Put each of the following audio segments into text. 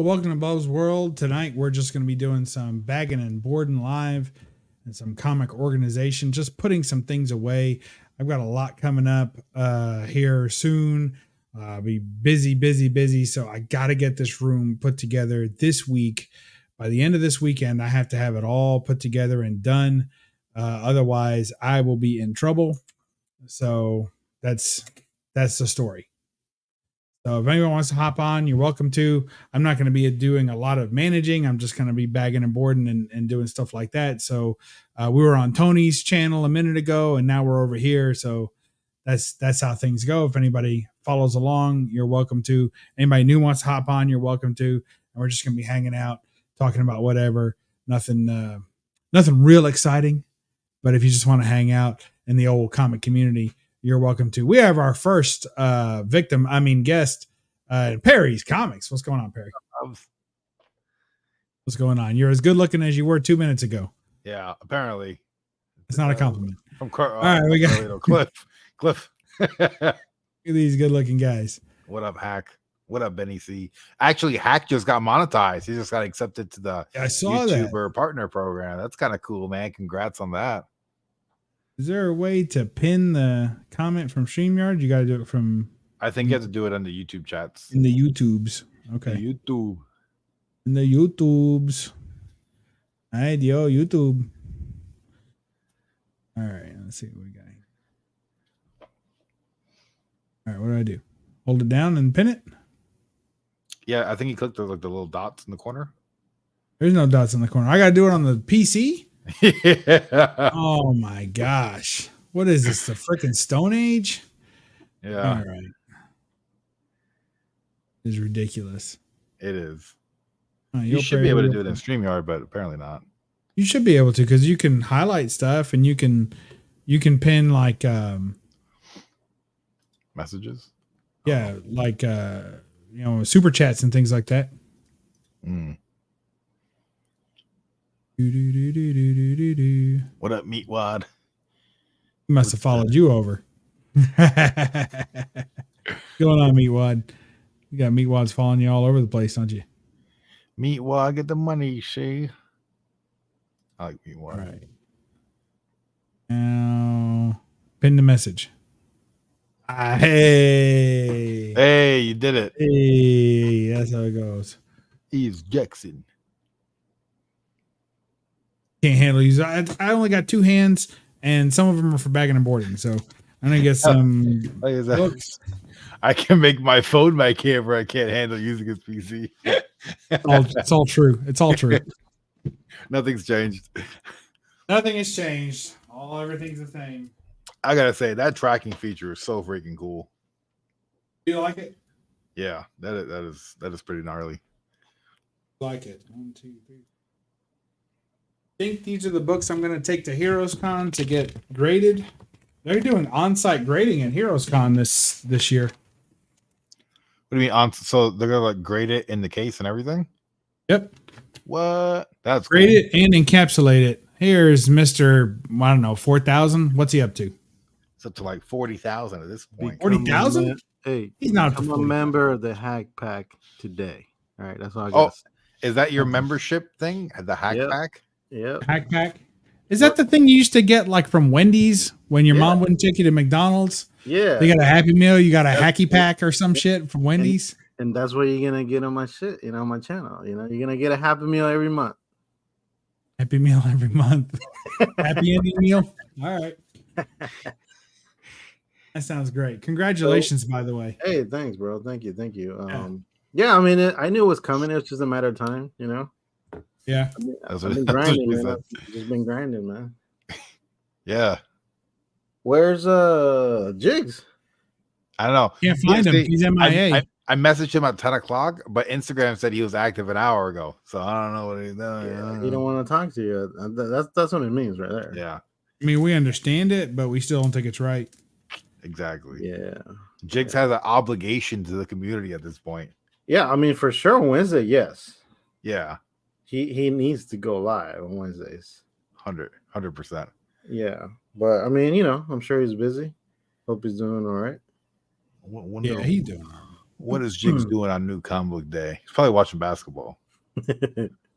welcome to BUB'S World. Tonight we're just going to be doing some bagging and boarding live and some comic organization, just putting some things away. I've got a lot coming up here soon. I'll be busy. So I got to get this room put together this week. By the end of this weekend, I have to have it all put together and done. Otherwise, I will be in trouble. So that's the story. So if anyone wants to hop on, you're welcome to. I'm not going to be doing a lot of managing. I'm just going to be bagging and boarding and doing stuff like that. So we were on Tony's channel a minute ago, and now we're over here. So that's how things go. If anybody follows along, you're welcome to. Anybody new wants to hop on, you're welcome to. And we're just going to be hanging out, talking about whatever. Nothing real exciting. But if you just want to hang out in the old comic community, you're welcome to. We have our first guest, Perry's Comics. What's going on, Perry? What's going on? You're as good looking as you were 2 minutes ago. Yeah, apparently. It's not a compliment. All right, we got Cliff. Look at these good looking guys. What up, Hack? What up, Benny C? Actually, Hack just got monetized. He just got accepted to the YouTuber partner program. That's kind of cool, man. Congrats on that. Is there a way to pin the comment from StreamYard? You got to do it from... I think you have to do it on the YouTube chats. In the YouTubes. Okay. In the YouTubes. All right, YouTube. All right, let's see what we got. All right, what do I do? Hold it down and pin it? Yeah, I think you clicked the little dots in the corner. There's no dots in the corner. I got to do it on the PC? Yeah. Oh my gosh. What is this? The freaking Stone Age? Yeah. All right. It's ridiculous. It is. You should be able to do it in StreamYard, but apparently not. You should be able to, because you can highlight stuff and you can pin like messages. Yeah, like super chats and things like that. What up, Meatwad? He must have followed you over. What's going on, Meatwad? You got Meatwads following you all over the place, don't you? Meatwad, get the money, see? I like Meatwad. All right. Now, pin the message. Hey, you did it. Hey, that's how it goes. He's Jackson. Can't handle these. I only got two hands, and some of them are for bagging and boarding. So I'm gonna get some books. I can make my phone my camera. I can't handle using his PC. It's all true. It's all true. Nothing's changed. Nothing has changed. Everything's the same. I gotta say that tracking feature is so freaking cool. Do you like it? Yeah, that is pretty gnarly. Like it. 1, 2, 3. I think these are the books I'm going to take to Heroes Con to get graded. They're doing on-site grading at Heroes Con this year. What do you mean so they're gonna grade it in the case and everything? Yep. What? That's grade it and encapsulate it. Here's Mr. 4,000. What's he up to? It's up to like 40,000 at this point. 40,000? Hey, he's not a member of the Hack Pack today. All right, that's all I got. Is that your membership thing? The Hack Pack? Yeah. Hack Pack. Is that the thing you used to get like from Wendy's when your mom wouldn't take you to McDonald's? Yeah. They got a Happy Meal. You got a Hacky Pack or some shit from Wendy's. And that's what you're gonna get on my shit, on my channel. You're gonna get a Happy Meal every month. Happy Meal every month. Happy ending meal. All right. That sounds great. Congratulations, by the way. Hey, thanks, bro. Thank you. Yeah, I mean, I knew it was coming. It was just a matter of time, Yeah. I've been grinding, man. I've just been grinding, man. Yeah. Where's Jigs? I don't know. Can't find him. He's MIA. I messaged him at 10 o'clock, but Instagram said he was active an hour ago. So I don't know what he's doing. Yeah, he don't want to talk to you. That's what it means right there. Yeah. I mean, we understand it, but we still don't think it's right. Exactly. Yeah. Jigs has an obligation to the community at this point. Yeah, I mean, for sure Wednesday, yes. Yeah. He needs to go live on Wednesdays. 100%. Yeah. But I mean, I'm sure he's busy. Hope he's doing all right. Yeah, he's doing. What is Jigs doing on New Comic Book Day? He's probably watching basketball.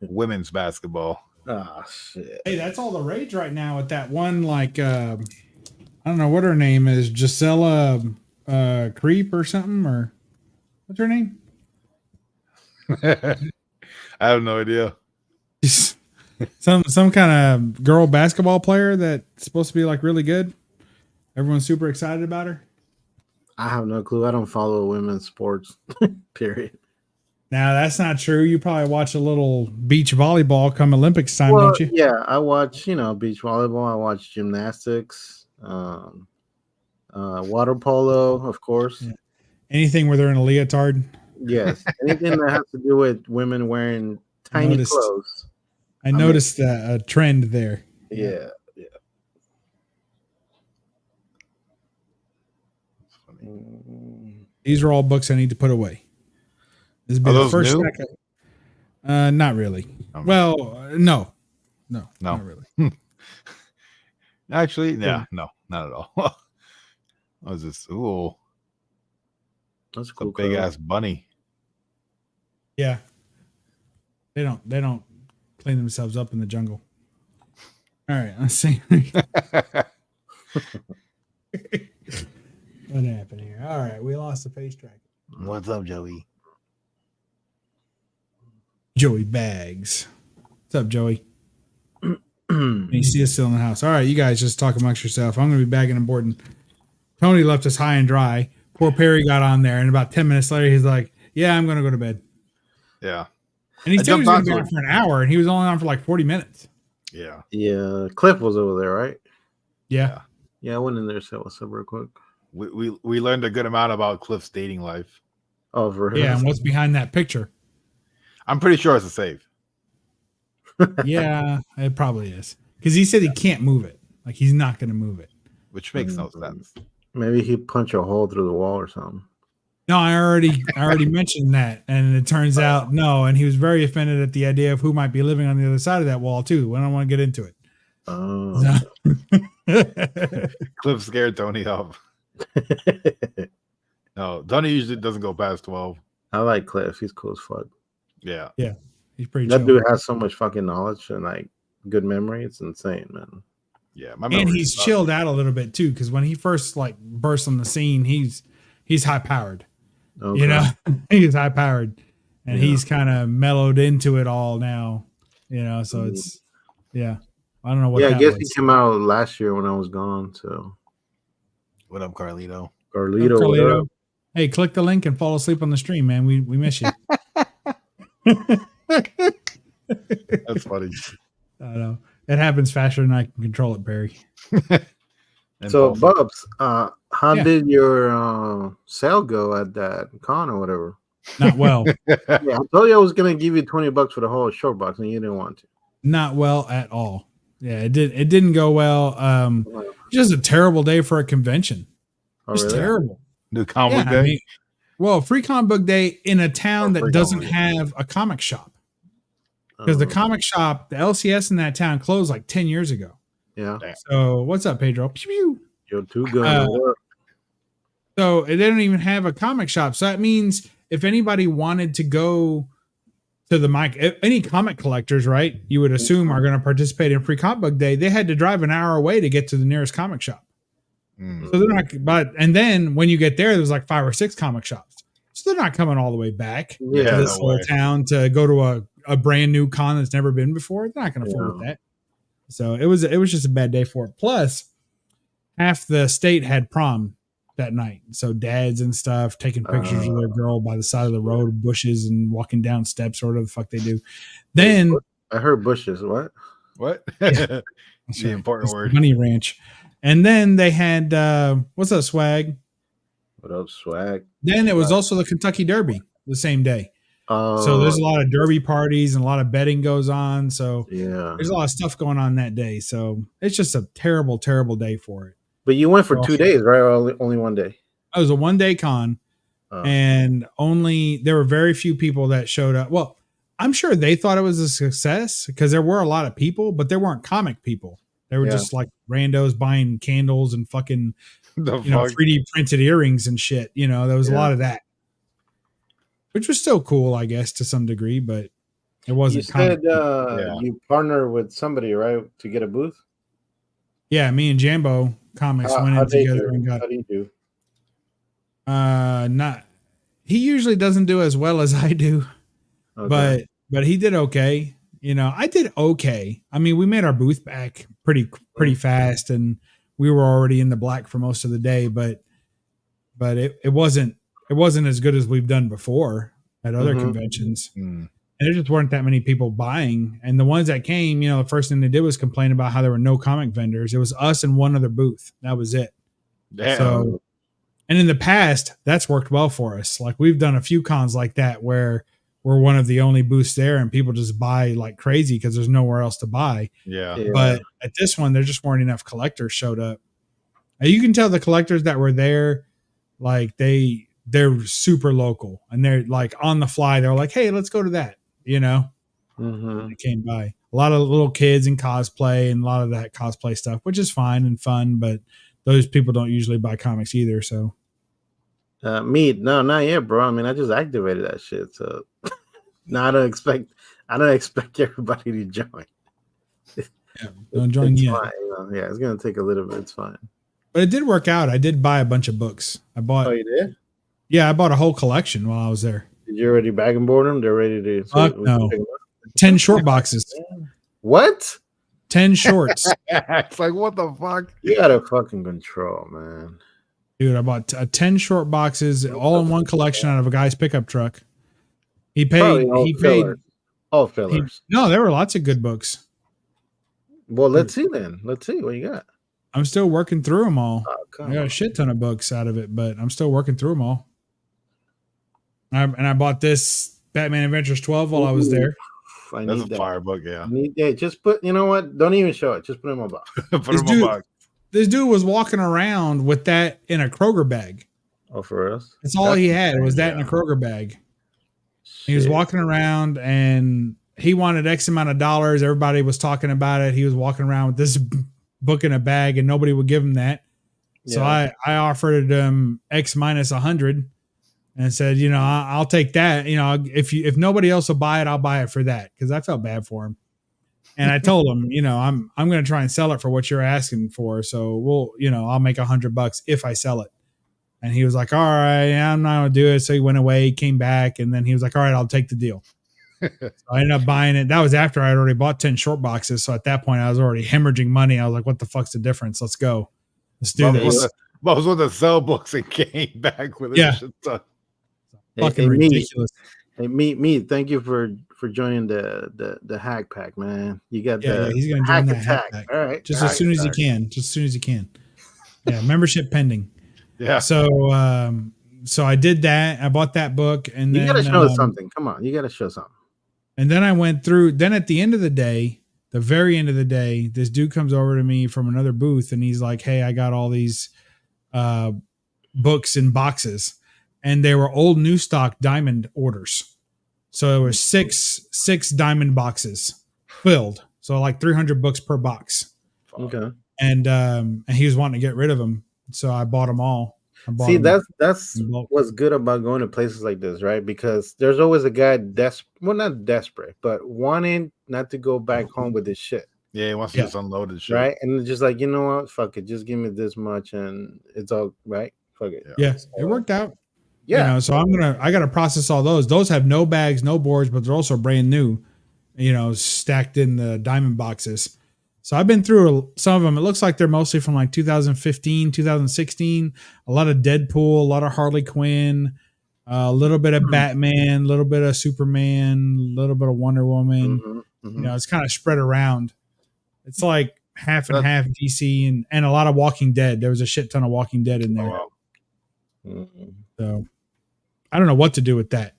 Women's basketball. Oh shit! Hey, that's all the rage right now with that one. Like, I don't know what her name is, Gisela Creep or something, or what's her name? I have no idea. some kind of girl basketball player that's supposed to be like really good. Everyone's super excited about her. I have no clue. I don't follow women's sports. Period. Now that's not true. You probably watch a little beach volleyball come Olympics time, Well, don't you? yeah, I watch, beach volleyball. I watch gymnastics, water polo, of course. Yeah. Anything where they're in a leotard. Yes, anything that has to do with women wearing tiny clothes. I noticed a trend there. Yeah. These are all books I need to put away. This will be the first stack of, not really. Well, no, not really. Actually, yeah, no, not at all. What was this? Ooh, that's a cool. Big ass bunny. Yeah, they don't clean themselves up in the jungle. All right, let's see. What happened here? All right, we lost the face track. What's up, Joey? Joey Bags. What's up, Joey? You see us still in the house. All right, you guys just talk amongst yourself. I'm going to be bagging and boarding. Tony left us high and dry. Poor Perry got on there, and about 10 minutes later, he's like, yeah, I'm going to go to bed. Yeah. And he said he was going to be on for an hour, and he was only on for like 40 minutes. Yeah. Yeah. Cliff was over there, right? Yeah. Yeah, I went in there and said what's up real quick. We learned a good amount about Cliff's dating life. Oh, for real? Yeah, and what's behind that picture? I'm pretty sure it's a save. Yeah, it probably is. Because he said he can't move it. Like, he's not going to move it. Which makes no sense. Maybe he punched a hole through the wall or something. No, I already mentioned that. And it turns out, no. And he was very offended at the idea of who might be living on the other side of that wall, too. I don't want to get into it. Oh. Cliff scared Tony off. No, Tony usually doesn't go past 12. I like Cliff. He's cool as fuck. Yeah. Yeah. He's pretty That chill. dude has so much fucking knowledge and like good memory. It's insane, man. Yeah. And he's chilled out a little bit too, because when he first like burst on the scene, he's high powered. Okay. You know, he's high powered, and he's kind of mellowed into it all now. You know, so it's I don't know what. Yeah, I guess he came out last year when I was gone. So, what up, Carlito? Carlito. Hey, click the link and fall asleep on the stream, man. We miss you. That's funny. I know it happens faster than I can control it, Barry. So, Bubs, how did your sale go at that con or whatever? Not well. Yeah, I told you I was gonna give you $20 for the whole short box, and you didn't want to. Not well at all. Yeah, it didn't go well. Just a terrible day for a convention. It's terrible. New comic book day. I mean, well, free comic book day in a town that doesn't have a comic shop. Because the comic shop, the LCS in that town closed like 10 years ago. Yeah. So what's up, Pedro? Pew, pew. You're too good. So they don't even have a comic shop. So that means if anybody wanted to go to the mic, any comic collectors, right, you would assume are going to participate in free comic book day, they had to drive an hour away to get to the nearest comic shop. So they're not, and then when you get there, there's like 5 or 6 comic shops. So they're not coming all the way back to this little town to go to a brand new con that's never been before. They're not going to afford that. So it was just a bad day for it. Plus, half the state had prom that night. So dads and stuff taking pictures of their girl by the side of the road, bushes, and walking down steps, or whatever the fuck they do. Then I heard bushes. What? Yeah. The important word. Money Ranch. And then they had what's up, Swag? What up, Swag? Then it was also the Kentucky Derby the same day. So there's a lot of derby parties and a lot of betting goes on. So there's a lot of stuff going on that day. So it's just a terrible, terrible day for it. But you went for 2 days, right? Or only one day? It was a 1-day con, and there were very few people that showed up. Well, I'm sure they thought it was a success because there were a lot of people, but there weren't comic people. They were just like randos buying candles and fucking 3D printed earrings and shit. You know, there was a lot of that. which was still cool, I guess, to some degree, but it wasn't. You said you partner with somebody, right, to get a booth? Yeah, me and Jambo Comics went in together and got. How do you do? Not. He usually doesn't do as well as I do, but he did okay. You know, I did okay. I mean, we made our booth back pretty fast, and we were already in the black for most of the day. But it wasn't as good as we've done before at other conventions. And there just weren't that many people buying. And the ones that came, you know, the first thing they did was complain about how there were no comic vendors. It was us and one other booth. That was it. Damn. So, and in the past, that's worked well for us. Like we've done a few cons like that where we're one of the only booths there and people just buy like crazy because there's nowhere else to buy. Yeah. But at this one, there just weren't enough collectors showed up. And you can tell the collectors that were there, like they're super local and they're like on the fly. They're like, hey, let's go to that. You know, they came by. A lot of little kids in cosplay and a lot of that cosplay stuff, which is fine and fun, but those people don't usually buy comics either. So, me, no, not yet, bro. I mean, I just activated that shit. So, no, I don't expect everybody to join. Yeah, don't join yet. Fine, you know? Yeah, it's gonna take a little bit. It's fine. But it did work out. I did buy a bunch of books. I bought. Oh, you did? Yeah, I bought a whole collection while I was there. Did you already bag and board them? They're ready to. No. 10 short boxes. What? 10 shorts. It's like, what the fuck? You got a fucking control, man. Dude, I bought 10 short boxes all in one collection out of a guy's pickup truck. He paid. All fillers. No, there were lots of good books. Well, let's see then. Let's see what you got. I'm still working through them all. Oh, I got a shit ton of books out of it, but I'm still working through them all. And I bought this Batman Adventures 12 while I was there. That's a fire book, yeah. Just put, you know what? Don't even show it. Just put it in my box. This dude was walking around with that in a Kroger bag. Oh, for us? That's all he had was that in a Kroger bag. Shit. He was walking around and he wanted X amount of dollars. Everybody was talking about it. He was walking around with this book in a bag and nobody would give him that. Yeah. So I offered him X minus 100 and said, you know, I'll take that. You know, if nobody else will buy it, I'll buy it for that. Cause I felt bad for him. And I told him, you know, I'm going to try and sell it for what you're asking for. So I'll make $100 if I sell it. And he was like, all right, I'm not going to do it. So he went away, came back. And then he was like, all right, I'll take the deal. So I ended up buying it. That was after I had already bought 10 short boxes. So at that point I was already hemorrhaging money. I was like, what the fuck's the difference? Let's go. Let's do this. I was with the sell books and came back with it. Yeah. Fucking ridiculous. Hey, me. Thank you for joining the hack pack, man. You got he's gonna join the hack pack. All right, just as soon as he can. Just as soon as he can. Yeah, membership pending. Yeah. So I did that. I bought that book, and you gotta show us something. Come on, you gotta show something. And then I went through. Then at the end of the day, the very end of the day, this dude comes over to me from another booth, and he's like, "Hey, I got all these books in boxes." And they were old new stock diamond orders. So there were six diamond boxes filled. So like 300 books per box. Okay. And he was wanting to get rid of them. So I bought them all. See, that's what's good about going to places like this, right? Because there's always a guy not desperate, but wanting not to go back home with this shit. Yeah, he wants to just unload his shit. Right? And just like, you know what? Fuck it. Just give me this much and it's all right. Fuck it. Yeah, it worked out. Yeah. You know, so I gotta process all those. Those have no bags, no boards, but they're also brand new, you know, stacked in the diamond boxes. So I've been through some of them. It looks like they're mostly from like 2015, 2016. A lot of Deadpool, a lot of Harley Quinn, a little bit of Batman, a little bit of Superman, a little bit of Wonder Woman. You know, it's kind of spread around. It's like half and half DC and a lot of Walking Dead. There was a shit ton of Walking Dead in there. Oh, wow. So I don't know what to do with that.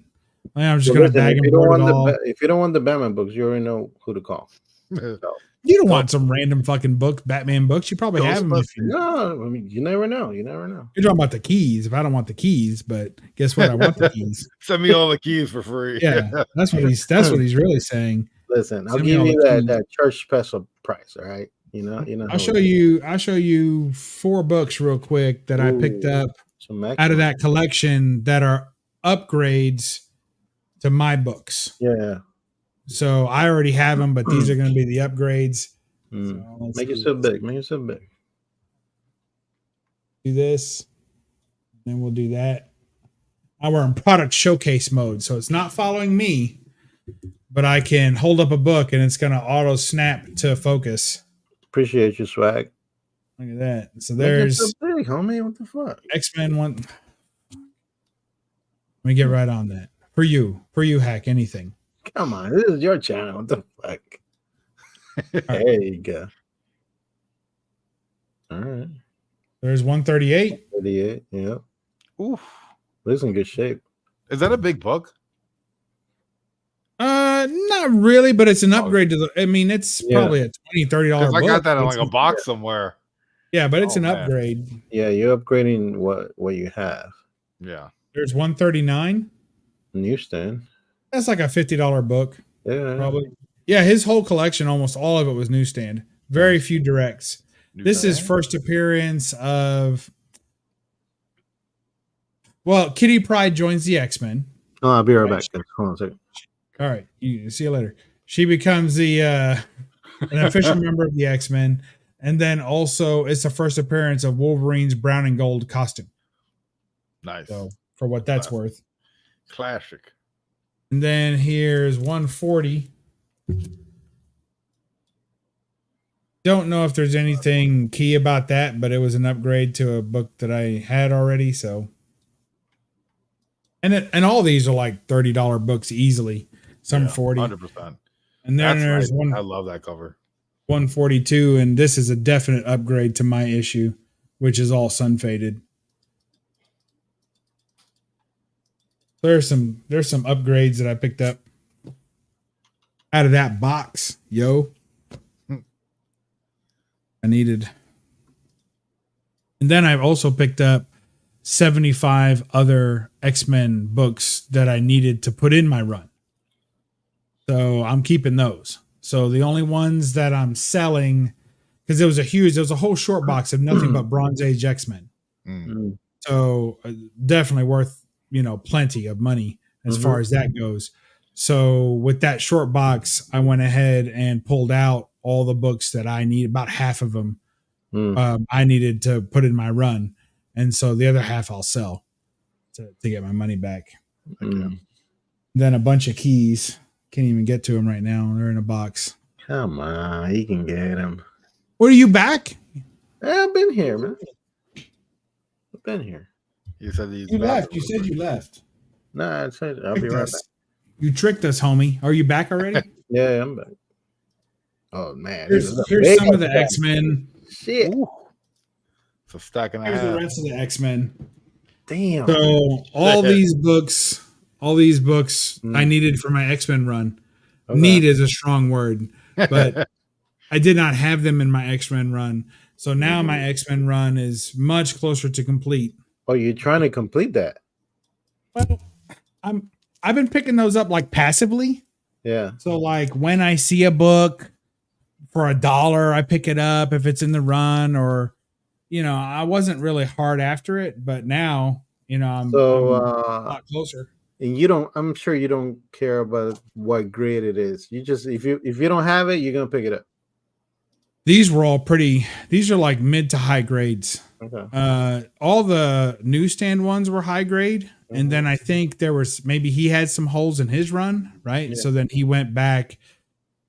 I'm just going to bag and board it all. If you don't want the Batman books, you already know who to call. So, you don't want some random fucking book, Batman books. You probably have them. No, I mean, you never know. You're talking about the keys. If I don't want the keys, but guess what? I want the keys. Send me all the keys for free. Yeah, that's what he's really saying. Listen, I'll give you that church special price. All right, you know. I'll show you 4 books real quick that I picked up out of that collection that are upgrades to my books. Yeah. So I already have them, but these are going to be the upgrades. So make yourself big. Make yourself big. Do this. Then we'll do that. Now we're in product showcase mode. So it's not following me, but I can hold up a book and it's going to auto snap to focus. Appreciate your swag. Look at that. So there's big, homie. What the fuck? X-Men one. Let me get right on that. For you, Hack, anything. Come on, this is your channel. What the fuck? There you go. All right. There's 138. 38, yeah. Oof. It's in good shape. Is that a big book? Not really, but it's an upgrade to the. I mean, it's probably a $20-$30 book. I got that in like a box somewhere. Yeah, but it's an upgrade. Yeah, you're upgrading what you have. Yeah. There's 139. Newsstand. That's like a $50 book. Yeah. Probably. Yeah, his whole collection, almost all of it was newsstand. Very few directs. This is first appearance of. Well, Kitty Pryde joins the X-Men. Oh, I'll be right back. Hold on a second. All right. See you later. She becomes an official member of the X-Men. And then also it's the first appearance of Wolverine's brown and gold costume. Nice. So for what that's worth. Classic. And then here's 140. Don't know if there's anything key about that, but it was an upgrade to a book that I had already. So, and all these are like $30 books easily. Some 40. 100%. And then there's one. I love that cover. 142, and this is a definite upgrade to my issue, which is all sun faded. There's some upgrades that I picked up out of that box, yo. I needed. And then I've also picked up 75 other X-Men books that I needed to put in my run. So I'm keeping those. So the only ones that I'm selling, because there was a whole short box of nothing but Bronze Age X-Men. Mm. So definitely worth, plenty of money as far as that goes. So with that short box, I went ahead and pulled out all the books that I need, about half of them I needed to put in my run. And so the other half I'll sell to get my money back. Then a bunch of keys. Can't even get to them right now. They're in a box. Come on, you can get them. What, are you back? Yeah, I've been here, man. I've been here. You said you left. You said you left. Nah, I said I'll be right back. You tricked us, homie. Are you back already? Yeah, I'm back. Oh man, here's some of the X-Men. Shit. Ooh. It's a stack and a half. Here's the rest of the X-Men. Damn. So all these books I needed for my X-Men run. Okay. Need is a strong word, but I did not have them in my X-Men run. So now my X-Men run is much closer to complete. Oh, you're trying to complete that? Well, I've been picking those up like passively. Yeah. So like when I see a book for $1, I pick it up if it's in the run, or I wasn't really hard after it, but now I'm a lot closer. And I'm sure you don't care about what grade it is. You just if you don't have it, you're gonna pick it up. These are like mid to high grades. Okay. All the newsstand ones were high grade. And then I think maybe he had some holes in his run, right? Yeah. So then he went back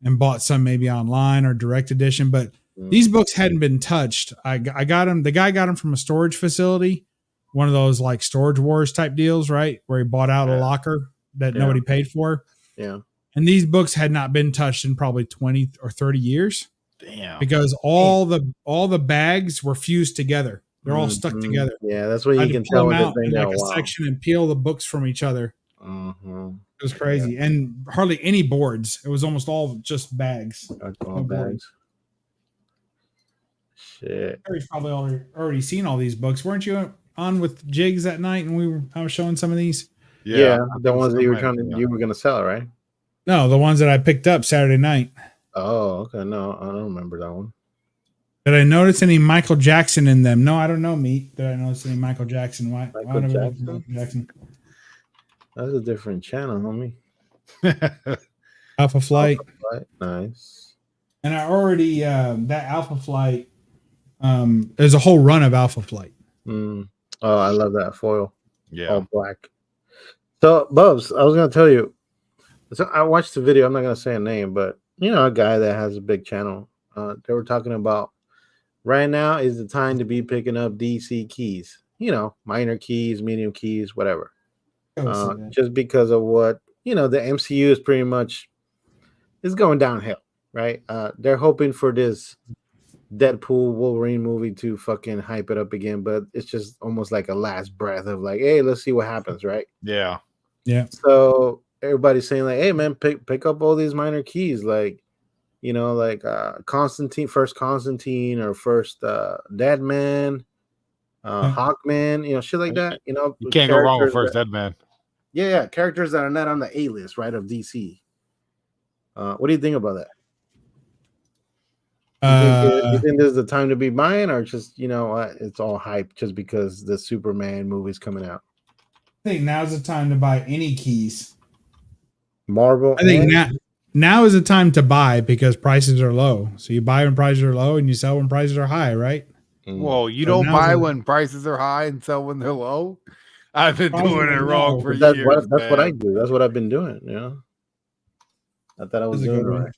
and bought some maybe online or direct edition, but these books hadn't been touched. I got them. The guy got them from a storage facility, one of those like Storage Wars type deals, right? Where he bought out a locker that nobody paid for. Yeah. And these books had not been touched in probably 20 or 30 years. Damn. Because all the bags were fused together. They're all stuck together. Yeah, that's what you can tell with this thing like a section and peel the books from each other. It was crazy, and hardly any boards. It was almost all just bags. All bags. Shit. Harry's probably already seen all these books. Weren't you on with Jigs that night, and I was showing some of these? Yeah, the ones that you were gonna sell, right? No, the ones that I picked up Saturday night. Oh, okay. No, I don't remember that one. Did I notice any Michael Jackson in them? No, I don't know, Meat. Did I notice any Michael Jackson? Why Michael Jackson? That's a different channel, homie. Alpha Flight. Nice. And I already that Alpha Flight. There's a whole run of Alpha Flight. Oh, I love that foil. Yeah, all black. So, Bubs, I was gonna tell you. So I watched the video. I'm not gonna say a name, but a guy that has a big channel. They were talking about right now is the time to be picking up DC keys. Minor keys, medium keys, whatever. Just because of what the MCU is pretty much is going downhill, right? They're hoping for this Deadpool Wolverine movie to fucking hype it up again, but it's just almost like a last breath of like, hey, let's see what happens, right? Yeah. So everybody's saying like, hey man, pick up all these minor keys, like Constantine, first Constantine, or first Deadman, Hawkman, shit like that. You can't go wrong with first Deadman. Yeah, characters that are not on the A list, right, of DC. What do you think about that? You think this is the time to be buying, or just it's all hype just because the Superman movie's coming out? I think now's the time to buy any keys. Marvel. I think now is the time to buy because prices are low. So you buy when prices are low and you sell when prices are high, right? Well, you don't buy when prices are high and sell when they're low. I've been doing it wrong for years. That's what I do. That's what I've been doing. I thought I was doing it right.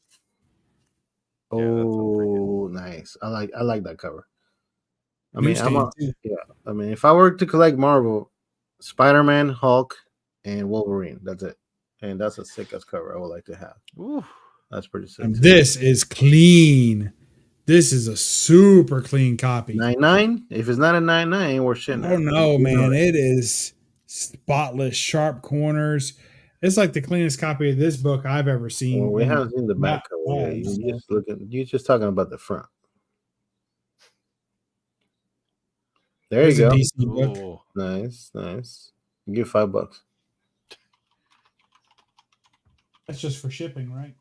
Oh, nice. I like that cover. I mean, if I were to collect Marvel, Spider-Man, Hulk, and Wolverine, that's it. And that's a sick ass cover I would like to have. Ooh. That's pretty sick. And this is clean. This is a super clean copy. 9.9? If it's not a 9.9, we're shitting. I don't know, man. It is spotless, sharp corners. It's like the cleanest copy of this book I've ever seen. Well, we haven't seen the back cover yet. You're just talking about the front. There you go. DC book. Nice. Give $5. That's just for shipping, right?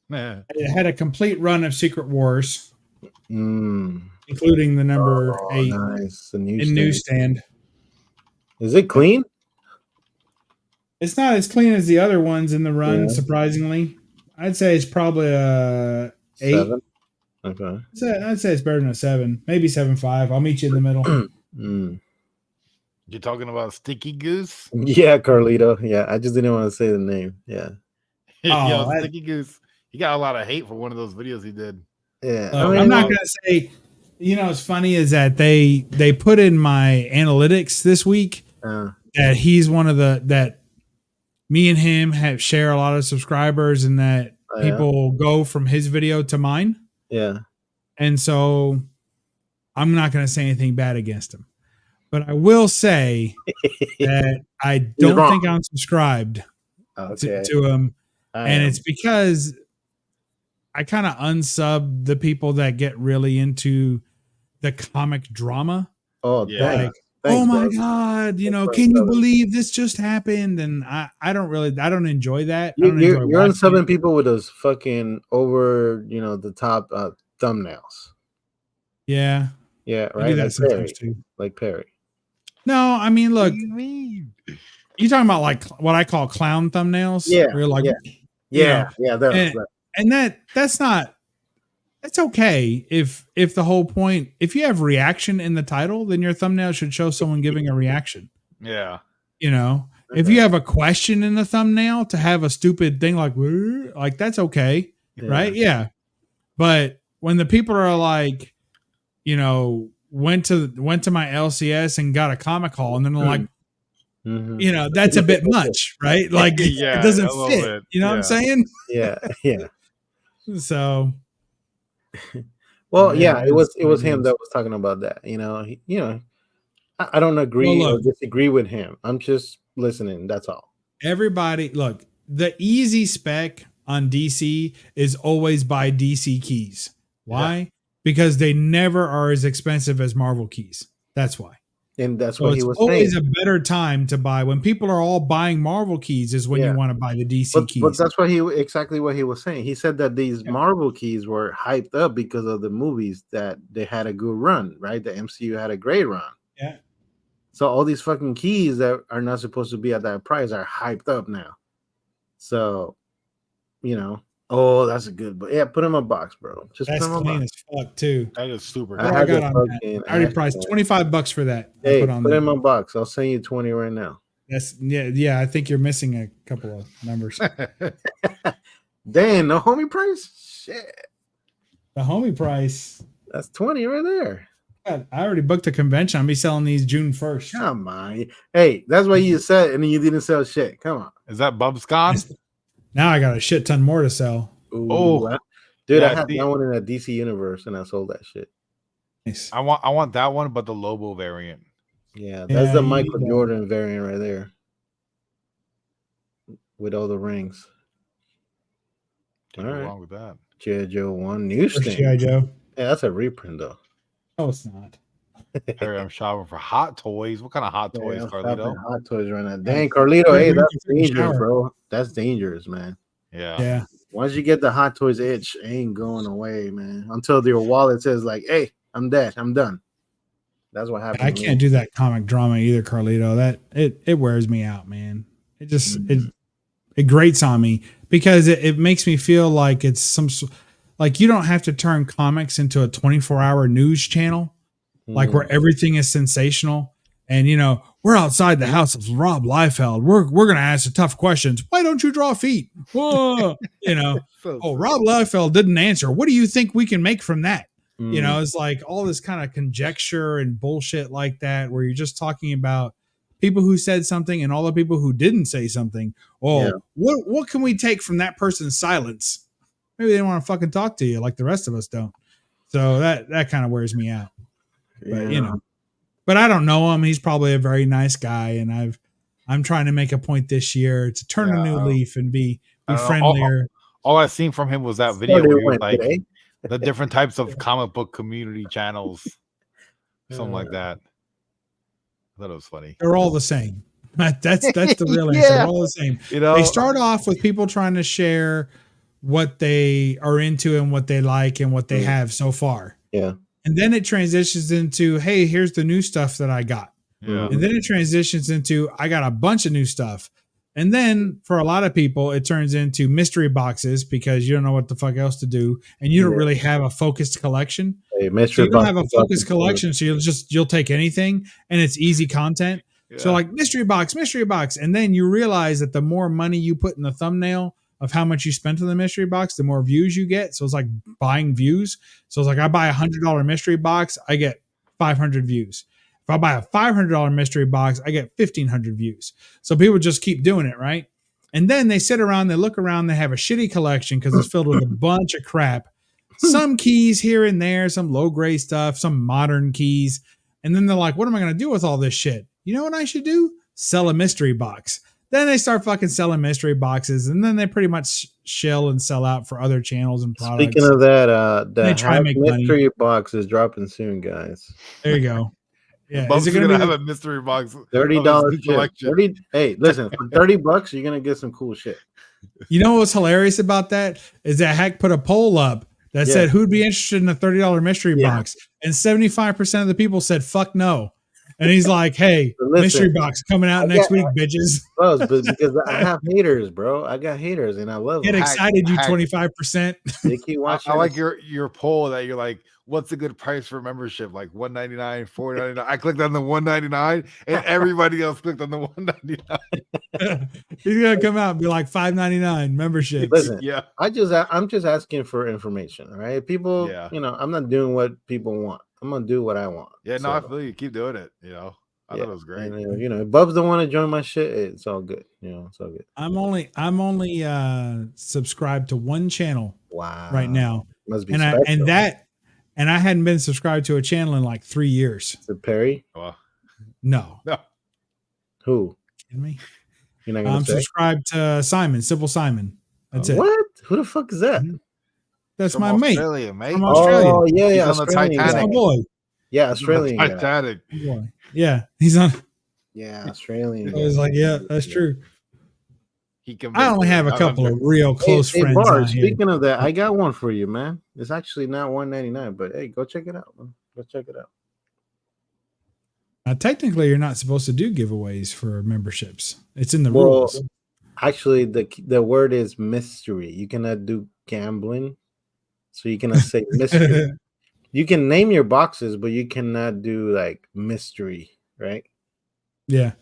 Yeah. It had a complete run of Secret Wars, including the number 8 nice. in newsstand. Is it clean? It's not as clean as the other ones in the run, surprisingly. I'd say it's probably a 8. 7? Okay. I'd say it's better than a 7, maybe 7.5. I'll meet you in the middle. You're talking about Sticky Goose? Yeah, Carlito. Yeah, I just didn't want to say the name. Yeah. Sticky Goose. He got a lot of hate for one of those videos he did. Yeah. I'm not going to say, what's funny is that they put in my analytics this week that he's one of that me and him share a lot of subscribers and that people go from his video to mine. Yeah. And so I'm not going to say anything bad against him. But I will say that I don't think I'm subscribed to him. And it's because I kind of unsub the people that get really into the comic drama. Oh, yeah. Like, oh my God, can you believe this just happened? And I don't enjoy that. You're unsubbing people with those fucking over, the top thumbnails. Yeah. Yeah, right. I do that sometimes too. Like Perry. No, I mean, look, you talking about like what I call clown thumbnails? Yeah. Where like, and that's not. It's okay if the whole point, if you have reaction in the title, then your thumbnail should show someone giving a reaction. Yeah. If you have a question in the thumbnail, to have a stupid thing like that's okay, right? Yeah. But when the people are like, went to my LCS and got a comic haul, and then they're like, that's a bit much, right? Like, it doesn't fit. You know what I'm saying? Yeah. So, well, it was him that was talking about that. I don't agree or disagree with him. I'm just listening. That's all. Everybody, look, the easy spec on DC is always buy DC keys. Why? Yeah. Because they never are as expensive as Marvel keys. That's why. And that's what he was saying. It's always saying. a better time to buy when people are all buying Marvel keys is when you want to buy the DC keys. But that's exactly what he was saying. He said that these Marvel keys were hyped up because of the movies, that they had a good run, right? The MCU had a great run. Yeah. So all these fucking keys that are not supposed to be at that price are hyped up now. So, oh, that's a good. But yeah, put him in a box, bro. Just that's put him clean in a as fuck too. That is super. What I got on that? I already priced $25 for that. Hey, put him in a box. I'll send you 20 right now. That's yeah. I think you're missing a couple of numbers. Damn, the homie price. Shit. The homie price. That's 20 right there. I already booked a convention. I'll be selling these June 1st. Come on. Hey, that's what you said, and then you didn't sell shit. Come on. Is that BUB'S gone? Now I got a shit ton more to sell. Ooh, dude, I had that one in a DC universe, and I sold that shit. Nice. I want that one, but the Lobo variant. Yeah, that's the Michael Jordan variant right there. With all the rings. What's wrong with that? G.I. Joe 1 newsstand. G.I. Joe. Yeah, that's a reprint though. Oh, it's not. Harry, I'm shopping for hot toys. What kind of hot toys, Carlito? Hot toys right now. Dang, Carlito, hey, that's dangerous, bro. That's dangerous, man. Yeah. Once you get the hot toys itch, it ain't going away, man. Until your wallet says like, "Hey, I'm dead. I'm done." That's what happened. I can't do that comic drama either, Carlito. That it wears me out, man. It just it grates on me because it makes me feel like it's some like you don't have to turn comics into a 24-hour news channel, like where everything is sensational. And we're outside the house of Rob Liefeld. We're gonna ask the tough questions. Why don't you draw feet? Whoa, Rob Liefeld didn't answer. What do you think we can make from that? It's like all this kind of conjecture and bullshit like that, where you're just talking about people who said something and all the people who didn't say something. What can we take from that person's silence? Maybe they don't want to fucking talk to you like the rest of us don't. So that kind of wears me out. But but I don't know him. He's probably a very nice guy, and I'm trying to make a point this year to turn a new leaf and be friendlier. All I seen from him was that video where he was like the different types of comic book community channels, something like that. I thought it was funny. They're all the same. That's the real answer. They're all the same. They start off with people trying to share what they are into and what they like and what they have so far. Yeah. And then it transitions into, hey, here's the new stuff that I got. Yeah. And then it transitions into, I got a bunch of new stuff. And then for a lot of people, it turns into mystery boxes because you don't know what the fuck else to do. And you don't really have a focused collection. Hey, so you don't have a focused collection. So you'll take anything and it's easy content. Yeah. So like mystery box. And then you realize that the more money you put in the thumbnail of how much you spent on the mystery box, the more views you get. So it's like buying views. So it's like I buy $100 mystery box, I get 500 views. If I buy a $500 mystery box, I get 1,500 views. So people just keep doing it, right? And then they sit around, they look around, they have a shitty collection because it's filled with a bunch of crap. Some keys here and there, some low grade stuff, some modern keys. And then they're like, what am I going to do with all this shit? You know what I should do? Sell a mystery box. Then they start fucking selling mystery boxes, and then they pretty much shill and sell out for other channels and products. Speaking of that, the mystery box is dropping soon, guys. There you go. Yeah, is it going to have a mystery box? $30. Hey, listen, for $30, you're going to get some cool shit. You know what's hilarious about that is that Hack put a poll up that said who'd be interested in a $30 mystery box, and 75% of the people said fuck no. And he's like, "Hey, mystery box coming out next week, bitches." But because I have haters, bro. I got haters, and I love them. Get excited, you 25%. They keep watching. I like your poll that you're like, what's a good price for membership? Like $199, $499. I clicked on the $199, and everybody else clicked on the $199. He's gonna come out and be like $5.99 membership. Listen, I'm just asking for information. All right, people. I'm not doing what people want. I'm gonna do what I want. Yeah, no, I feel you. Keep doing it. I thought it was great. And, BUB'S don't want to join my shit. It's all good. It's all good. I'm only subscribed to one channel. Wow. Right now, must be and special. And I hadn't been subscribed to a channel in like 3 years. Is it Perry? No. Who? Kidding me? You're not gonna I'm subscribed to Simon, Simple Simon. That's it. What? Who the fuck is that? That's from my Australia, mate. From Australia. Oh, yeah. He's on Australian. the Titanic. That's my boy. Yeah, Australian. Titanic. Yeah, he's on. Yeah, Australian. I was like, yeah, that's true. I only have a couple of real close friends. Bart, speaking of that, I got one for you, man. It's actually not $199, but hey, go check it out, man. Go check it out. Technically, you're not supposed to do giveaways for memberships. It's in the rules. Actually, the word is mystery. You cannot do gambling, so you cannot say mystery. You can name your boxes, but you cannot do like mystery, right? Yeah.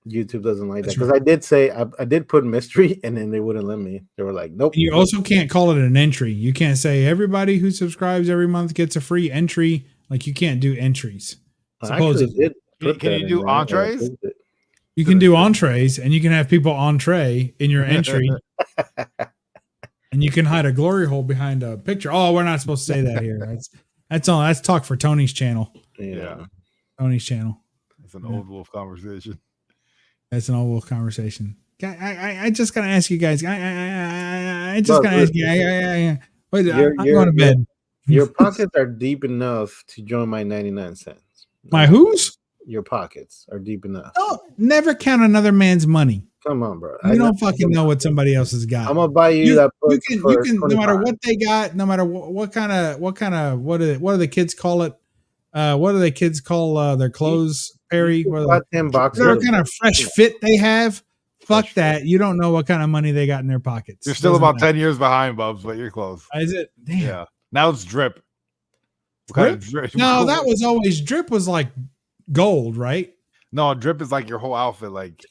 YouTube doesn't like that because I did say I did put mystery, and then they wouldn't let me. They were like, "Nope." And you also can't call it an entry. You can't say everybody who subscribes every month gets a free entry. Like you can't do entries. Supposedly, can you do entrees? You can do entrees, and you can have people entree in your entry, and you can hide a glory hole behind a picture. Oh, we're not supposed to say that here. That's talk for Tony's channel. Yeah. Tony's channel. It's an old wolf conversation. That's an old wolf conversation. I just gotta ask you guys. I just gotta ask you. Wait, I'm going to bed. Your pockets are deep enough to join my 99 cents. My whose? Your pockets are deep enough. Oh, never count another man's money. Come on, bro. You don't fucking know what somebody else has got. I'm gonna buy you that book. You can no matter what they got, no matter what do the kids call it? What do the kids call their clothes, Perry? What kind of fresh fit they have? Fuck that. You don't know what kind of money they got in their pockets. You're still about 10 years behind, Bubs, but you're close. Is it? Damn. Yeah. Now it's drip. Drip? No, that was always drip was like gold, right? No, drip is like your whole outfit. Like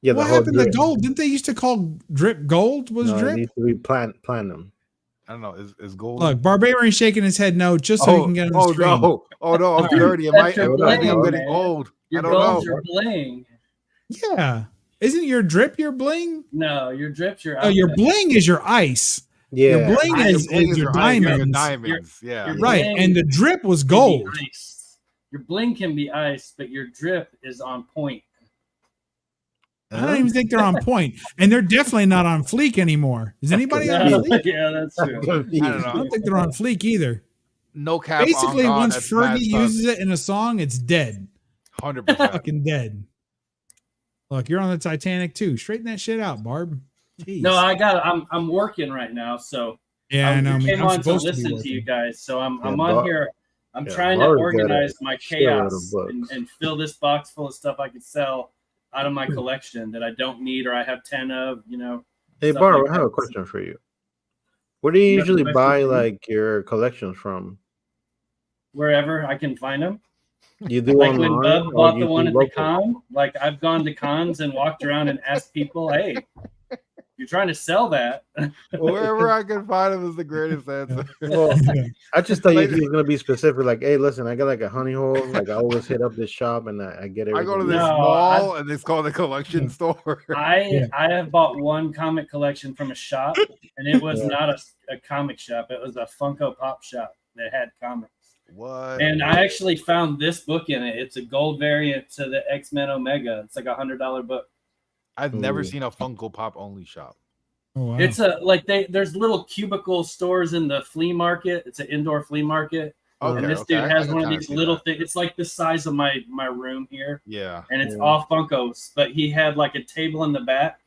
yeah. What happened to gold? Didn't they used to call drip gold? Was drip? It needs to be platinum. I don't know. Is gold? Look, Barbarian shaking his head no, just so he can get on the screen. No. Oh no, I'm 30. I'm getting old. Your gold's your bling. Yeah. Isn't your drip your bling? No, your drip's your. Oh, your bling is your ice. Yeah. Your bling is your diamonds. Yeah. Right. And the drip was gold. Your bling can be ice, but your drip is on point. I don't even think they're on point, and they're definitely not on fleek anymore. Is anybody on fleek? Yeah, that's true. I don't think they're on fleek either. No cap. Basically, once Fergie uses it in a song, it's dead. 100%. Fucking dead. Look, you're on the Titanic too. Straighten that shit out, Barb. Jeez. No, I'm working right now, so yeah, I know. I came on to listen to you guys, so I'm on here. I'm trying to organize my chaos and fill this box full of stuff I could sell out of my collection that I don't need or I have 10 of, you know. Hey, Barb, I have a question for you. Where do you usually buy like your collections from? Wherever I can find them. You do like online, when Bub bought the one at the con. Like I've gone to cons and walked around and asked people, "Hey, you're trying to sell that?" Wherever I can find them is the greatest answer. Well, I just thought you were gonna be specific. Like, hey, listen, I got like a honey hole. Like I always hit up this shop and I get everything. I go to this mall and it's called a collection store. I have bought one comic collection from a shop, and it was not a comic shop. It was a Funko Pop shop that had comics. What? And I actually found this book in it. It's a gold variant to the X-Men Omega. It's like $100 book. I've never seen a Funko Pop only shop. Oh, wow. It's there's little cubicle stores in the flea market. It's an indoor flea market. Okay, and this dude has one of these little things. It's like the size of my room here. Yeah. And it's all Funkos. But he had like a table in the back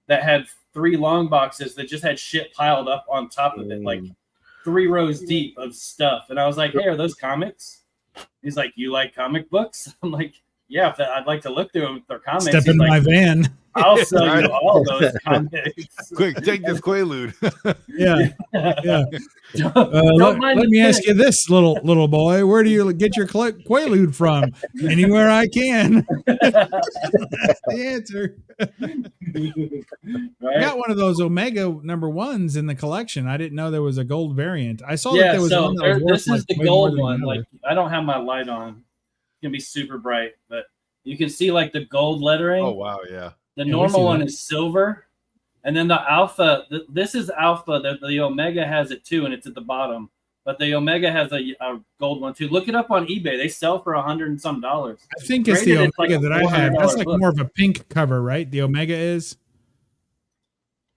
that had 3 long boxes that just had shit piled up on top of it. Like 3 rows deep of stuff. And I was like, hey, are those comics? He's like, you like comic books? I'm like, yeah, I'd like to look through them if they're comics. Step in my van. I'll sell you all those comics. Quick, take this Quaalude. Yeah. Let me ask you this, little boy. Where do you get your Quaalude from? Anywhere I can. That's the answer. Right? I got one of those Omega #1s in the collection. I didn't know there was a gold variant. I saw that there was one that was this is the gold one. Like I don't have my light on. It's gonna be super bright, but you can see like the gold lettering. Oh wow, yeah. The normal one is silver, and then the alpha. This is alpha. The Omega has it too, and it's at the bottom. But the Omega has a gold one too. Look it up on eBay. They sell for $100 and some. I think it's the Omega that I have. That's like more of a pink cover, right? The Omega is.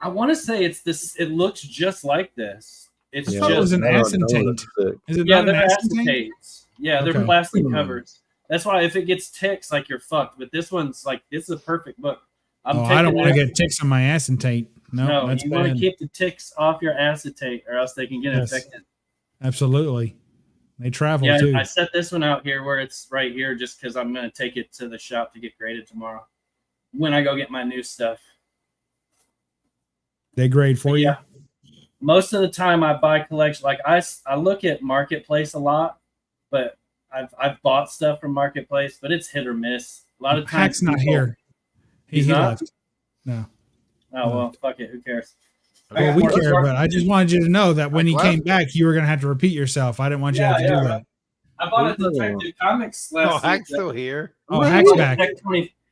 I want to say it's this. It looks just like this. It's just it was an acetate. Is it not an acetates? Yeah, they're plastic covers. That's why if it gets ticks, like you're fucked. But this one's like it's a perfect book. I don't want to get ticks on my acetate. No, that's you want to keep the ticks off your acetate, or else they can get infected. Absolutely, they travel too. I set this one out here where it's right here, just because I'm going to take it to the shop to get graded tomorrow. when I go get my new stuff. They grade for you? Most of the time I buy collection. Like I look at Marketplace a lot, but I've bought stuff from Marketplace, but it's hit or miss. A lot of times Hack's not here. He not? left. No. Oh, well, fuck it. Who cares? Well, we care, but I just wanted you to know that when you came back, you were going to have to repeat yourself. I didn't want you to have to do that. I bought a Detective Comics last week. Hack's still here. Oh, Hack's back.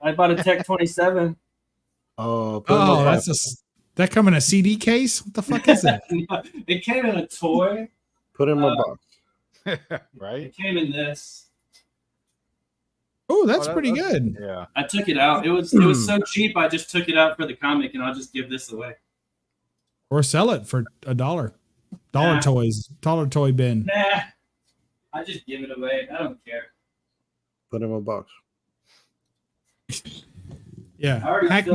I bought a Tech 27. That come in a CD case? What the fuck is that? It came in a toy. Put in my box. Right? It came in this. Oh, that's pretty good. Yeah. I took it out. It was so cheap. I just took it out for the comic, and I'll just give this away. Or sell it for $1. Dollar toy bin. Nah. I just give it away. I don't care. Put in my box. Yeah. Hack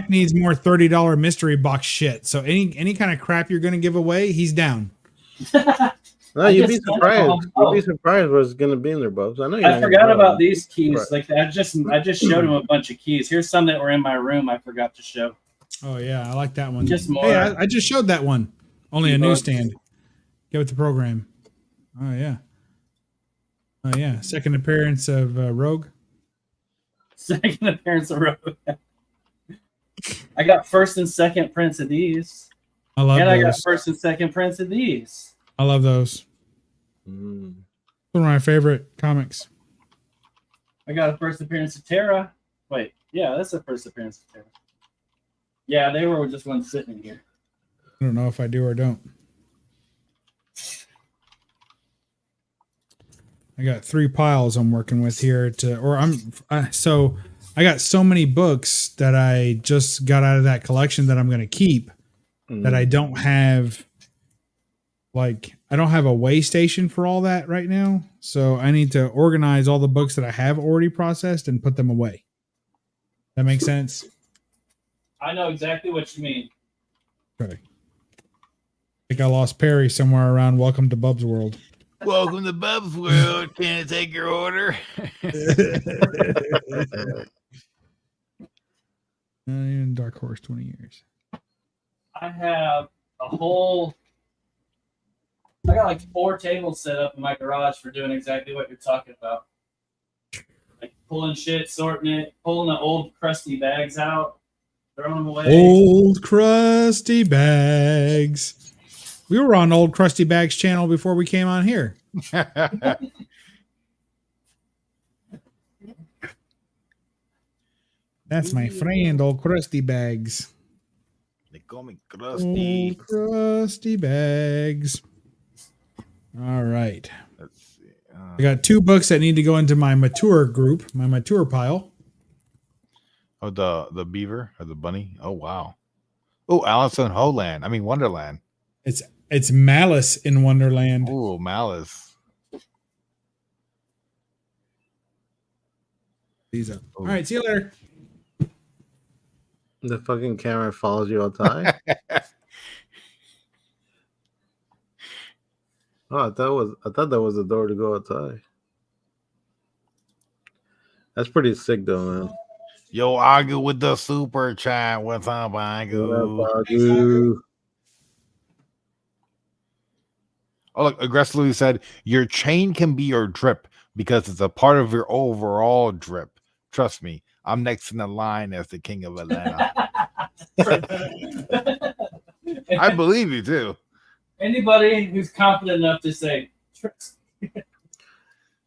needs more $30 mystery box shit. So any kind of crap you're gonna give away, he's down. No, you'd be surprised. You'd be surprised what's gonna be in there, Bubs. I know. I forgot about these keys. Like I just showed him a bunch of keys. Here's some that were in my room. I forgot to show. Oh yeah, I like that one. Just more. Hey, I just showed that one. Only a newsstand. Get with the program. Oh yeah. Oh yeah. Second appearance of Rogue. Second appearance of Rogue. I got first and second prints of these. I love those. I got first and second prints of these. I love those. One of my favorite comics. I got a first appearance of Terra. Wait, yeah, that's the first appearance of Terra. Yeah, they were just one sitting in here. I don't know if I do or don't. I got 3 piles I'm working with here so I got so many books that I just got out of that collection that I'm going to keep that I don't have I don't have a weigh station for all that right now. So I need to organize all the books that I have already processed and put them away. That makes sense? I know exactly what you mean. Okay. I think I lost Perry somewhere around Welcome to BUB'S World. Welcome to BUB'S World. Can I take your order? In Dark Horse 20 years. I have I got like 4 tables set up in my garage for doing exactly what you're talking about. Like pulling shit, sorting it, pulling the old crusty bags out, throwing them away. Old crusty bags. We were on Old Crusty Bags channel before we came on here. That's my friend, Old Crusty Bags. They call me Crusty. Old Crusty Bags. All right. Let's see. I got 2 books that need to go into my mature group, my mature pile. Oh, the beaver or the bunny. Oh wow. Oh, Alice in Wonderland. It's Malice in Wonderland. Oh, Malice. These up. All right, see you later. The fucking camera follows you outside. Oh, I thought that was the door to go outside. That's pretty sick, though, man. Yo, Agu with the super chat. What's up, Agu? What up, Agu? Oh, look, aggressively said, your chain can be your drip because it's a part of your overall drip. Trust me, I'm next in the line as the king of Atlanta. I believe you, too. Anybody who's confident enough to say,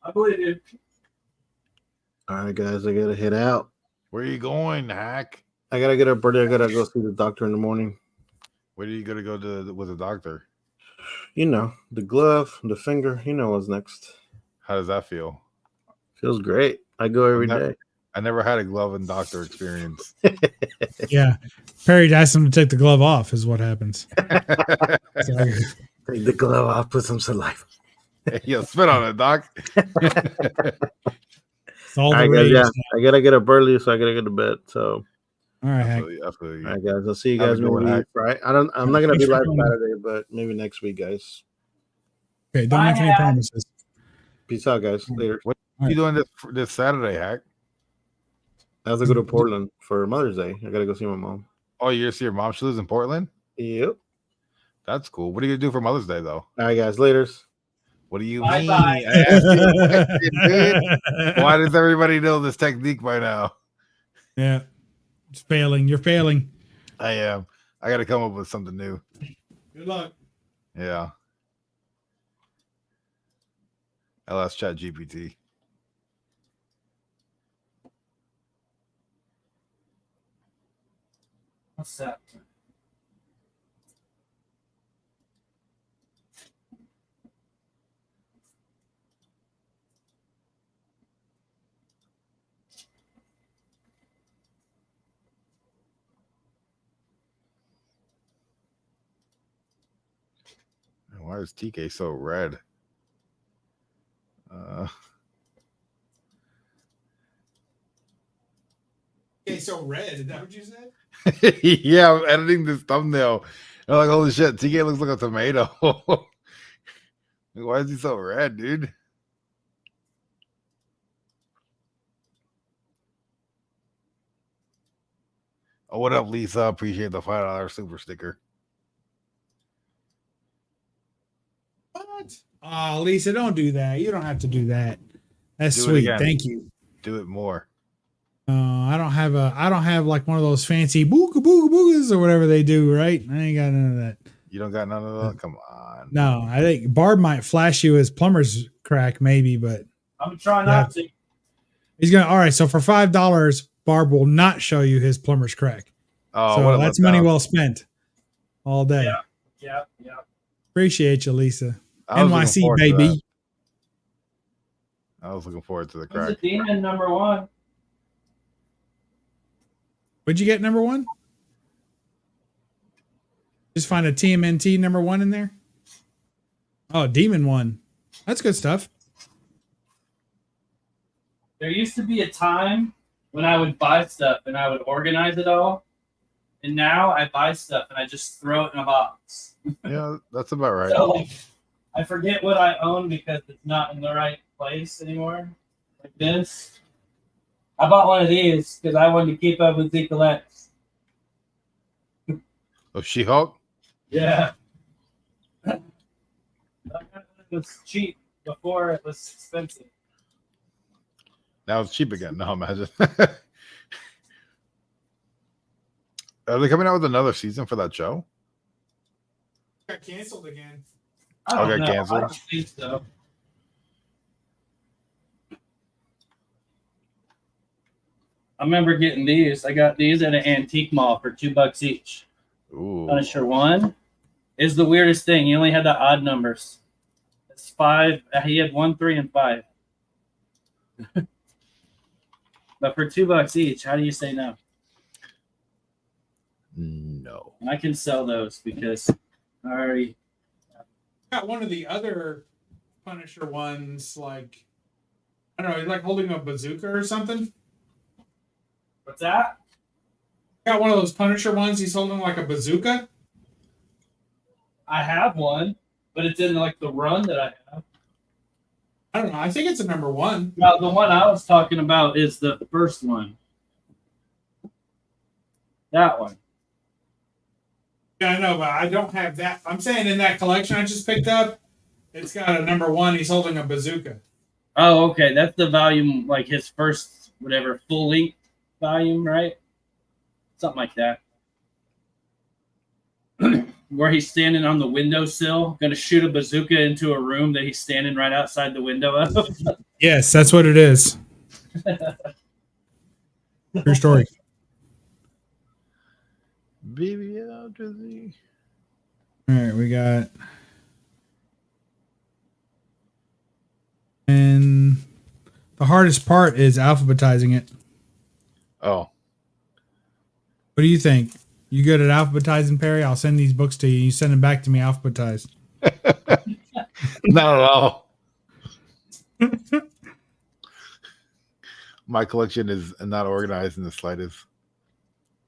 I believe you. All right, guys, I got to head out. Where are you going, Hack? I got to get up early. I got to go see the doctor in the morning. Where are you going to go with the doctor? You know, the glove, the finger, you know what's next. How does that feel? Feels great. I go every day. I never had a glove and doctor experience. Yeah. Perry asked him to take the glove off is what happens. Take the glove off, put some saliva. Yeah, spit on it, Doc. It's all the rage. Yeah, I got to get up early, so I got to get to bed. So, all right, Hank. I feel you. All right, guys. I'll see you guys maybe Friday. I'm not gonna be live Saturday, but maybe next week, guys. Okay, don't make any promises. Peace out, guys. Later. What are you doing this Saturday, Hack? I have to go to Portland for Mother's Day. I gotta go see my mom. Oh, you see your mom? She lives in Portland? Yep. That's cool. What are you going to do for Mother's Day, though? All right, guys. Laters. What do you Bye mean? bye. I asked you a question, dude. Why does everybody know this technique by now? Yeah. It's failing. You're failing. I am. I got to come up with something new. Good luck. Yeah. I'll ask ChatGPT. What's that? Why is TK so red? Okay, so red. Is that what you said? Yeah, I'm editing this thumbnail. I'm like, holy shit, TK looks like a tomato. Why is he so red, dude? Oh, what up, Lisa? Appreciate the $5 super sticker. What? Oh, Lisa, don't do that. You don't have to do that. That's Do it sweet. again. Thank you. Do it more. I don't have like one of those fancy booga booga boogas or whatever they do, right? I ain't got none of that. You don't got none of that? Come on. No, I think Barb might flash you his plumber's crack, maybe, but I'm trying not to. he's gonna. All right, so for $5, Barb will not show you his plumber's crack. Oh, So what a that's letdown. money well spent, all day. Yeah. Appreciate you, Lisa. I was looking NYC forward to baby. that. I was looking forward to the Who's crack. a demon number one? What'd you get, number one? Just find a TMNT number one in there. Oh, Demon one. That's good stuff. There used to be a time when I would buy stuff and I would organize it all. And now I buy stuff and I just throw it in a box. Yeah, that's about right. So like, I forget what I own because it's not in the right place anymore. Like this. I bought one of these because I wanted to keep up with the collects. Oh, She-Hulk? Yeah. It was cheap before it was expensive. Now it's cheap again. No, imagine. Are they coming out with another season for that show? Got canceled again. I don't Okay, know. canceled. I don't think so. I remember getting these. I got these at an antique mall for $2 each. Ooh. Punisher 1 is the weirdest thing. He only had the odd numbers. It's 5. He had 1, 3, and 5. But for $2 each, how do you say no? No. And I can sell those because I already. Got one of the other Punisher ones, like I don't know, he's like holding a bazooka or something. What's that? Got one of those Punisher ones. He's holding like a bazooka. I have one, but it's in like the run that I have. I don't know. I think it's a number one. Now, the one I was talking about is the first one. That one. Yeah, I know, but I don't have that. I'm saying in that collection I just picked up, it's got a number one. He's holding a bazooka. Oh, okay. That's the volume, like his first, whatever, full length volume, right? Something like that. Where he's standing on the windowsill, going to shoot a bazooka into a room that he's standing right outside the window of. Yes, that's what it is. True story. Baby, out to the... All right, we got. And the hardest part is alphabetizing it. Oh. What do you think? You good at alphabetizing, Perry? I'll send these books to you. You send them back to me alphabetized. Not at all. My collection is not organized in the slightest.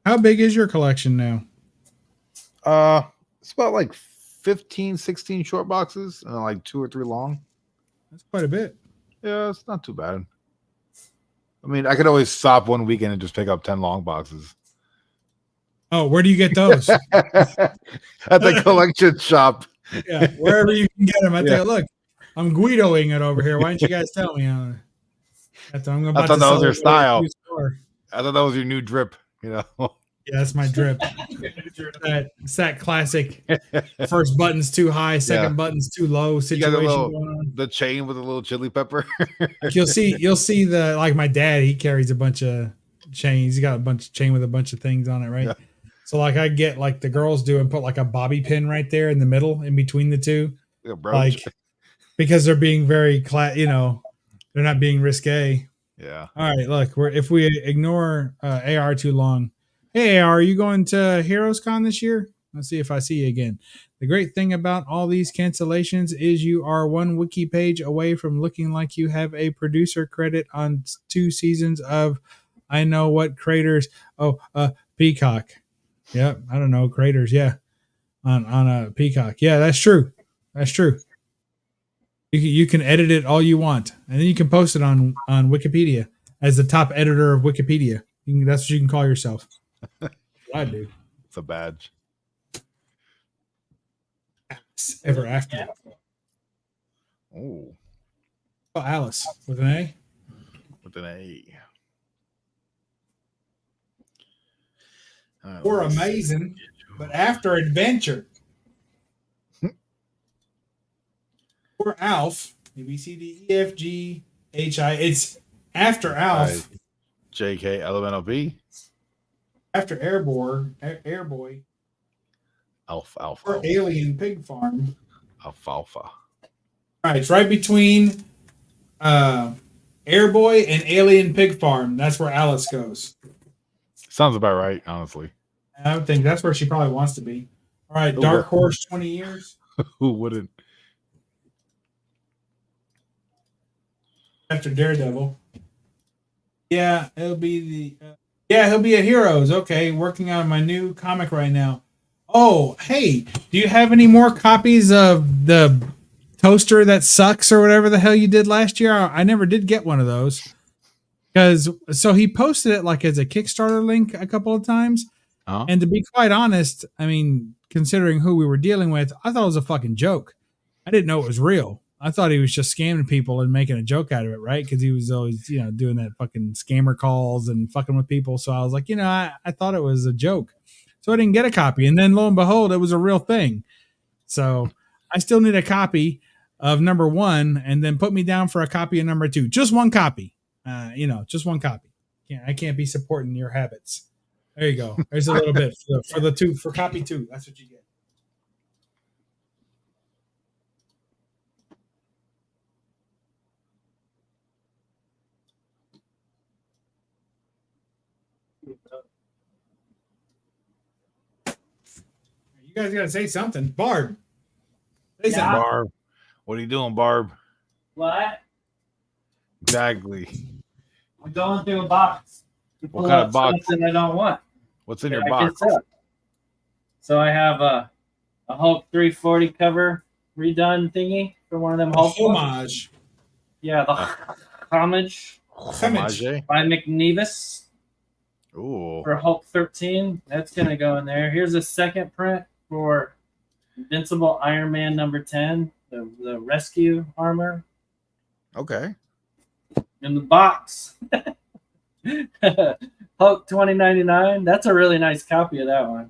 How big is your collection now? It's about like 15, 16 short boxes and like 2 or 3 long. That's quite a bit. Yeah, it's not too bad. I mean, I could always stop one weekend and just pick up 10 long boxes. Oh, where do you get those? At the collection shop. Yeah, wherever you can get them. I Yeah. think, look, I'm Guidoing it over here. Why don't you guys tell me? I'm about thought to that was sell your it at a style. used store. I thought that was your new drip, you know. Yeah, that's my drip. It's that classic first button's too high, second button's too low You got situation the, going on. the chain with a little chili pepper. Like you'll see the, like my dad, he carries a bunch of chains. He got a bunch of chain with a bunch of things on it, right? Yeah. So like I get like the girls do and put like a bobby pin right there in the middle, in between the two, Yeah, bro. like because they're being very they're not being risque. Yeah. All right, look, if we ignore AR too long. Hey, AR, are you going to Heroes Con this year? Let's see if I see you again. The great thing about all these cancellations is you are one wiki page away from looking like you have a producer credit on 2 seasons of I Know What Craters. Oh, Peacock. Yep, I don't know, Craters, yeah. On a Peacock. Yeah, that's true. That's true. You can edit it all you want, and then you can post it on Wikipedia as the top editor of Wikipedia. That's what you can call yourself. I do. It's a badge. Ever after. Oh, Alice with an A. with an A. All right, Or let's see. amazing, but after adventure. Or Alf. A B C D E F G H I. It's after Alf. JK LMNOP. After Airboy. Alpha. Or Alien Pig Farm. Alfalfa. All right, it's right between Airboy and Alien Pig Farm. That's where Alice goes. Sounds about right, honestly. I would think that's where she probably wants to be. All right, Dark Horse, 20 years. Who wouldn't? After Daredevil. Yeah, he'll be at Heroes. Okay, working on my new comic right now. Oh, hey, do you have any more copies of the toaster that sucks or whatever the hell you did last year? I never did get one of those. So he posted it like as a Kickstarter link a couple of times. Uh-huh. And to be quite honest, I mean, considering who we were dealing with, I thought it was a fucking joke. I didn't know it was real. I thought he was just scamming people and making a joke out of it, right? Because he was always, doing that fucking scammer calls and fucking with people. So I was like, I thought it was a joke. So I didn't get a copy. And then lo and behold, it was a real thing. So I still need a copy of number 1 and then put me down for a copy of number 2. Just one copy. Just one copy. I can't be supporting your habits. There you go. There's a little bit for copy 2. That's what you get. You guys gotta say something. Barb. Say something. Barb. What are you doing, Barb? What? Exactly. I'm going through a box. What kind of box? Something I don't want. What's in your I box? guess so I have a Hulk 340 cover redone thingy for one of them Hulk books. Homage. Yeah, the homage Homage. by McNevis Ooh. for Hulk 13. That's gonna go in there. Here's a second print for Invincible Iron Man number 10, the rescue armor Okay. in the box. Hulk 2099. That's a really nice copy of that one.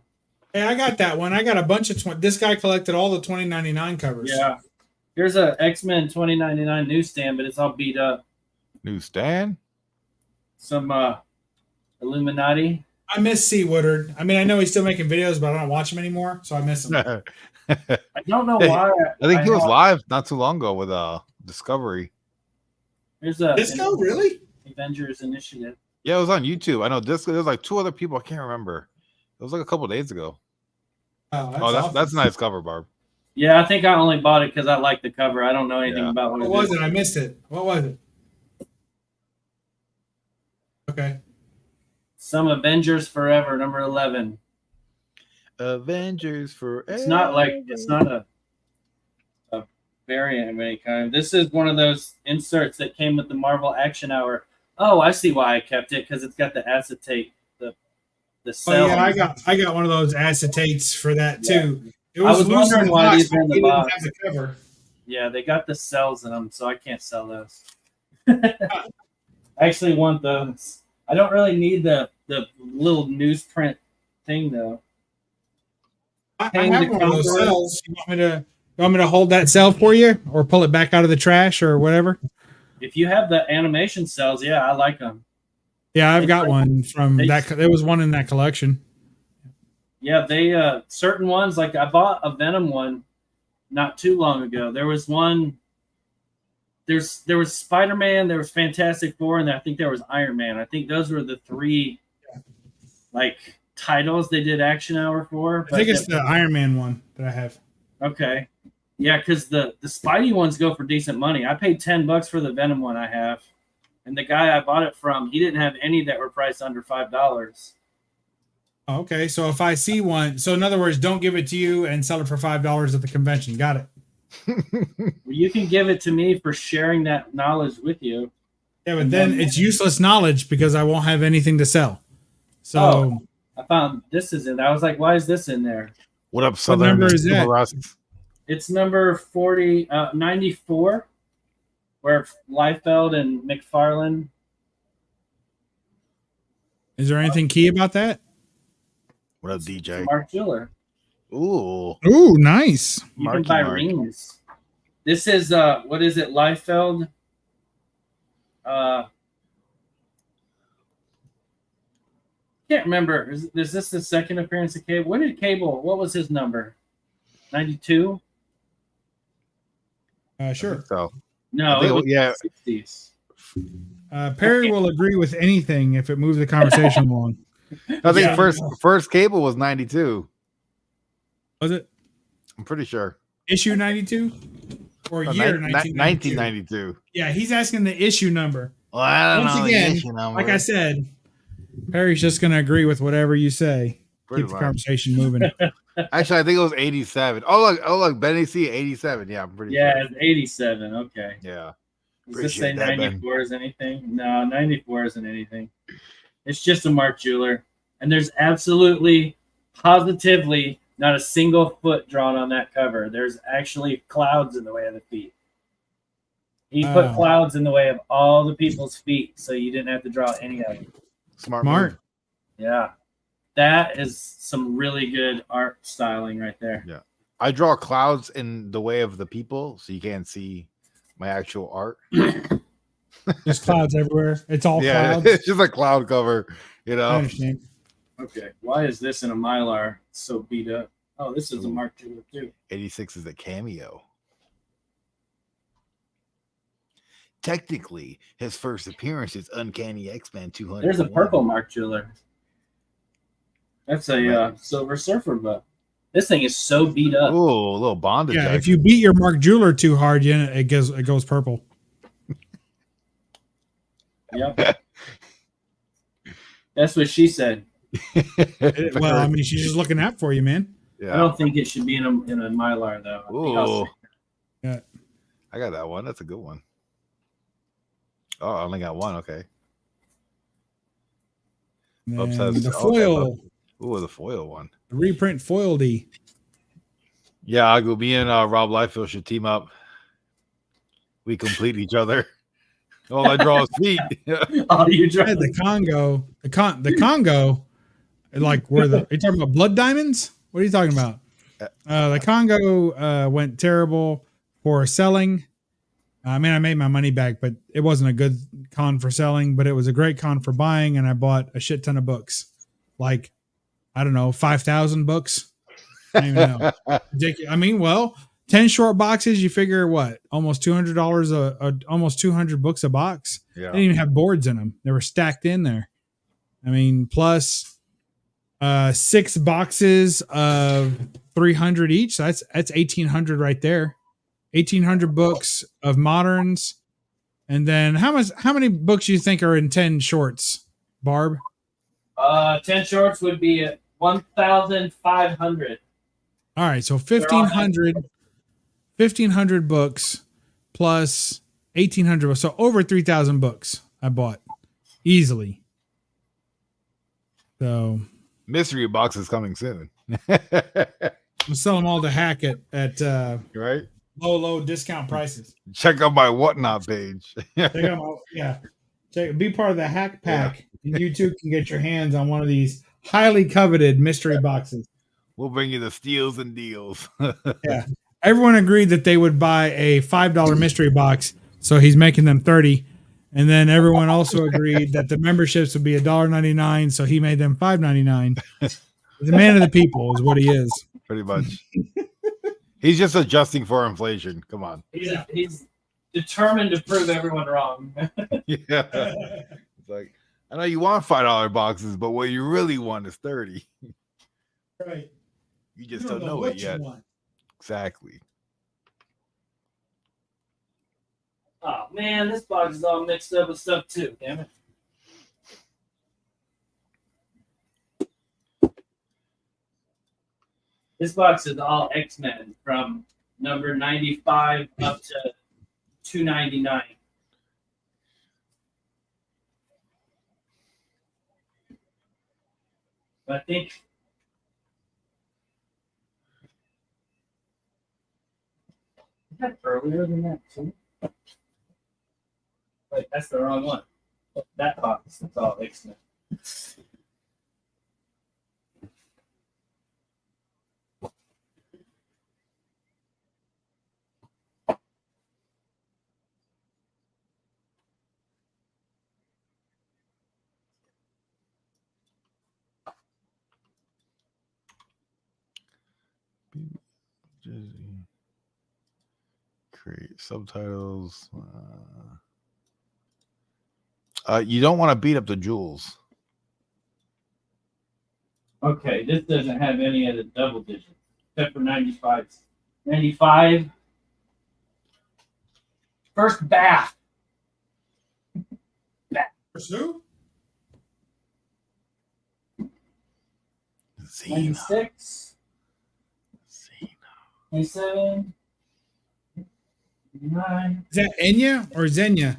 Hey, I got that one. I got a bunch of this guy collected all the 2099 covers. Yeah. Here's a X-Men 2099 newsstand, but it's all beat up. Newsstand? Some Illuminati. I miss C. Woodard. I mean, I know he's still making videos, but I don't watch him anymore, so I miss him. I I don't know why. think he was live not too long ago with Discovery. Here's a Disco, really? Avengers Initiative. Yeah, it was on YouTube. I know Disco. There's like 2 other people. I can't remember. It was like a couple days ago. Oh, That's a nice cover, Barb. Yeah, I think I only bought it because I like the cover. I don't know anything about what What was it? I missed it. What was it? Okay. Some Avengers Forever, number 11. Avengers Forever. It's not a variant of any kind. This is one of those inserts that came with the Marvel Action Hour Oh, I see why I kept it, because it's got the acetate, the Oh cell. yeah, I got one of those acetates for that too. It I was loose in wondering the why box, these but are in the they didn't box. have the cover. Yeah, they got the cells in them, so I can't sell those. I actually want those. I don't really need the little newsprint thing though. I Pain have to one of those Conqueror. cells. You want me to hold that cell for you, or pull it back out of the trash, or whatever? If you have the animation cells, yeah, I like them. Yeah, I've It's got like- one from they- that. There was one in that collection. Yeah, they certain ones, like I bought a Venom one not too long ago. There was one. There was Spider-Man, there was Fantastic Four, and I think there was Iron Man. I think those were the three like titles they did Action Hour for. I think it's the Iron Man one that I have. Okay. Yeah, because the Spidey ones go for decent money. I paid $10 for the Venom one I have. And the guy I bought it from, he didn't have any that were priced under $5. Okay, so if I see one, so in other words, don't give it to you and sell it for $5 at the convention. Got it. You can give it to me for sharing that knowledge with you. Yeah, but then it's useless knowledge because I won't have anything to sell. So I found this is in there. I was like, why is this in there? What up, Southern? number is that? Russ? It's number 94, where Liefeld and McFarlane. is there anything key about that? What up, DJ? Mark Jeweler. Ooh, Ooh, nice. You Marky can buy Mark. rings. This is what is it? Liefeld. Can't remember. Is this the second appearance of Cable? When did Cable? What was his number? 92? Sure. so No, I think it was yeah. 60s. Perry will agree with anything if it moves the conversation along. I think Yeah. first cable was 92. Was it I'm pretty sure. issue 92 or year 1992? 1992. Yeah, he's asking the issue number. Well, I don't Once know. again, the issue number. Like I said, Perry's just going to agree with whatever you say. Pretty Keep the much. conversation moving. Actually, I think it was 87. Oh look, Benny C 87. Yeah, I'm pretty Yeah, sure. it's 87. Okay. Yeah. Does this say Appreciate that, Ben. 94 is anything? No, 94 isn't anything. It's just a Mark Jeweler. And there's absolutely, positively not a single foot drawn on that cover. There's actually clouds in the way of the feet. He put Oh. clouds in the way of all the people's feet, so you didn't have to draw any of them. Smart. Smart. move. Yeah. That is some really good art styling right there. I draw clouds in the way of the people, so you can't see my actual art. There's clouds everywhere. It's all Yeah, clouds. it's just a cloud cover, you I know. understand. Okay. Why is this in a Mylar so beat up? Oh, this is a Mark Jeweler too. 86 is a cameo. Technically, his first appearance is Uncanny X-Men 200. There's a purple Mark Jeweler. That's a Silver Surfer book. This thing is so beat up. Ooh, a little bondage. Yeah, action. if you beat your Mark Jeweler too hard, it goes purple. Yep. That's what she said. Well, I mean, she's just looking out for you, man. I yeah. don't think it should be in a Mylar though. I think I'll Ooh. say- Yeah. I got that one. That's a good one. Oh, I only got one. Okay. And Bubs then has- the okay, foil, Ooh, the foil one. the reprint foil D. Yeah, I go. Me and Rob Liefeld should team up. We complete each other. All I draw is feet. Oh, you I draw had the Congo, the Congo, like where are you talking about blood diamonds? What are you talking about? The Congo went terrible for selling. I mean, I made my money back, but it wasn't a good con for selling, but it was a great con for buying. And I bought a shit ton of books, like, I don't know, 5,000 books. I don't even know. Ridiculous. I mean, well, 10 short boxes, you figure what? Almost $200 almost 200 books a box. Yeah. They didn't even have boards in them. They were stacked in there. I mean, plus 6 boxes of 300 each. So that's 1,800 right there. 1,800 books of moderns. And then how many books do you think are in 10 shorts, Barb? 10 shorts would be at 1,500. All right, so 1,500 books plus 1,800 books. So over 3,000 books I bought. easily. So Mystery box is coming soon. I'm selling them all to hack at Right? low discount prices. Check out my whatnot page. Check out be part of the hack pack, and you too can get your hands on one of these highly coveted mystery boxes. We'll bring you the steals and deals. Yeah. Everyone agreed that they would buy a $5 mystery box, so he's making them 30. And then everyone also agreed that the memberships would be $1.99, so he made them $5.99. The man of the people is what he is. Pretty much. He's just adjusting for inflation. Come on. He's determined to prove everyone wrong. Yeah. It's like, I know you want $5 boxes, but what you really want is 30. Right. You just don't know it yet. Exactly. Oh man, this box is all mixed up with stuff too. Damn it. This box is all X-Men from number 95 up to 299. But I think is that earlier than that too? Wait, that's the wrong one. That box is all X-Men. Create subtitles. You don't want to beat up the jewels. Okay, this doesn't have any of the double digits except for 95. 95. First bath. Pursue? 96. 27. 9. Is that Enya or Zenya?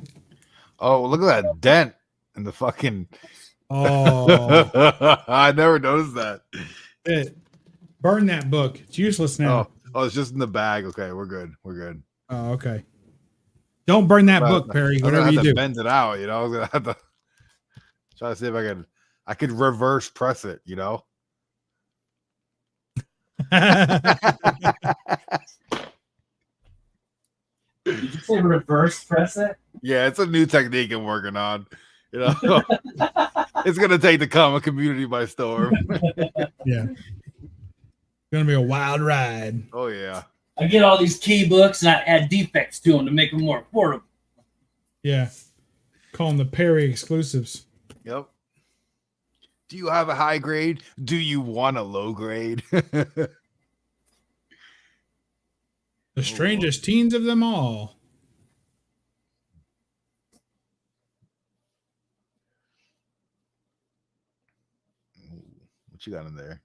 Oh, look at that dent in the fucking. Oh, I never noticed that. Burn that book. It's useless now. Oh, it's just in the bag. Okay, we're good. We're good. Oh, okay. Don't burn that book, Perry. Whatever you do. Bend it out. I was gonna have to try to see if I could reverse press it. Did you say reverse press it? Yeah, it's a new technique I'm working on. It's gonna take the comic community by storm. Yeah, gonna be a wild ride. Oh yeah. I get all these key books and I add defects to them to make them more affordable. Yeah, call them the Perry exclusives. Yep. Do you have a high grade? Do you want a low grade? The strangest teens of them all. What you got in there?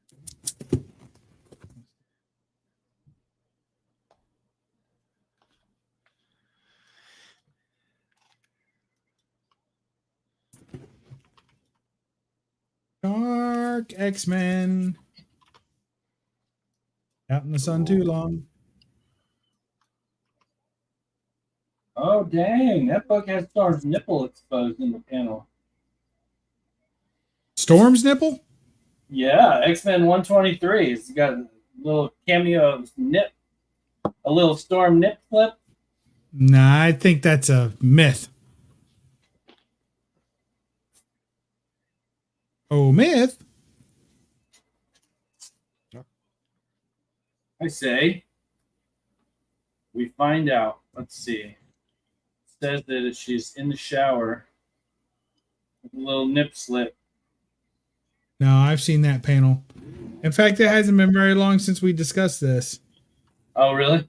Dark X-Men. Out in the sun too long. Oh, dang. That book has Storm's nipple exposed in the panel. Storm's nipple? Yeah, X-Men 123. It's got a little cameo of Nip. A little Storm nip flip. Nah, I think that's a myth. Oh, myth? I say we find out. Let's see. It says that she's in the shower with a little nip slip. No, I've seen that panel. In fact, it hasn't been very long since we discussed this. Oh, really? I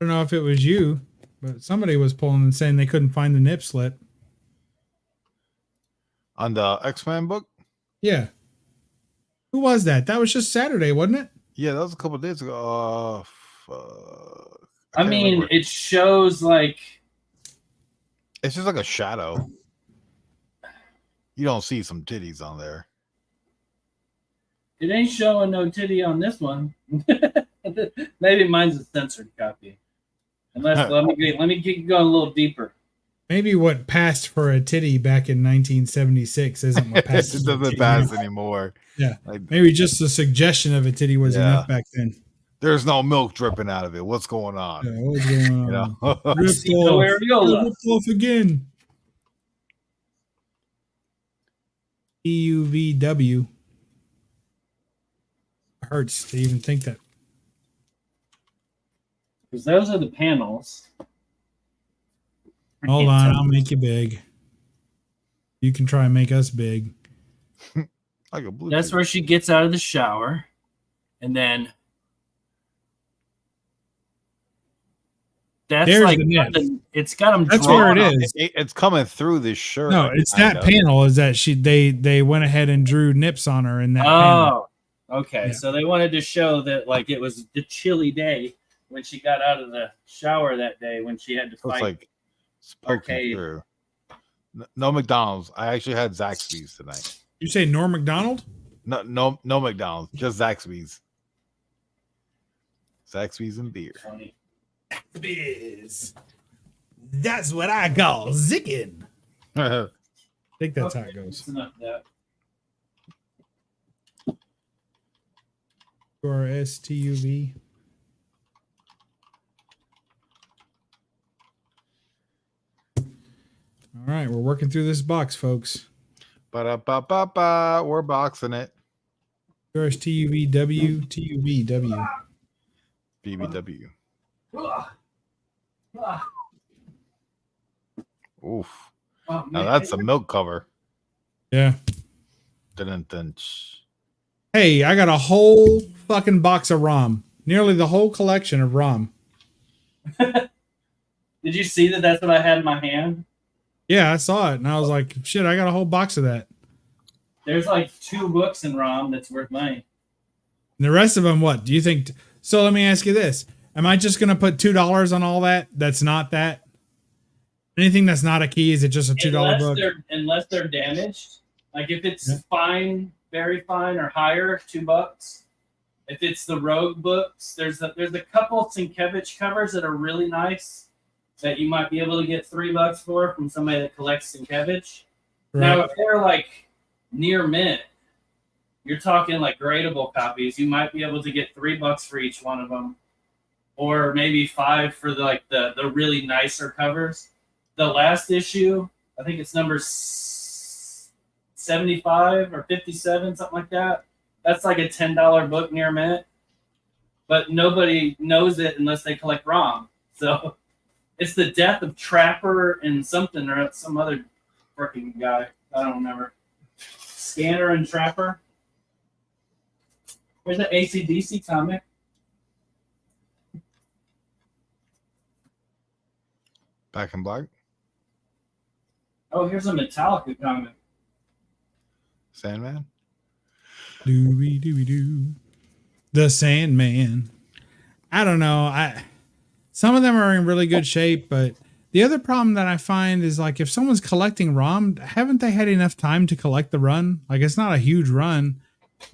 don't know if it was you, but somebody was pulling and saying they couldn't find the nip slip. On the X-Men book? Yeah. Who was that? That was just Saturday, wasn't it? Yeah, that was a couple of days ago. I mean, remember. It shows like it's just like a shadow. You don't see some titties on there. It ain't showing no titty on this one. Maybe mine's a censored copy. Unless let me get going a little deeper. Maybe what passed for a titty back in 1976 isn't what It passes. doesn't pass anymore. Yeah, Like, maybe just the suggestion of a titty was Yeah. enough back then. there's no milk dripping out of it. What's going on? Yeah, what's going on? You know? Ripped No off. areola. Ripped off again. EUVW. Hurts to even think that. Because those are the panels. Hold on, I'll make you big. You can try and make us big. Like a blue. That's where she gets out of the shower. And then that's There's like the nip. it's got them That's drawn where it on is. It's coming through this shirt. No, like, it's kind that of. panel. Is that they went ahead and drew nips on her in that panel. Oh, okay. Yeah. So they wanted to show that like it was the chilly day when she got out of the shower that day when she had to So it's fight. like it's poking Arcade. through. No McDonald's. I actually had Zaxby's tonight. You say Norm Macdonald? No McDonald's. Just Zaxby's. Zaxby's and beer. Funny. Biz. That's what I call zicking. I think that's how it Okay, goes. that's enough of that. Or STUV. All right, we're working through this box, folks. Ba-da-ba-ba-ba. We're boxing it. Yours TUVW, TUVW. BBW. Oof. Oh, Now man. that's a milk cover. Yeah. Dun-dun-dun. Hey, I got a whole fucking box of ROM. Nearly the whole collection of ROM. Did you see that? That's what I had in my hand. Yeah, I saw it, and I was like, shit, I got a whole box of that. There's like 2 books in ROM that's worth money. And the rest of them, what? Do you think? So let me ask you this. Am I just going to put $2 on all that? That's not that? Anything that's not a key, is it just a $2 book? Unless they're damaged. Like if it's Yeah. fine, very fine, or higher, $2. If it's the Rogue books, there's a couple Sienkiewicz covers that are really nice that you might be able to get $3 for from somebody that collects Sienkiewicz. Now, Right. if they're like near mint, you're talking like gradable copies. You might be able to get $3 for each one of them, or maybe 5 for the really nicer covers. The last issue, I think it's number 75 or 57, something like that. That's like a $10 book near mint, but nobody knows it unless they collect ROM. So it's the death of Trapper and something or some other freaking guy. I don't remember. Scanner and Trapper. There's an AC/DC comic. Back in black. Oh, here's a Metallica comic. Sandman. Dooby dooby doo. The Sandman. I don't know. Some of them are in really good shape, but the other problem that I find is like if someone's collecting ROM, haven't they had enough time to collect the run? Like it's not a huge run.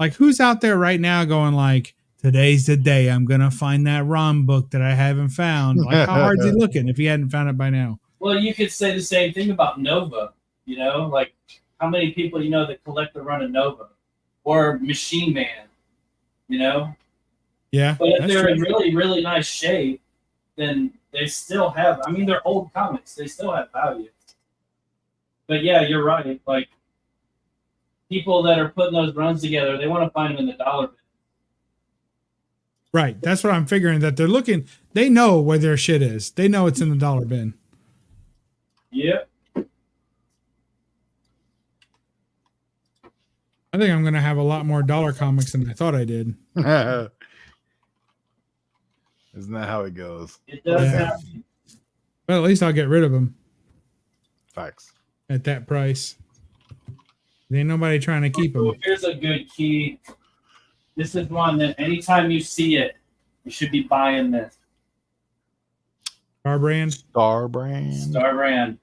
Like who's out there right now going like, today's the day I'm gonna find that ROM book that I haven't found. Like how hard's he looking if he hadn't found it by now? Well, you could say the same thing about Nova. You know, like how many people you know that collect the run of Nova or Machine Man? You know, Yeah. but if that's they're true. in really, really nice shape, then they still have. I mean, they're old comics; they still have value. But yeah, you're right. Like people that are putting those runs together, they want to find them in the dollar bin. Right. That's what I'm figuring, that they're looking, they know where their shit is. They know it's in the dollar bin. Yep. I think I'm going to have a lot more dollar comics than I thought I did. Isn't that how it goes? It does Yeah. happen. But at least I'll get rid of them Facts. at that price. There ain't nobody trying to keep them. Here's a good key. This is one that anytime you see it, you should be buying this. Our brand. Star brand. Star brand.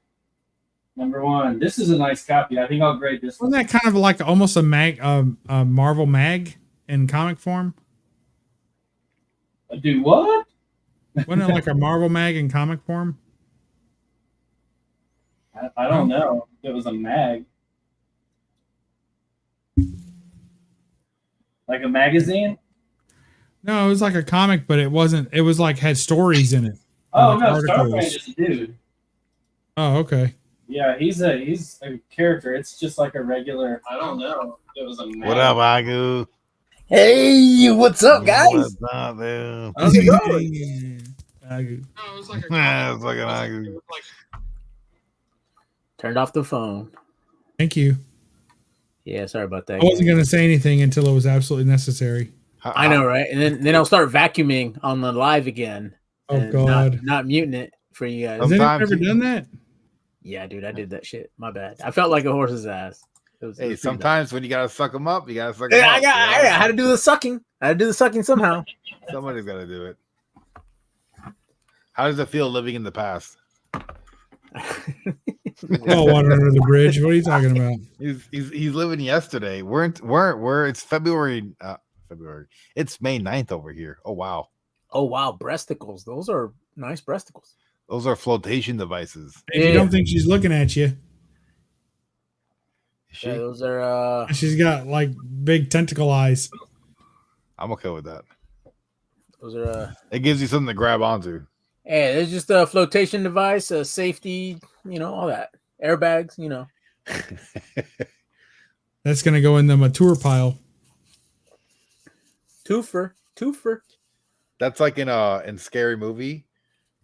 Number 1. This is a nice copy. I think I'll grade this one. Wasn't that kind of like almost a Marvel mag in comic form? Do what? Wasn't it like a Marvel mag in comic form? I don't know. It was a mag. Like a magazine? No, it was like a comic, but it wasn't. It was like had stories in it. Oh, Like no. articles. Starbrand is a dude. Oh, okay. Yeah, he's a character. It's just like a regular. I don't know. It was a mag. What up, Agu? Hey, what's up, guys? What's up, dude? How's it going? No, it was like a It's like an Agu. Turned off the phone. Thank you. Yeah, sorry about that. I wasn't going to say anything until it was absolutely necessary. I know, right? And then I'll start vacuuming on the live again. Oh, and God. not muting it for you guys. Has anyone Sometimes ever done that? Yeah, dude, I did that shit. My bad. I felt like a horse's ass. It was Hey, pretty sometimes when you gotta suck them up, you gotta suck bad. them I up. had to do the sucking. I had to do the sucking somehow. Somebody's gotta do it. How does it feel living in the past? Oh, water under the bridge. What are you talking about? He's living yesterday. It's February. February. It's May 9th over here. Oh wow. Oh wow, breasticles. Those are nice breasticles. Those are flotation devices. If you don't think she's looking at you, She, Yeah, those are she's got like big tentacle eyes. I'm okay with that. those are It gives you something to grab onto. hey, it's just a flotation device, a safety, all that. Airbags, That's going to go in the mature pile. Twofer. That's like in Scary Movie.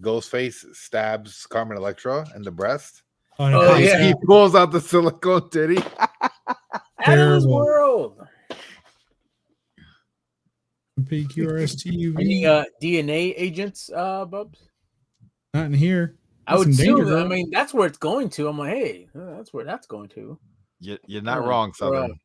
Ghostface stabs Carmen Electra in the breast. And it Oh, pops yeah. He out. pulls out the silicone titty. Adam's Terrible. World. PQRSTUV. Any DNA agents, Bubs? Not in here. I would Some danger, assume. I girl. mean, that's where it's going to. I'm like, hey, that's where that's going to. You're not Yeah. wrong, Southern.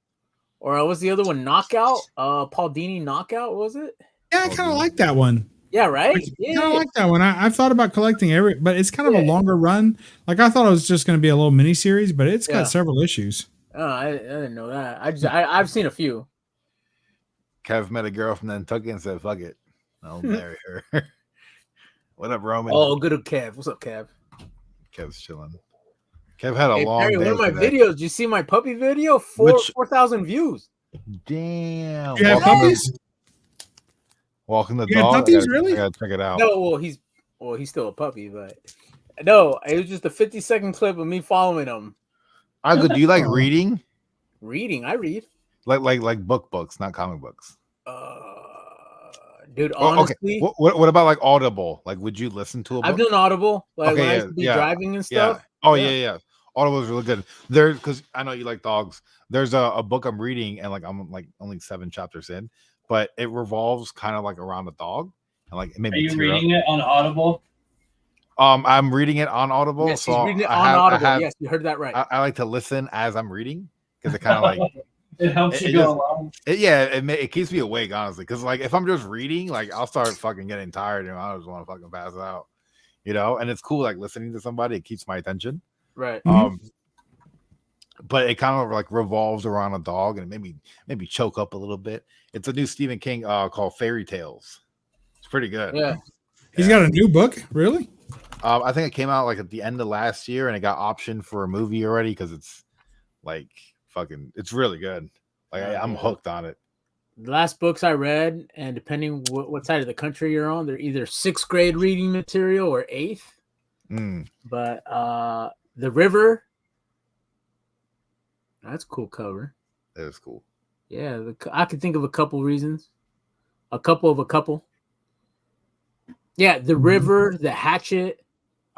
Or what's the other one? Knockout. Paul Dini Knockout, was it? Yeah, I kind of like that one. Yeah, right. I Yeah. kind of like that one. I've thought about collecting but it's kind of a Yeah. longer run. Like I thought it was just going to be a little mini series, but it's Yeah. got several issues. Oh, I didn't know that. I've seen a few. Kev met a girl from Nantucket and said, "Fuck it, I'll marry her." What up, Roman? Oh, good old Kev. What's up, Kev? Kev's chilling. Kev had a Hey, long Perry, day. one of my today. videos. Did you see my puppy video? Which- 4,000 views. Damn. You have Walking the- puppies? Walking the You have dog. puppies, really? I gotta check it out. No, he's still a puppy, but no, it was just a 50-second clip of me following him. Agu, do you like Oh. reading? Reading, I read. Like books, not comic books. Dude, Oh, okay. honestly, What about like Audible? Like, would you listen to a book? I've done Audible, like Okay, when I yeah, used to be yeah, driving and Yeah. stuff. Oh Yeah. yeah. Audible is really good. There, because I know you like dogs. There's a book I'm reading, and like I'm like only 7 chapters in, but it revolves kind of like around a dog, and like it made Are me you tear reading it on Audible? up. I'm reading it on Audible, Yes, so he's reading it I on have- Audible. Yes, you heard that right. I like to listen as I'm reading because it kind of like It helps It you go just- along. it keeps me awake, honestly. Because like if I'm just reading, like I'll start fucking getting tired and I just want to fucking pass out, And it's cool like listening to somebody. It keeps my attention. Right. But it kind of like revolves around a dog, and it made me choke up a little bit. It's a new Stephen King called Fairy Tales. It's pretty good. Yeah. He's got a new book, really? I think it came out like at the end of last year, and it got optioned for a movie already because it's like fucking. It's really good. Like I'm hooked on it. The last books I read, and depending what side of the country you're on, they're either 6th grade reading material or 8th. But The River, that's a cool cover. It was cool. Yeah, I could think of a couple reasons. A couple. Yeah, The River, The Hatchet.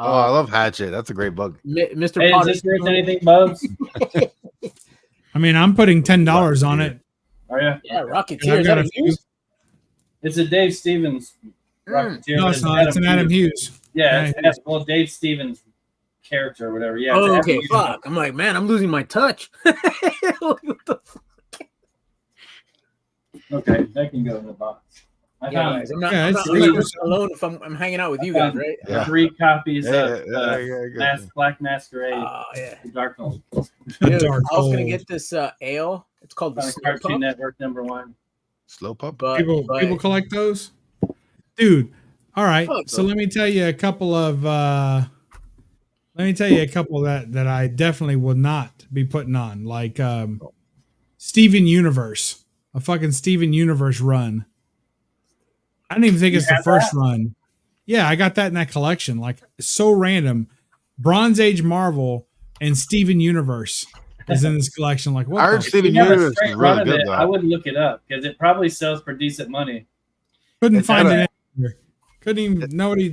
Oh, I love Hatchet. That's a great book. Mr. Hey, is Potter. this worth anything, Bubs? I mean, I'm putting $10 on it. Are you? Yeah, And Rocketeer. I've Is got that a a few. news? It's a Dave Stevens Rocketeer. No, but it's not. It's an Adam Hughes. Yeah, Adam it's well, Dave Stevens character or whatever. Yeah. it's Oh, Adam okay, Hughes. fuck. I'm like, man, I'm losing my touch. What the fuck? Okay, that can go in the box. I Yeah, found guys. I'm not, Yeah, I'm it's- not it's- alone if I'm hanging out with you I guys, found right? Yeah. 3 copies Yeah, of Black Masquerade, Oh, yeah. the Darkhold. Dude, Dark I was going to Hold. get this ale. It's called the On Snow Cartoon Pup, Network #1. Slow pup. but People collect those, dude. All right, Oh, so let me tell you a couple of that I definitely will not be putting on, like Steven Universe, a fucking Steven Universe run. I don't even think You it's the have first run. Yeah, I got that in that collection. Like, it's so random. Bronze Age Marvel and Steven Universe is in this collection. Like, what? I heard The Steven If you have a Universe straight is run really of good it, I though. would look it up because it probably sells for decent money. couldn't It's find got it anywhere. Couldn't even. Nobody.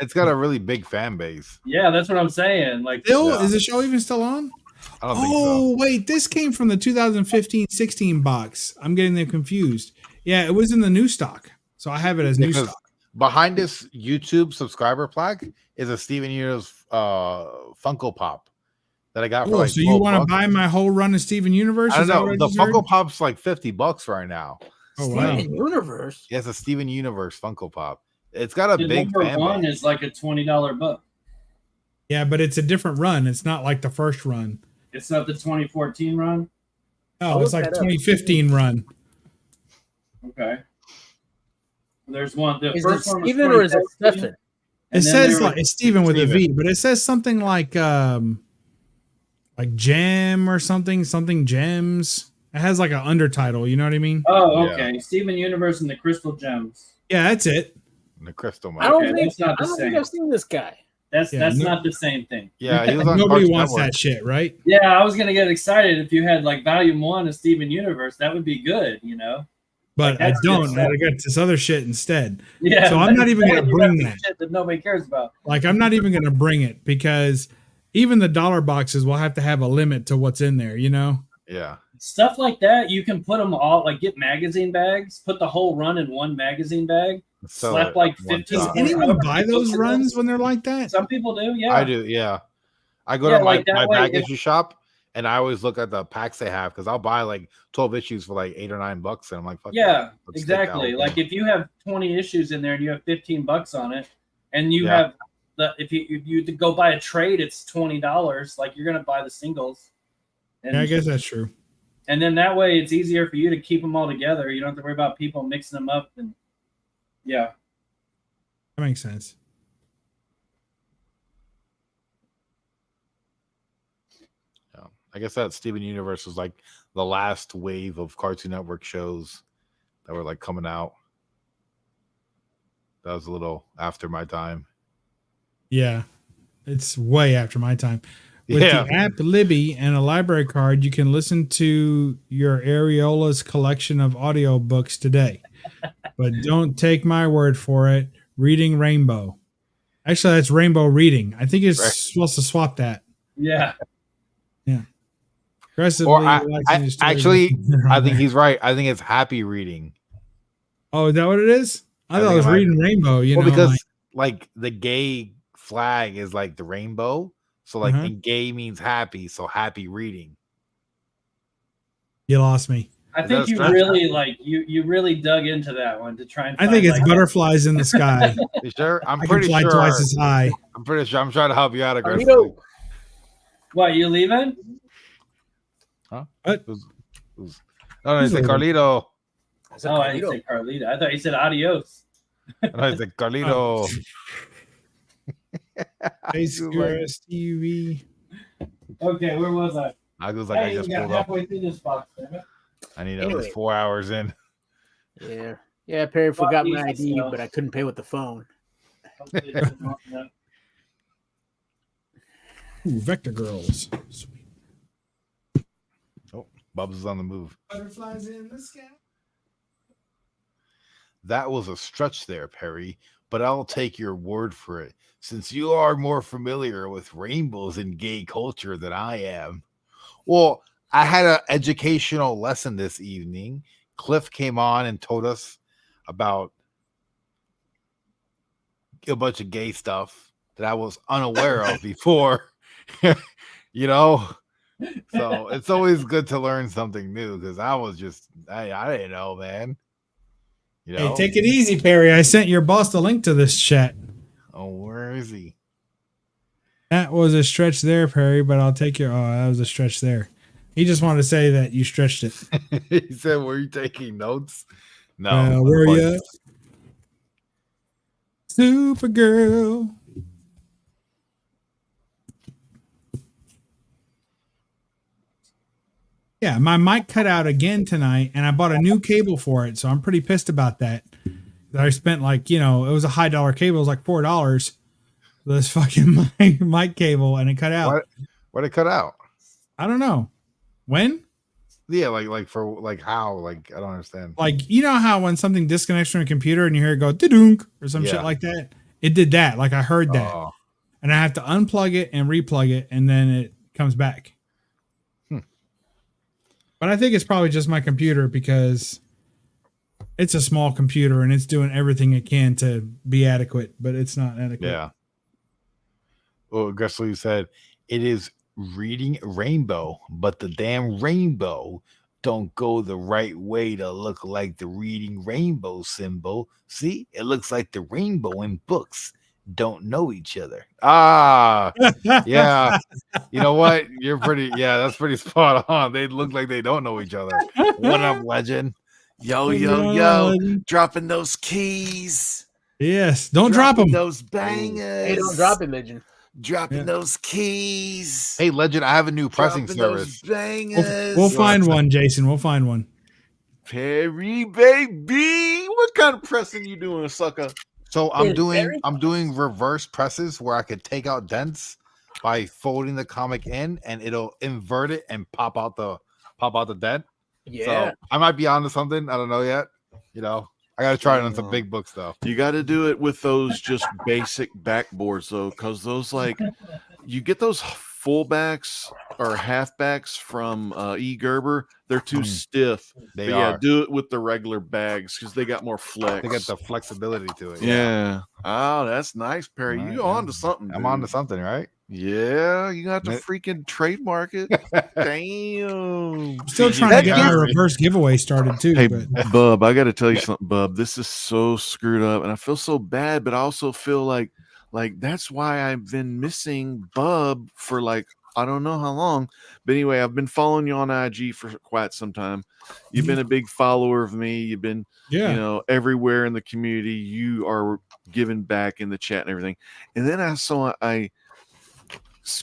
It's got a really big fan base. Yeah, that's what I'm saying. Like, Still, Yeah. is the show even still on? I don't think so. Oh, wait, this came from the 2015-16 box. I'm getting them confused. Yeah, it was in the new stock. So I have it as new Because stock. behind this YouTube subscriber plaque is a Steven Universe Funko Pop that I got for Oh, like so you 12 want to bucks. buy my whole run of Steven Universe? I Is don't that know. what I The just heard? Funko Pop's like $50 right now. Oh, wow. Steven Universe. Yes, a Steven Universe Funko Pop. It's got a the big fan #1 base. is like a $20 book. Yeah, but it's a different run. It's not like the first run. It's not the 2014 run. Oh, I'll it's look like that up. 2015 run. Okay. There's one. The Is it first one was Steven or is it 2014, Stefan? and It then says there like was- it's Steven with a V, Steven. but it says something like gem or something gems. It has like an undertitle, you know what I mean? Oh, Yeah. okay. Steven Universe and the Crystal Gems. Yeah, that's it. The Crystal I don't Man. Okay, think that's not the think same. I've seen this guy. That's Yeah, no- not the same thing. Yeah, he was on Nobody Cartoon wants Network. that shit, right? Yeah, I was gonna get excited if you had like Volume 1 of Steven Universe. That would be good, you know. But I that's good don't. stuff. I got this other shit instead. Yeah. So I'm not even gonna instead you bring got that. some shit that nobody cares about. Like, I'm not even going to bring it because even the dollar boxes will have to have a limit to what's in there, you know? Yeah. Stuff like that, you can put them all like get magazine bags, put the whole run in one magazine bag. So Slap like one 15 shot. Does anyone however buy many those books it runs is. when they're like that? Some people do, yeah. I do, yeah. I go Yeah, to like that my way, back if- issue shop and I always look at the packs they have because I'll buy like 12 issues for like $8 or $9 and I'm like, fuck Yeah, let's take that exactly. whole Like thing. if you have 20 issues in there and you have $15 on it, and you Yeah. have if you go buy a trade, it's $20. Like you're gonna buy the singles, and Yeah, I guess that's true. and then that way it's easier for you to keep them all together. You don't have to worry about people mixing them up. And yeah, That makes sense. Yeah. I guess that Steven Universe was like the last wave of Cartoon Network shows that were like coming out. That was a little after my time. Yeah. It's way after my time. With Yeah. the app Libby and a library card, you can listen to your Areola's collection of audiobooks today. But don't take my word for it. Reading Rainbow. Actually, that's Rainbow Reading. I think it's Right. supposed to swap that. yeah. Aggressively Or I relaxing your stories. actually, I think he's right. I think it's happy reading. Oh, is that what it is? I I thought think it was it might Reading Rainbow, you Well, know. because like- like the gay flag is like the rainbow. So like Uh-huh. and gay means happy, so happy reading. you lost me. I Is think that you strange? really like you really dug into that one to try and. I think find, it's like, butterflies in the sky. You sure? I'm I can pretty fly sure. twice as high. I'm pretty sure. I'm trying to help you out aggressively. Carlito. What, you leaving? Huh? What? It was- no, it's like Carlito. I said Oh, I didn't Carlito. say Carlita. I thought you said adios. No, it's like Carlito. Space Like- Curious TV. Okay, where was I? I was like, I Hey, just you got pulled up. halfway through this box, damn it. I need at Anyway. least 4 hours in. Yeah. Yeah, Perry forgot my Jesus, ID, no. but I couldn't pay with the phone. Hopefully it doesn't open up. Ooh, Vector Girls. Sweet. Bubs is on the move. Butterflies in the sky. That was a stretch there, Perry, but I'll take your word for it, since you are more familiar with rainbows and gay culture than I am. Well, I had an educational lesson this evening. Cliff came on and told us about a bunch of gay stuff that I was unaware of before. You know? So it's always good to learn something new because I was just I didn't know, man. You Hey, know? take it easy, Perry. I sent your boss the link to this chat. Oh, where is he? That was a stretch there, Perry, but I'll take your. Oh, that was a stretch there. He just wanted to say that you stretched it. He said, "Were you taking notes?" No. Were but- you? Supergirl. Yeah, my mic cut out again tonight, and I bought a new cable for it, so I'm pretty pissed about that. I spent it was a high dollar cable, it was like $4. This fucking mic cable, and it cut out. Why'd it cut out? I don't know. When? Yeah, for how? I don't understand. You know how when something disconnects from a computer and you hear it go dunk or some shit like that? It did that. I heard that. Oh. And I have to unplug it and replug it, and then it comes back. But I think it's probably just my computer because it's a small computer and it's doing everything it can to be adequate, but it's not adequate. Yeah. Well, Gressley said it is reading rainbow, but the damn rainbow don't go the right way to look like the reading rainbow symbol. See, it looks like the rainbow in books don't know each other. Yeah. You know what? That's pretty spot on. They look like they don't know each other. What up, legend? Yo, dropping those keys. Yes, don't drop them. Those bangers. Hey, don't drop it, legend. Dropping those keys. Hey, legend, I have a new pressing Dropping service. those bangers. We'll find one, Jason. We'll find one. Perry, baby. What kind of pressing you doing, sucker? So I'm doing reverse presses where I could take out dents by folding the comic in, and it'll invert it and pop out the dent. Yeah. So I might be onto something. I don't know yet. I got to try it on some big books though. You got to do it with those just basic backboards though, because those you get those fullbacks or halfbacks from E. Gerber. They're too stiff. They But are. yeah, do it with the regular bags because they got more flex. They got the flexibility to it. Yeah. Oh, that's nice, Perry. All right, You on to something. I'm dude. on to something, right? Yeah, you got to Ma- freaking trademark it. Damn. I'm still trying to get my reverse giveaway started too. Hey, But Bub, I got to tell you something, Bub. This is so screwed up, and I feel so bad, but I also feel like that's why I've been missing Bub for I don't know how long. But anyway, I've been following you on IG for quite some time. You've been a big follower of me. You've been, everywhere in the community. You are giving back in the chat and everything. And then I saw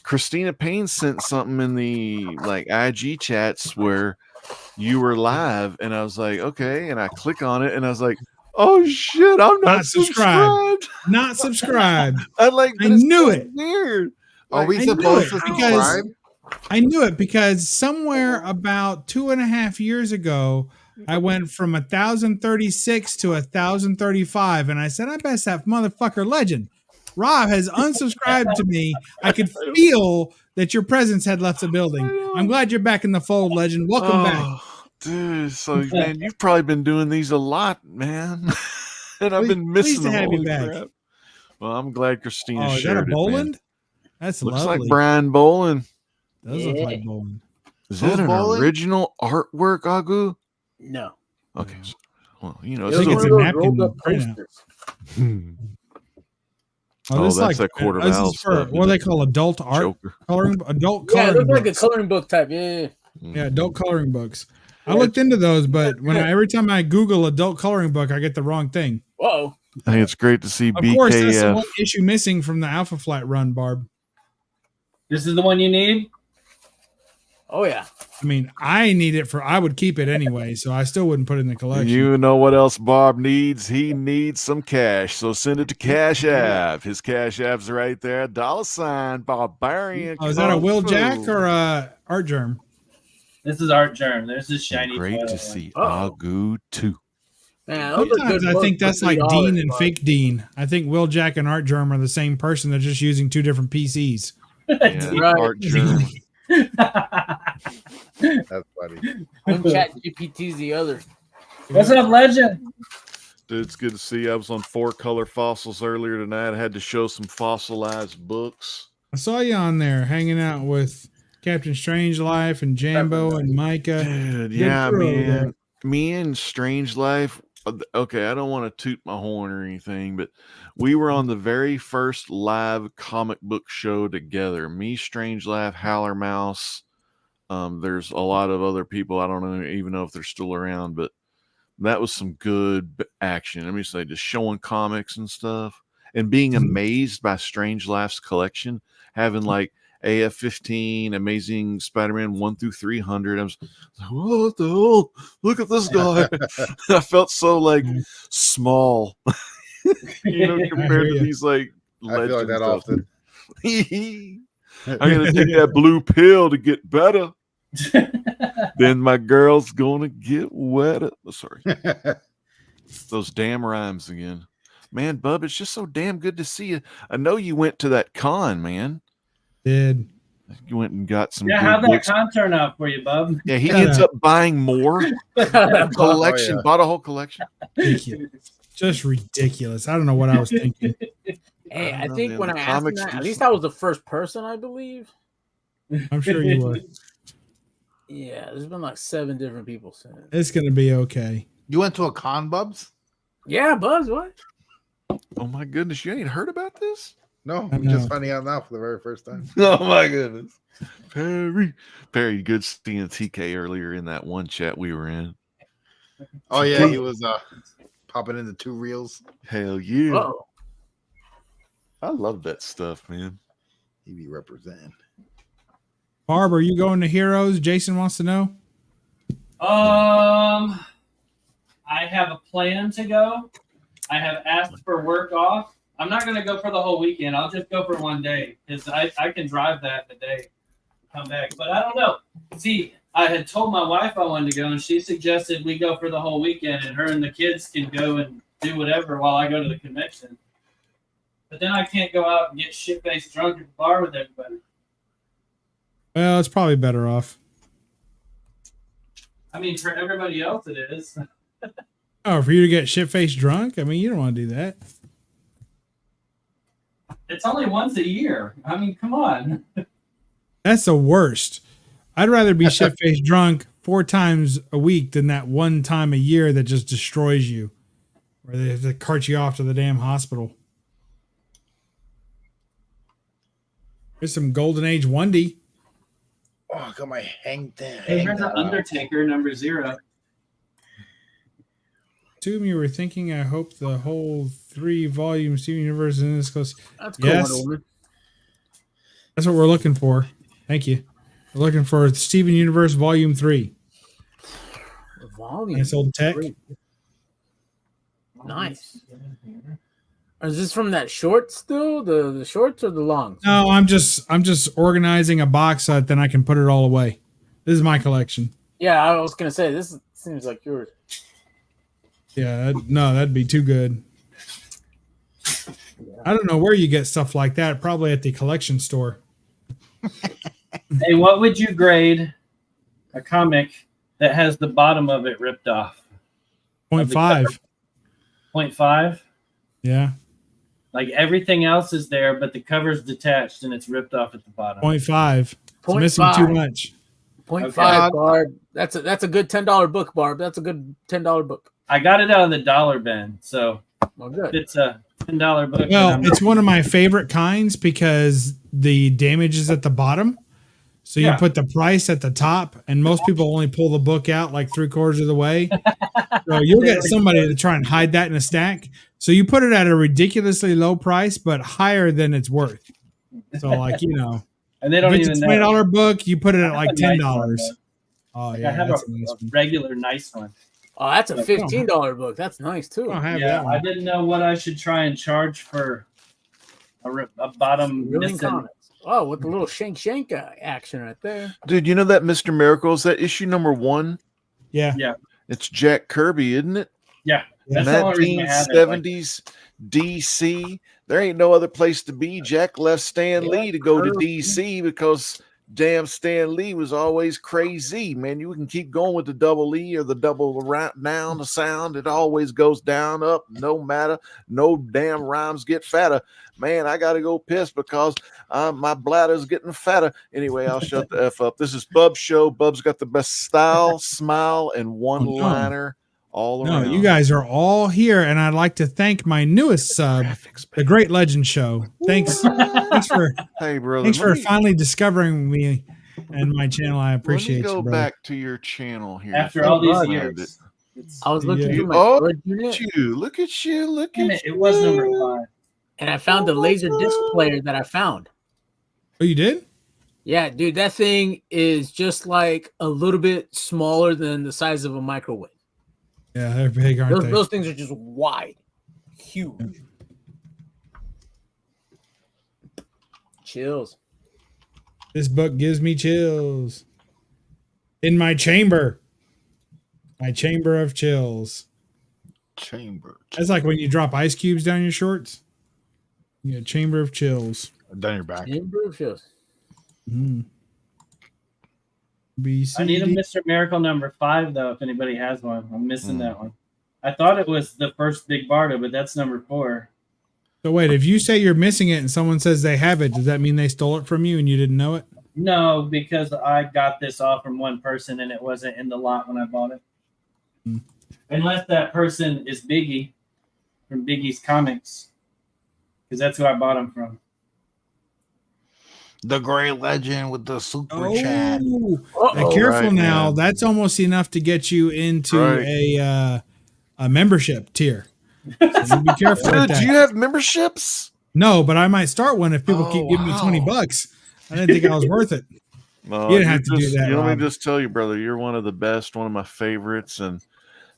Christina Payne sent something in the IG chats where you were live, and I was like, okay, and I click on it, and I was like, oh shit, I'm not subscribed. Not subscribed. I knew it. Weird. Are we I supposed knew to it because- subscribe? I knew it because somewhere about 2.5 years ago, I went from 1,036 to 1,035, and I said, I best have motherfucker legend. Rob has unsubscribed to me. I could feel that your presence had left the building. I'm glad you're back in the fold, legend. Welcome back. Dude, so man, you've probably been doing these a lot, man. And I've been missing Pleased to them. have you Holy back. crap. Well, I'm glad Christina Oh, is that a shared it, man. Boland? That's Looks lovely. like Brian Boland. Does look like Boland. Is Who's that an Boland? original artwork, Agu? No. Okay. No. So, well, you know, I it's think it's a still- napkin printout. Oh, this that's that quarter this is vowel for stuff, what do they call adult art Joker. coloring, adult Yeah, it coloring looks like a books. coloring book type. Yeah. Yeah, adult coloring books. I looked into those, but every time I Google adult coloring book, I get the wrong thing. Whoa. I think it's great to see Of course, that's the BKF. one issue missing from the Alpha Flight run, Barb. This is the one you need? Oh yeah. I mean, I need it I would keep it anyway, so I still wouldn't put it in the collection. You know what else Bob needs? He needs some cash. So send it to Cash App. His Cash App's right there. $ Barbarian. Oh, is that a Kung Will Fu. Jack or a Art Germ? This is Art Germ. There's this shiny. Great photo. to see Uh-oh. Agu too. Man, those are Sometimes good I books think for that's like $3, Dean and but- fake Dean. I think Will Jack and Art Germ are the same person. They're just using two different PCs. Yeah, Right. Art Germ. That's funny. One chat GPT's the other. What's up, Legend? Dude, it's good to see you. I was on 4-color fossils earlier tonight. I had to show some fossilized books. I saw you on there hanging out with Captain Strangeliffe and Jambo and Micah. Dude, Good yeah, crew over man. there. Me and Strange Life, Okay, I don't want to toot my horn or anything, but we were on the very first live comic book show together. Me, Strange Laugh, Howler Mouse. There's a lot of other people. I don't even know if they're still around, but that was some good action. Let me say, just showing comics and stuff and being amazed by Strange Laugh's collection, having like AF-15, Amazing Spider-Man 1 through 300. I was like, what the hell? Look at this guy. I felt so like small, compared to these like I feel like that often. I'm gonna take that blue pill to get better. Then my girl's gonna get wetter. Oh, sorry. Those damn rhymes again. Man, Bub, it's just so damn good to see you. I know you went to that con, man. Did. You went and got some. Yeah, how'd that con turn out for you, Bub? Yeah, he ends up buying more. Collection, bought a whole collection. Ridiculous. Just ridiculous. I don't know what I was thinking. Hey, I think when I asked him that, at least I was the first person, I believe. I'm sure you were. Yeah, there's been like 7 different people since. It's gonna be okay. You went to a con, Bubs? Yeah, Buzz, what? Oh my goodness, you ain't heard about this? No, I I'm just know. finding out now for the very first time. Oh my goodness. Perry, good seeing TK earlier in that one chat we were in. Oh yeah, he was popping into 2 reels. Hell yeah. Uh-oh. I love that stuff, man. He be representing. Barb, are you going to Heroes? Jason wants to know. I have a plan to go. I have asked for work off. I'm not going to go for the whole weekend. I'll just go for one day because I can drive that in a day and come back. But I don't know. See, I had told my wife I wanted to go, and she suggested we go for the whole weekend, and her and the kids can go and do whatever while I go to the convention. But then I can't go out and get shit-faced drunk at the bar with everybody. Well, it's probably better off. I mean, for everybody else it is. Oh, for you to get shit-faced drunk? I mean, you don't want to do that. It's only once a year. I mean, come on. That's the worst. I'd rather be shit-faced drunk 4 times a week than that one time a year that just destroys you. Where they have to cart you off to the damn hospital. There's some Golden Age 1D. Oh, I got my hang down. Hey, here's an Undertaker number 0. Assume you were thinking, I hope the whole 3-volume Steven Universe in this close. That's cool. Yes. That's what we're looking for. Thank you. We're looking for Steven Universe Volume 3. Volume. Nice old tech. Nice. Is this from that short still? The shorts or the longs? No, I'm just organizing a box so that then I can put it all away. This is my collection. Yeah, I was gonna say this seems like yours. Yeah, no, that'd be too good. I don't know where you get stuff like that. Probably at the collection store. Hey, what would you grade a comic that has the bottom of it ripped off? 0.5. 0.5? Yeah. Like everything else is there, but the cover's detached and it's ripped off at the bottom. 0.5. It's missing 0.5. too much. 0.5, Barb. That's a good $10 book, Barb. That's a good $10 book. I got it out of the dollar bin, so Well, good. it's a $10 book. Well, it's one of my favorite kinds because the damage is at the bottom. So you put the price at the top, and most people only pull the book out like 3/4 of the way. So you'll get somebody to try and hide that in a stack. So you put it at a ridiculously low price, but higher than it's worth. So like, and they don't if even it's a know. $20 book, you put it at like $10. Nice Oh I yeah, have that's a a nice one. regular nice one. Oh, that's a $15 book. That's nice too. I don't have Yeah, that I one. didn't know what I should try and charge for a bottom Really missing. comics. Oh, with the little shank action right there. Dude, you know that Mr. Miracle is that issue number 1? Yeah. Yeah. It's Jack Kirby, isn't it? Yeah, that's the only reason I have it. Like, 1970s DC. There ain't no other place to be. Jack left Stan Lee to go to DC because damn Stan Lee was always crazy. Man, you can keep going with the double E or the double down the sound. It always goes down, up, no matter. No damn rhymes get fatter. Man, I got to go piss because my bladder's getting fatter. Anyway, I'll shut the F up. This is Bub's show. Bub's got the best style, smile, and one-liner all No, around. you guys are all here, and I'd like to thank my newest sub, the Great Legend Show. Thanks for Hey, brother. thanks for let me- finally discovering me and my channel. I Let me appreciate go you, brother. back to your channel here. After all these Find years. I was looking Yeah. through my Oh, storage unit, Look at you. Look Damn at it, you. it was number 5. and I found the laser disc player that I found. Oh, you did? Yeah, dude, that thing is just like a little bit smaller than the size of a microwave. Yeah, they're big, aren't they? Those things are just wide, huge. Chills. This book gives me chills. In my chamber. My chamber of chills. Chamber. That's like when you drop ice cubes down your shorts. You get chamber of chills. Down your back. Chamber of chills. Mm. B, C, I need a D. Mr. Miracle number 5 though. If anybody has one, I'm missing Hmm. that one. I thought it was the first Big Barda, but that's number 4. So wait, if you say you're missing it and someone says they have it, does that mean they stole it from you and you didn't know it? No, because I got this off from one person and it wasn't in the lot when I bought it. Hmm. Unless that person is Biggie from Biggie's Comics, because that's who I bought them from. The Great Legend with the super chat. Now, careful right, now. man. That's almost enough to get you into Right. a membership tier. So you be careful with Dude, that. do you have memberships? No, but I might start one if people keep Oh, giving me wow. $20. I didn't think I was worth it. No, You didn't have to do just- that, You let Rob. me just tell you, brother, you're one of the best, one of my favorites, and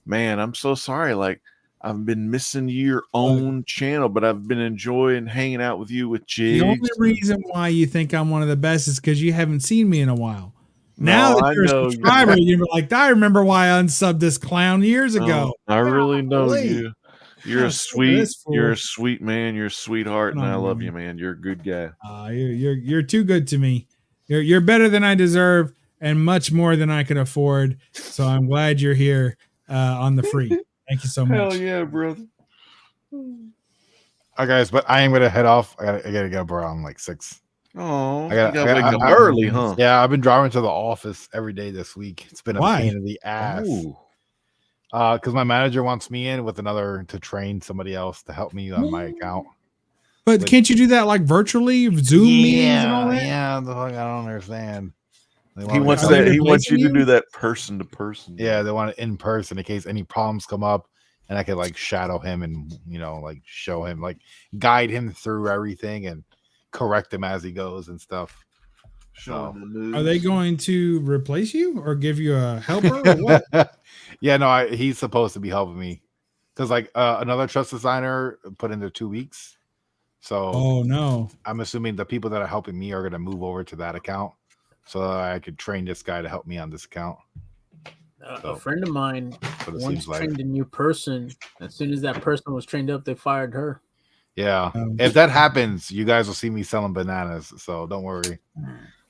man, I'm so sorry. Like I've been missing your own channel, but I've been enjoying hanging out with you with Jigs. The only reason why you think I'm one of the best is because you haven't seen me in a while. Now No, that I you're know a subscriber, you're like, I remember why I unsubbed this clown years ago. I really know Golly. you. You're I'm a sick of this fool. you're a sweet man. You're a sweetheart, and No, I love man. you, man. You're a good guy. You're too good to me. You're better than I deserve and much more than I can afford. So I'm glad you're here on the free. Thank you so much. Hell yeah, brother. All right, guys, but I am gonna head off. I gotta get up around like 6. Oh, I gotta- you gotta wake up I- early, huh? Yeah, I've been driving to the office every day this week. It's been a Why? pain in the ass. Ooh. Because my manager wants me in with another to train somebody else to help me on my account. But Like- can't you do that like virtually, Zoom meetings and all that? Yeah, the fuck, I don't understand. They He want wants Are me- they that. He wants you replacing to you? do that person to person. Yeah, they want it in person in case any problems come up, and I could like shadow him and like show him, like guide him through everything and correct him as he goes and stuff. Showing the moves. Are they going to replace you or give you a helper or what? Yeah, no, he's supposed to be helping me because like another trust designer put in their 2 weeks. So Oh no. I'm assuming the people that are helping me are going to move over to that account so that I could train this guy to help me on this account. A friend of mine But it once seems like, trained a new person. As soon as that person was trained up, they fired her. yeah, Um, if that happens, you guys will see me selling bananas. So don't worry.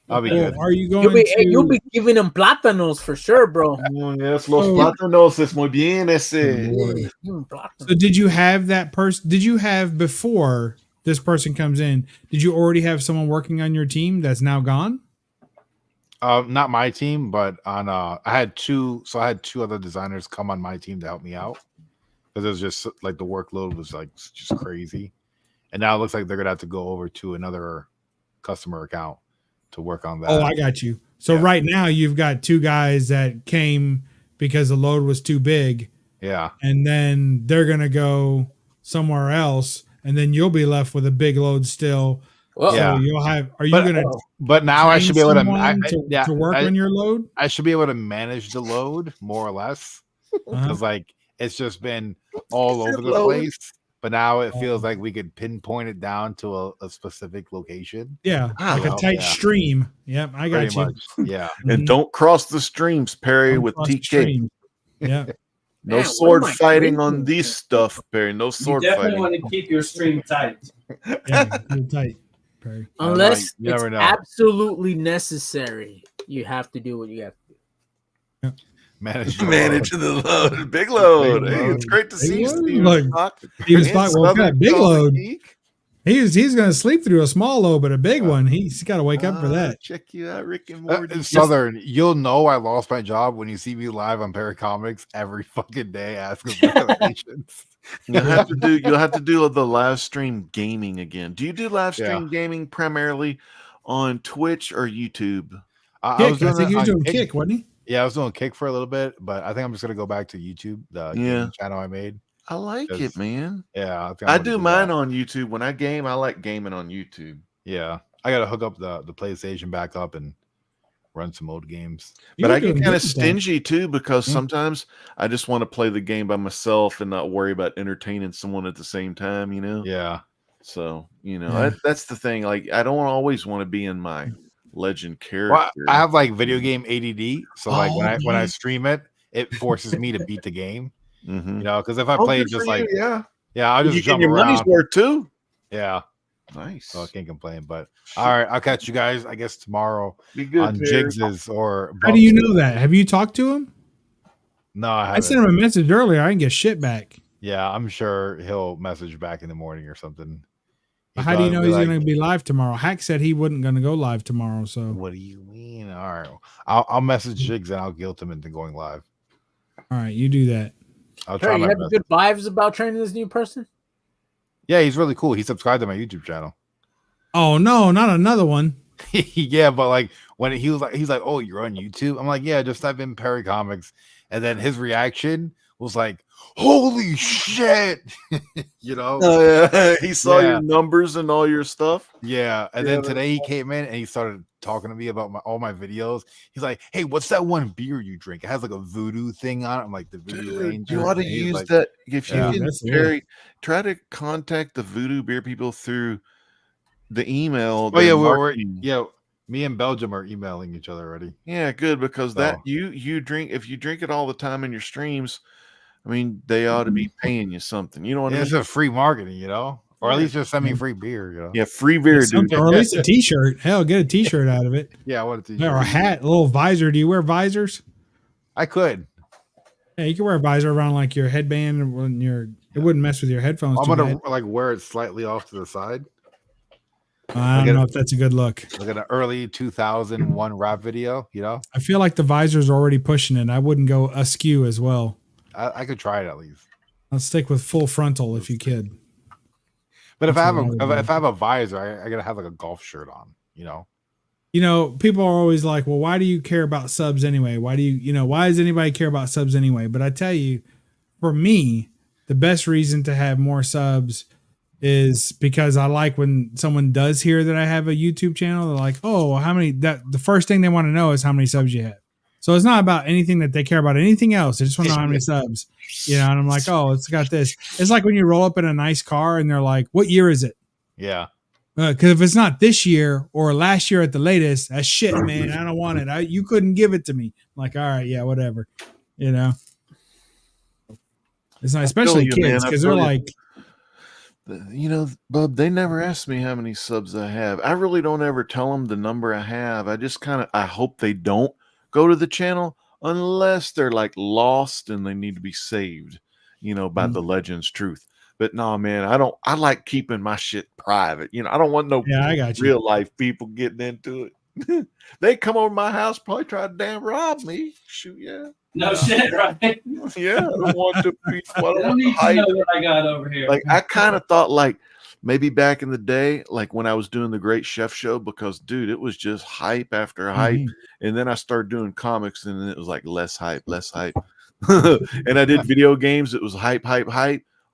I'll be Well, good. are you going You'll to be giving them plátanos for sure, bro. Oh, yes, los Oh. plátanos es muy bien ese. Lord. Give 'em plátanos. So did you have that person? Did you have before this person comes in? Did you already have someone working on your team that's now gone? Not my team, but on I had two other designers come on my team to help me out because it was just like the workload was like just crazy, and now it looks like they're gonna have to go over to another customer account to work on that. Oh, I got you. So Yeah. right now you've got two guys that came because the load was too big, Yeah, and then they're gonna go somewhere else, and then you'll be left with a big load still. Well, Yeah. So you'll have. Are you But- gonna but now I train should be able to. someone to work on your load? I should be able to manage the load more or less Uh-huh. because like it's just been all over the Load. place. But now it feels Oh. like we could pinpoint it down to a specific location. Yeah, like a well, tight yeah. stream. Yep, I got Pretty you. much. Yeah. And don't cross the streams, Perry, Don't with cross the TK. stream. Yeah. No Man, what sword am I fighting drinking? on this stuff, Perry. No You sword definitely fighting. want to keep your stream tight. Yeah, real tight. Perry. I don't know, unless you it's never know. absolutely necessary, you have to do what you have to do. Manage the Manage load. the load. Big load. Big Hey, load. it's great to see you, Big load. Steve. Look, Steven Spock, well, what kind of big load? He's gonna sleep through a small load, but a big one. He's got to wake up for that. Check you out, Rick and Morty. Southern, you'll know I lost my job when you see me live on Perry Comics every fucking day asking for donations. You'll have to do the live stream gaming again. Do you do live stream gaming primarily on Twitch or YouTube? I think he was doing Kick, wasn't he? Yeah, I was doing Kick for a little bit, but I think I'm just gonna go back to YouTube, the gaming channel I made. I like it, man. Yeah, I do mine on YouTube. When I game, I like gaming on YouTube. Yeah, I gotta hook up the PlayStation back up and run some old games. But I get kind of stingy too, because sometimes I just want to play the game by myself and not worry about entertaining someone at the same time, you know? Yeah. So, you know, that's the thing. Like, I don't always want to be in my legend character. Well, I have like video game ADD, so like when I stream it, it forces me to beat the game. You know, because if I play it just like I'll just jump your around. Money's worth too. Yeah. Nice. So I can't complain. But all right, I'll catch you guys, I guess, tomorrow Be good, on Jigs's or How do you know that? Have you talked to him? No, I haven't. I sent him a message earlier. I didn't get shit back. Yeah, I'm sure he'll message back in the morning or something. How do you know he's going to be live tomorrow? Hack said he wasn't going to go live tomorrow. So what do you mean? All right, I'll message Jigs and I'll guilt him into going live. All right, you do that. I'll try. You have good vibes about training this new person. Yeah, he's really cool. He subscribed to my YouTube channel. Oh no, not another one. Yeah, but like when he's like, "Oh, you're on YouTube?" I'm like, "Yeah, just type in Perry Comics," and then his reaction was like, "Holy shit!" You know? Oh yeah, he saw your numbers and all your stuff. Yeah, and then today he came in and he started talking to me about all my videos. He's like, "Hey, what's that one beer you drink? It has like a voodoo thing on it." I'm like, "The Voodoo Ranger." You ought to use like, that if you can. Perry, try to contact the Voodoo Beer people through the email. Oh yeah, me and Belgium are emailing each other already. Yeah, good, because that you drink, if you drink it all the time in your streams, I mean, they ought to be paying you something. You know what I mean? It's a free marketing, you know, or at least just send me free beer. You know? Yeah, free beer, dude. Or at least a T-shirt. Hell, get a T-shirt out of it. Yeah, I want a T-shirt. Or a hat, a little visor. Do you wear visors? I could. Yeah, you can wear a visor around like your headband when you're. It wouldn't mess with your headphones. I'm gonna like wear it slightly off to the side. I don't know if that's a good look. Like an early 2001 rap video, you know. I feel like the visor's already pushing it. I wouldn't go askew as well. I could try it at least. Let's stick with full frontal if you could. But if I have a visor, I gotta have like a golf shirt on, you know. You know, people are always like, "Well, why do you care about subs anyway? Why does anybody care about subs anyway?" But I tell you, for me, the best reason to have more subs is because I like when someone does hear that I have a YouTube channel. They're like, "Oh, well, how many?" The first thing they want to know is how many subs you have. So it's not about anything that they care about anything else. They just want to know how many subs, you know. And I'm like, "Oh, it's got this." It's like when you roll up in a nice car and they're like, "What year is it?" Yeah. Because if it's not this year or last year at the latest, that's shit, man. I don't want it. You couldn't give it to me. I'm like, all right, yeah, whatever. You know, it's not, especially kids, because they're like, you know, Bub, they never ask me how many subs I have. I really don't ever tell them the number I have. I just I hope they don't go to the channel unless they're like lost and they need to be saved, you know, by the Legends truth. But no, man, I like keeping my shit private. You know, I don't want no real life people getting into it. They come over my house, probably try to damn rob me. Shoot, yeah. No shit, right? Yeah, I don't want to be. I don't need to know what I got over here. Like, I kind of thought, like, maybe back in the day, like when I was doing the Great Chef Show, because, dude, it was just hype after hype. And then I started doing comics, and it was like less hype. And I did video games. It was hype.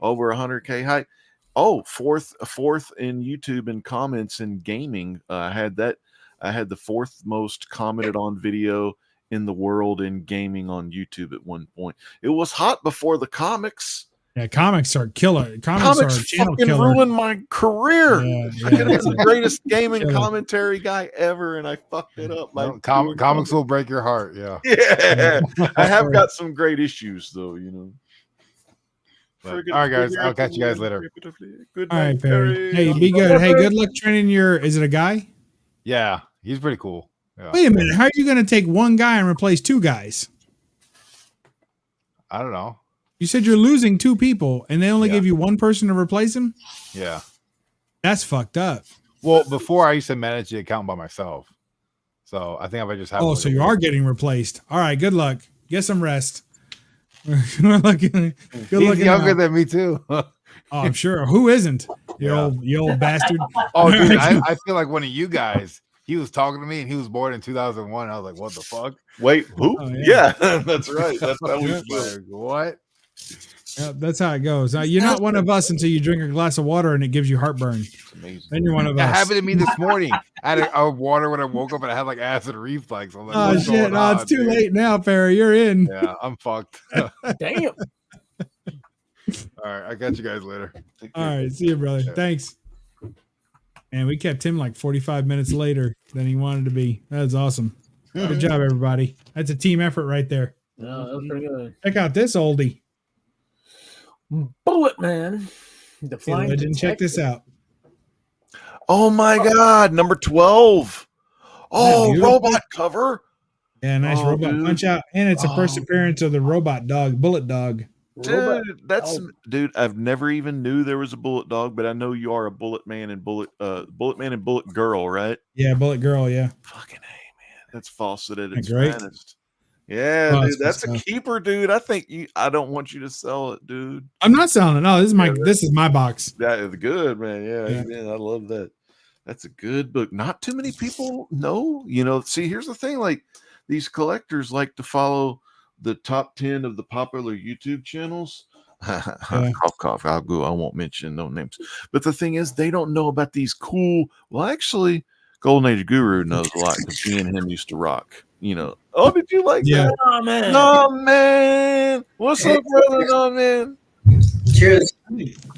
Over 100K hype. Oh, fourth in YouTube and comments in gaming. I had the fourth most commented on video in the world in gaming on YouTube at one point. It was hot before the comics. Yeah, comics are killer. Comics are a channel killer. Ruined my career. I could have been the greatest gaming commentary guy ever, and I fucked it up. Like, comics will break your heart. Yeah. Yeah. I have got some great issues, though, you know. All right, guys. I'll catch you guys later. Good night, all right, Perry. Hey, be good. Hey, good luck training is it a guy? Yeah, he's pretty cool. Yeah. Wait a minute. How are you going to take one guy and replace two guys? I don't know. You said you're losing two people and they only give you one person to replace him? Yeah. That's fucked up. Well, before I used to manage the account by myself. So I think if I just have. Oh, so you are getting replaced. All right. Good luck. Get some rest. Good luck. He's younger than me too. Oh, I'm sure. Who isn't? You old bastard. Oh, dude, I feel like one of you guys. He was talking to me, and he was born in 2001. I was like, "What the fuck?" Wait, who? Oh, yeah. That's right. That's how we Like, what? Yep, that's how it goes. You're not one of us until you drink a glass of water and it gives you heartburn. Amazing. Then you're one of That us. happened to me this morning. I had a water when I woke up, and I had like acid reflux. I'm like, Oh what's shit! going No, on, it's too dude? late now, Perry. You're in. Yeah, I'm fucked. Damn. All right, I got you guys later. All right, see you, brother. Yeah. Thanks. And we kept him like 45 minutes later than he wanted to be. That's awesome. Good job, everybody. That's a team effort right there. No, that was pretty good. Check out this oldie. Bullet Man. The Hey, Flying legend, check this out. Oh my God, number 12. Oh, beautiful? robot cover. Yeah, nice Oh, robot dude. punch out, and it's a first Oh. appearance of the robot dog, Bullet Dog. Robot- Dude, that's Oh. dude. I've never even knew there was a bullet dog, but I know you are a bullet man and bullet man and bullet girl, right? Yeah, Bullet Girl. Yeah, Fucking A, man. That's Fawcett at Isn't its that great? finest. Yeah, Oh, dude, that's good that's a stuff. keeper, dude. I don't want you to sell it, dude. I'm not selling it. No, this is my Yeah, this is my box. That is good, man. Yeah, Yeah. amen. I love that. That's a good book. Not too many people know. See, here's the thing: like these collectors like to follow the top 10 of the popular YouTube channels. Cough, cough. I won't mention no names. But the thing is, they don't know about these cool. Well, actually, Golden Age Guru knows a lot because me and him used to rock. Oh, did you like Yeah. that? Oh, man. No, man. What's up, brother? No, man. Cheers.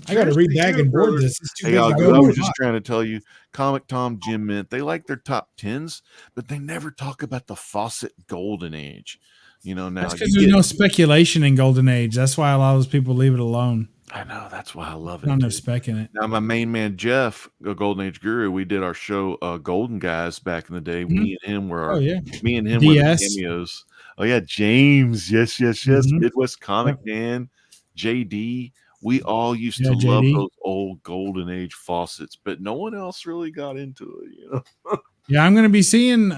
I got to Cheers read to bag you, and board brother. this. It's too Hey, big to I go. was just trying to tell you, Comic Tom, Jim Mint, they like their top 10s, but they never talk about the Fawcett Golden Age. Now That's you because there's get- no speculation in Golden Age. That's why a lot of those people leave it alone. I know, that's why I love it. Not enough dude. spec in it. Now, my main man Jeff, a Golden Age Guru, we did our show Golden Guys back in the day. Me and him were Oh yeah, me and him were the DS. cameos. Oh yeah, James, yes, Mhm. Midwest Comic Dan, JD. We all used to Yeah, love JD. those old Golden Age faucets, but no one else really got into it. Yeah, I'm going to be seeing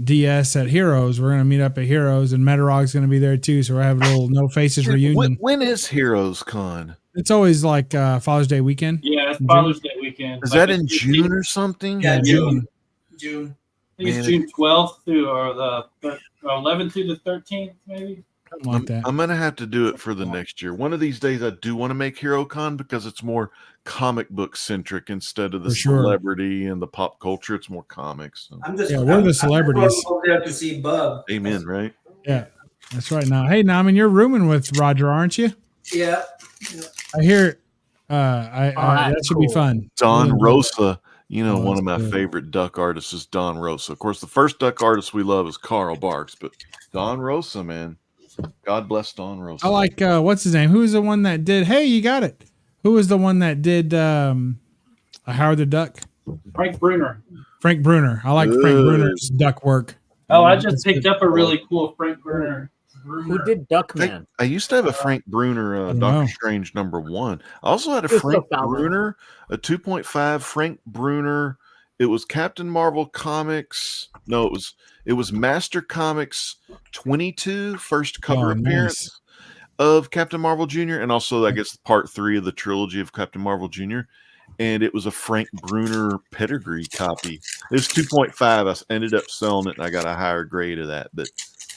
DS at Heroes. We're going to meet up at Heroes, and Metarog's going to be there too. So we're having a little No Faces reunion. When is Heroes Con? It's always like Father's Day weekend. Yeah, it's June? Father's Day weekend. Is Like that in it's June or something? Yeah, June. June. I think it's Man, June 12th through or the 11th through the 13th, maybe. Something like that. I'm gonna have to do it for the next year. One of these days, I do want to make HeroCon because it's more comic book centric instead of the For sure. celebrity and the pop culture. It's more comics. So. I'm just. Yeah, we're the I'm celebrities. over there to see Bub. Amen. Right? Yeah, that's right. Now, hey, Naman, you're rooming with Roger, aren't you? Yeah. I hear. That should be cool. fun. Don Really? Rosa. Oh, One of that's my good. favorite duck artists is Don Rosa. Of course, the first duck artist we love is Carl Barks, but Don Rosa, man, God bless Don Rosa. I like what's his name? Who was the one that did? Hey, you got it. Who was the one that did Howard the Duck? Frank Bruner. Frank Bruner. I like Frank Good. Bruner's duck work. Oh, I That's just picked good. up a really cool Frank Bruner. Who did Duckman? I used to have a Frank Bruner I Doctor know. Strange #1. I also had a Good Frank stuff, Albert. Bruner, a 2.5 Frank Bruner. It was Captain Marvel Comics. No, it was Master Comics 22 first cover Oh, appearance nice. of Captain Marvel Jr. and also I guess part 3 of the trilogy of Captain Marvel Jr. And it was a Frank Bruner pedigree copy. It was 2.5. I ended up selling it and I got a higher grade of that. But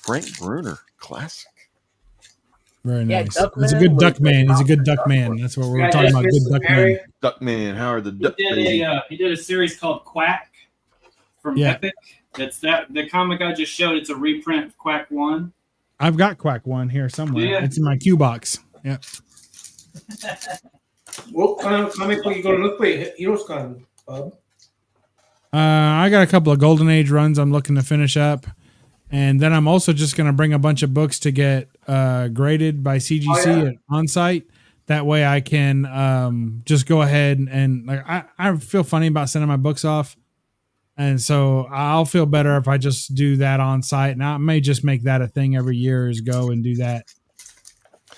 Frank Bruner, classic. Very Yeah, nice. Duckman He's a good was duck man. He's a good awesome. duck man. That's what we're Yeah, talking about. Mr. Good duck man. Perry. Duckman, Howard the He Duck did Baby. he did a series called Quack from Yeah. Epic. It's the comic I just showed. It's a reprint of Quack 1. I've got Quack one here somewhere. Yeah. It's in my Q box. Yeah. What kind of comic book you gonna look for? Heroes Con, Bub. I got a couple of Golden Age runs I'm looking to finish up. And then I'm also just going to bring a bunch of books to get graded by CGC at on site. That way I can just go ahead and like I feel funny about sending my books off. And so I'll feel better if I just do that on site. And I may just make that a thing every year is go and do that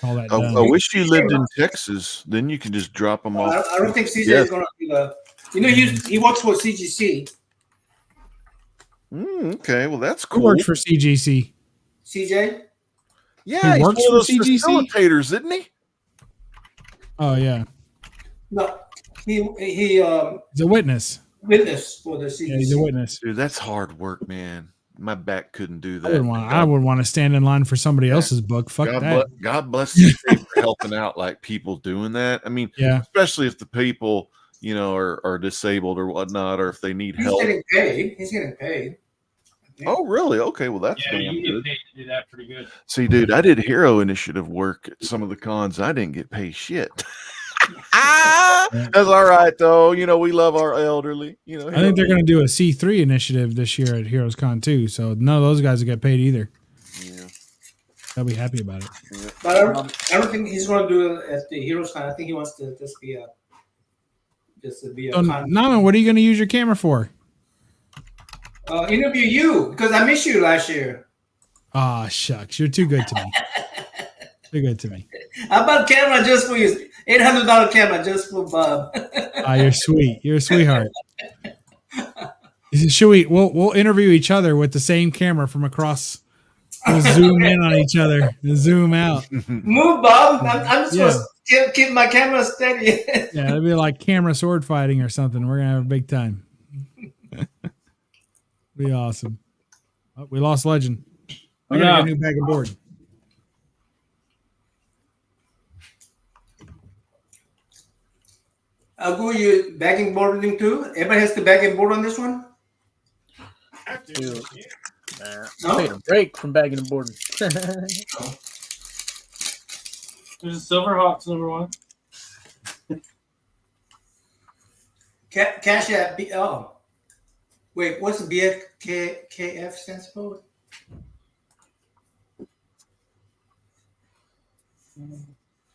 call that I done. wish you lived in Texas. Then you can just drop them off. I don't think CJ Yeah. is gonna be the. You know, he works for CGC. Okay, well that's Who cool. works for CGC? CJ. Yeah, He he's works one of those for CGC? facilitators, isn't he? Oh yeah, No, he he's a witness. witness for the CGC. Yeah, he's a witness. Dude, that's hard work, man. My back couldn't do I wouldn't that. want. I would want to stand in line for somebody else's book. Fuck that. God bless the state for helping out like people doing that. I mean, Yeah. especially if the people, you know, are disabled or whatnot, or if they need He's help. getting paid. He's getting paid. Oh, really? Okay, well that's Yeah, damn you get good. paid to do that pretty good. See, dude, I did Hero Initiative work at some of the cons. I didn't get paid shit. That's all right, though. You know, we love our elderly. You know, I think they're going to do a C3 initiative this year at Heroes Con too. So none of those guys will get paid either. Yeah. They'll be happy about it. But I don't think he's going to do it at the Heroes Con. I think he wants to just be a So, con. Nana, what are you going to use your camera for? Interview you because I missed you last year. Ah, shucks, you're too good to me. Too good to me. How about camera just for you? $800 camera just for Bob. Ah, you're sweet. You're a sweetheart. Should we'll interview each other with the same camera from across. We'll zoom in on each other and zoom out. Move, Bob. I'm supposed to keep my camera steady. Yeah, it'll be like camera sword fighting or something. We're gonna have a big time. Be awesome. Oh, we lost Legend. I gotta get a new bag of board. I'll go you bagging board thing too. Everybody has to bag and board on this one. Dude, No? take a break from bagging and boarding. There's a Silverhawks number one. Cash app. Oh, wait. What's the BFKF stands for?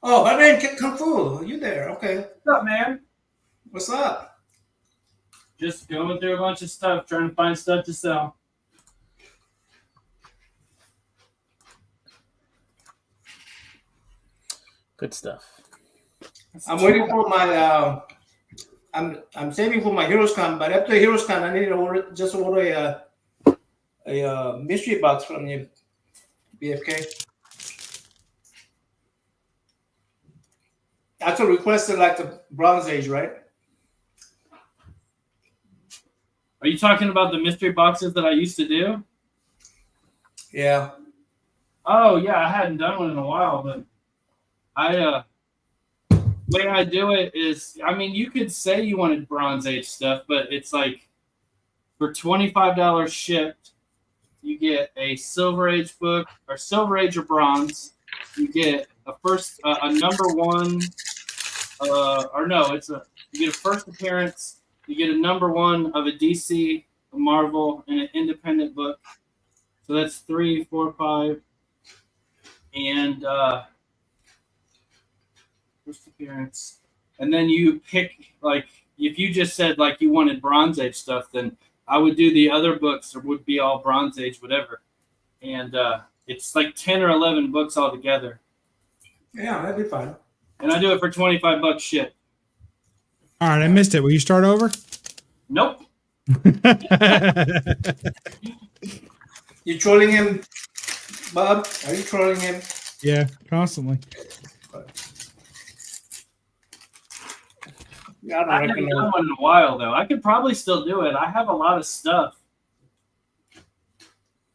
Oh, I didn't Kung Fu. You there? Okay. What's up, man? What's up? Just going through a bunch of stuff, trying to find stuff to sell. Good stuff. I'm waiting for my. I'm saving for my Heroes Con, but after Heroes Con, I need to order a mystery box from you, BFK. Actually requested like the Bronze Age, right? Are you talking about the mystery boxes that I used to do? Yeah. Oh yeah, I hadn't done one in a while, but way I do it is, I mean, you could say you wanted Bronze Age stuff, but it's like for $25 shipped, you get a Silver Age book or Silver Age or Bronze. You get a number one, you get a first appearance. You get a number one of a DC, a Marvel, and an independent book. So that's 3, 4, 5, and first appearance. And then you pick, like, if you just said like you wanted Bronze Age stuff, then I would do the other books, or would be all Bronze Age, whatever. And it's like 10 or 11 books altogether. Yeah, that'd be fine. And I do it for $25 ship. All right, I missed it. Will you start over? Nope. You trolling him, Bob? Are you trolling him? Yeah, constantly. Yeah, I haven't done one in a while, though. I could probably still do it. I have a lot of stuff.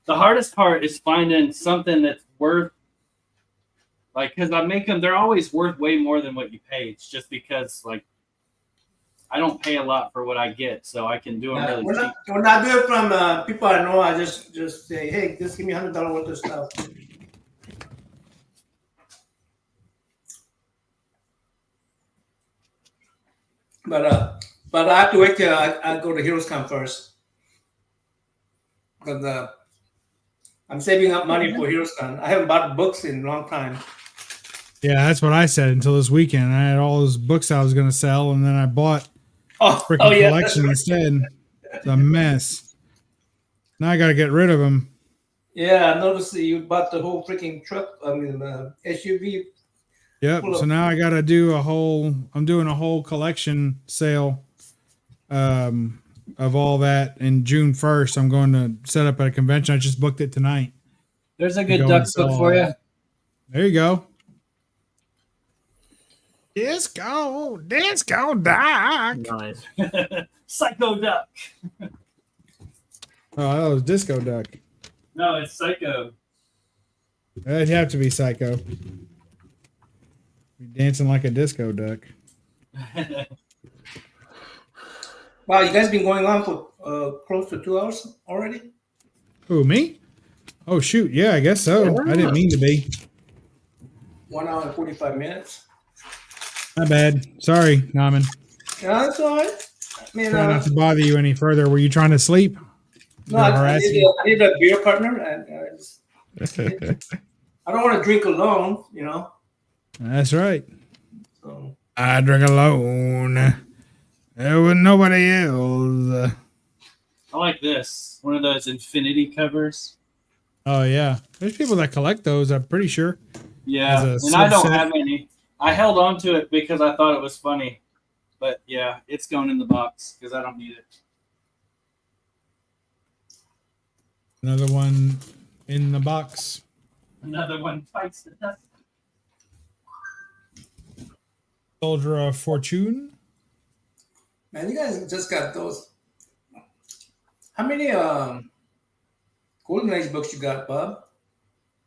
The hardest part is finding something that's worth, like, because I make them, they're always worth way more than what you pay. It's just because, like, I don't pay a lot for what I get, so I can do them really cheap. When I do it from people I know, I just say, hey, just give me $100 worth of stuff. But I have to wait till I go to Heroes Con first. Because I'm saving up money for Heroes Con. I haven't bought books in a long time. Yeah, that's what I said until this weekend. I had all those books I was going to sell, and then I bought freaking collection instead. It's a mess. Now I got to get rid of them. Yeah, I noticed that you bought the whole freaking truck. I mean, SUV Yep. Full So of- now I'm doing a whole collection sale of all that. In June 1st, I'm going to set up at a convention. I just booked it tonight. There's a Go good and duck sell book all for you. that. There you go. Disco Doc. Nice. Psycho duck. Oh, that was Disco Duck. No, it's Psycho. It'd have to be Psycho. Be dancing like a disco duck. Wow, you guys been going on for close to 2 hours already? Who, me? Oh, shoot. Yeah, I guess so. I didn't mean to be. 1 hour and 45 minutes. My bad. Sorry, Naman. Yeah, that's all right. I mean, Try not to bother you any further. Were you trying to sleep? no, I need a beer partner, and I don't want to drink alone, you know. That's right. So I drink alone. There was nobody else. I like this. One of those infinity covers. Oh, yeah. There's people that collect those, I'm pretty sure. Yeah, As a and I don't subset. have any. I held on to it because I thought it was funny. But yeah, it's going in the box because I don't need it. Another one in the box. Another one bites the dust. Soldier of Fortune. man, you guys just got those. How many Golden Age books you got, Bob?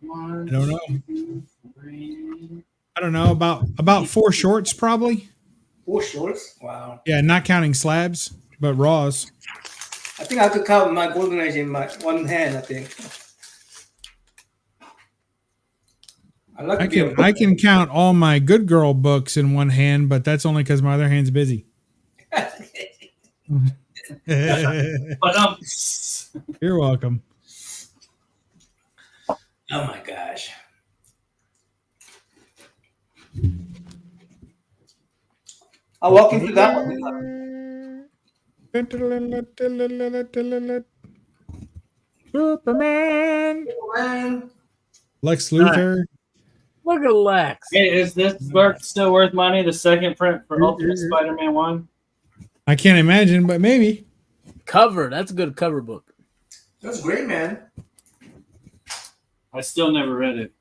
One, I don't know. 2, 3. I don't know. About 4 shorts, probably. 4 shorts? Wow. Yeah, not counting slabs, but raws. I think I could count my Golden Age in my one hand, I think. I can count all my Good Girl books in one hand, but that's only because my other hand's busy. But You're welcome. Oh my gosh. I'll walk into that one. Superman. Man, Lex Luthor. Look at Lex. hey, is this book still worth money? The second print for Ultimate Spider-Man 1? I can't imagine, but maybe. Cover. That's a good cover book. that's great, man. I still never read it.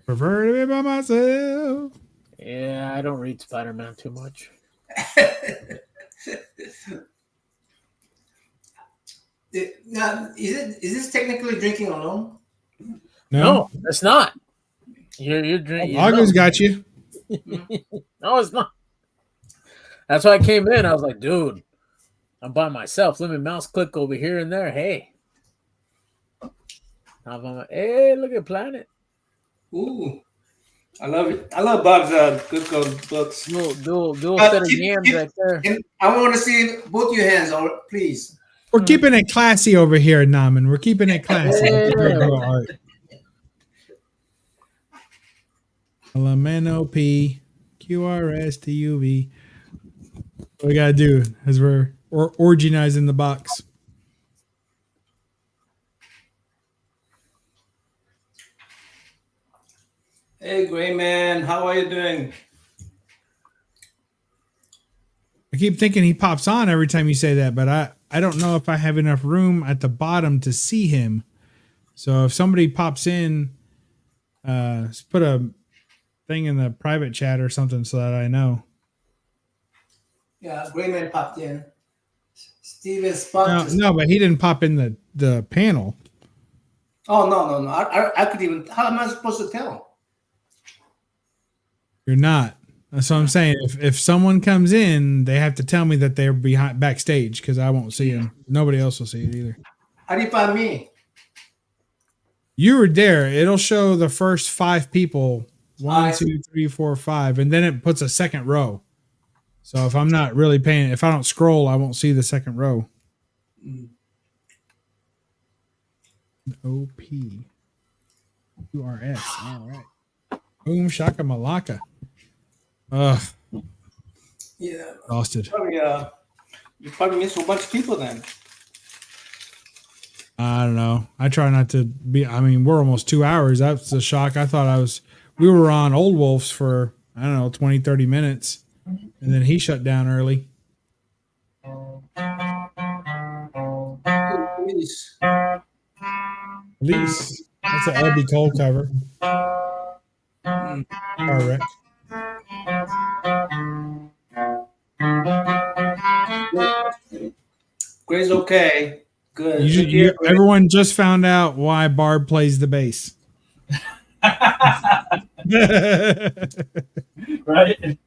Prefer to be by myself. Yeah, I don't read Spider-Man too much. Now, is this technically drinking alone? No, it's not. You're drinking. August got you. No, it's not. That's why I came in. I was like, dude, I'm by myself. Let me mouse click over here and there. Hey. Hey, look at Planet. Ooh, I love it. I love Bob's Good Girl books. Dual set of yams right there. And I want to see both your hands, please. We're keeping it classy over here, Naman. We're keeping it classy. Yeah. Good Girl art. LMNOP QRSTUV. What we gotta do is we're organizing the box. Hey, Gray Man, how are you doing? I keep thinking he pops on every time you say that, but I don't know if I have enough room at the bottom to see him. So if somebody pops in, just put a thing in the private chat or something so that I know. Yeah, Gray Man popped in. Steven Spot. No, but he didn't pop in the panel. Oh, no. I could even. How am I supposed to tell? You're not. That's what I'm saying. If someone comes in, they have to tell me that they're backstage because I won't see them. Nobody else will see it either. How do you find me? You were there. It'll show the first 5 people. 1, I 2, 3, 4, 5, and then it puts a second row. So if I'm not really paying, if I don't scroll, I won't see the second row. OP. URS. All right. Boom shaka malaka. Ugh. Yeah. Exhausted. You probably missed a bunch of people then. I don't know. I try not to be. I mean, we're almost 2 hours. That's a shock. I thought we were on Old Wolves for, I don't know, 20, 30 minutes. And then he shut down early. Please. Police. That's an LB Cole cover. Mm. Car wreck. Gray's okay. Good. Good to hear, Gray. Everyone just found out why Barb plays the bass. Right?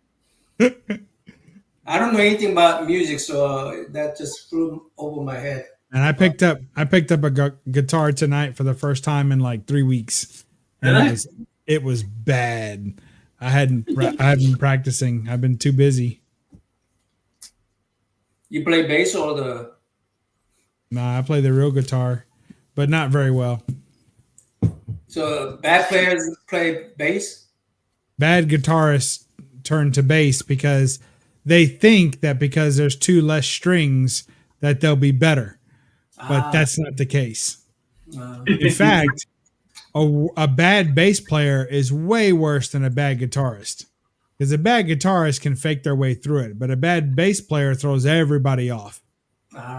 I don't know anything about music, so that just flew over my head. And I picked up a guitar tonight for the first time in like 3 weeks. And Really? it was bad. I haven't been practicing. I've been too busy. You play bass or the? No, I play the real guitar, but not very well. So bad players play bass? Bad guitarists turn to bass because they think that because there's 2 less strings that they'll be better. But that's not the case. In fact, a bad bass player is way worse than a bad guitarist. Because a bad guitarist can fake their way through it, but a bad bass player throws everybody off.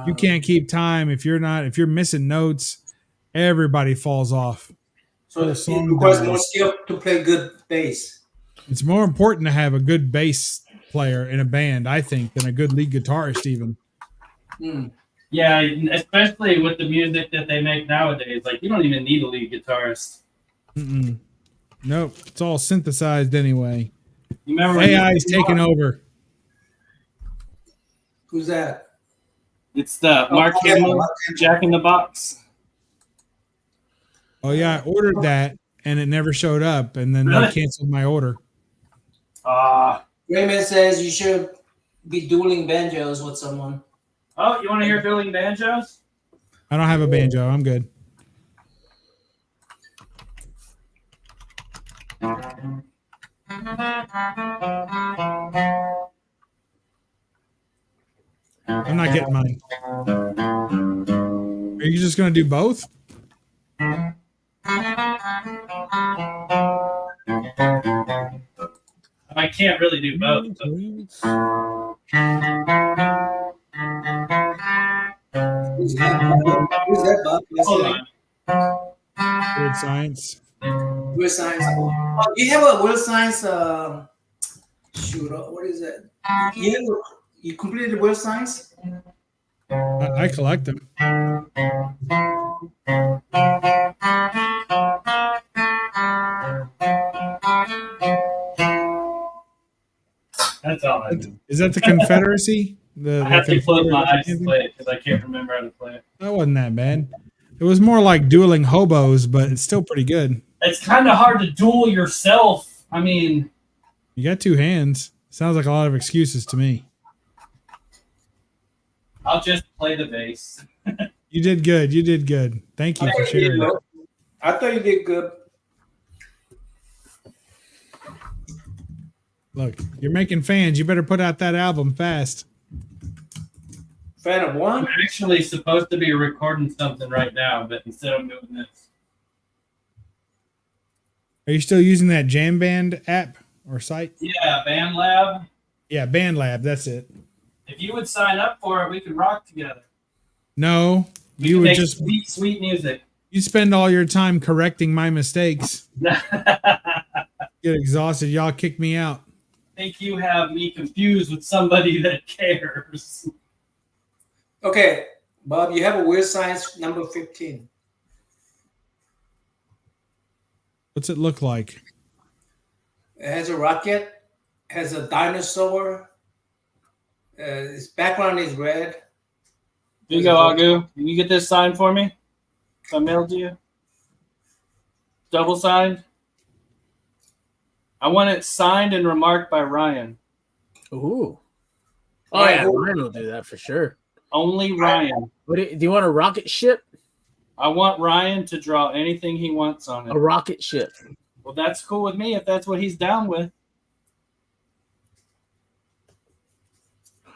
You can't keep time if you're missing notes. Everybody falls off. So it requires more skill to play good bass. It's more important to have a good bass player in a band, I think, than a good lead guitarist even. Hmm. Yeah, especially with the music that they make nowadays. Like, you don't even need a lead guitarist. Mm-mm. Nope, it's all synthesized anyway. You remember AI is taking over. Who's that? It's the Mark Hamill, Jack in the Box. Oh yeah, I ordered that and it never showed up, and then Really? they canceled my order. Raymond says you should be dueling banjos with someone. Oh, you want to hear dueling banjos? I don't have a banjo. I'm good. I'm not getting mine. Are you just gonna do both? I can't really do both. Who's that, Bob? Hold on. Weird science. Weird Science. Oh, you have a Weird Science. Shoot, what is that? You completed Weird Science? I collect them. That's all I do. Is that the Confederacy? I have to close my eyes to play it because I can't remember how to play it. That wasn't that bad. It was more like dueling hobos, but it's still pretty good. It's kind of hard to duel yourself. I mean, You got 2 hands. Sounds like a lot of excuses to me. I'll just play the bass. You did good. You did good. Thank you for sharing. I thought you did good. Look, you're making fans. You better put out that album fast. Fan of one? I'm actually supposed to be recording something right now, but instead I'm doing this. Are you still using that Jam Band app or site? Yeah, BandLab. Yeah, BandLab. That's it. If you would sign up for it, we could rock together. No, We you could would make just sweet, sweet music. you spend all your time correcting my mistakes. Get exhausted. Y'all kick me out. Think you have me confused with somebody that cares. Okay, Bob, you have a Weird Science number 15. What's it look like? It has a rocket, has a dinosaur. Its background is red. Here you go, Agu. Can you get this signed for me? I mailed to you. Double signed. I want it signed and remarked by Ryan. Ooh. Oh yeah, Ryan will do that for sure. Only Ryan. What do you want a rocket ship? I want Ryan to draw anything he wants on A it. rocket ship. Well, that's cool with me if that's what he's down with.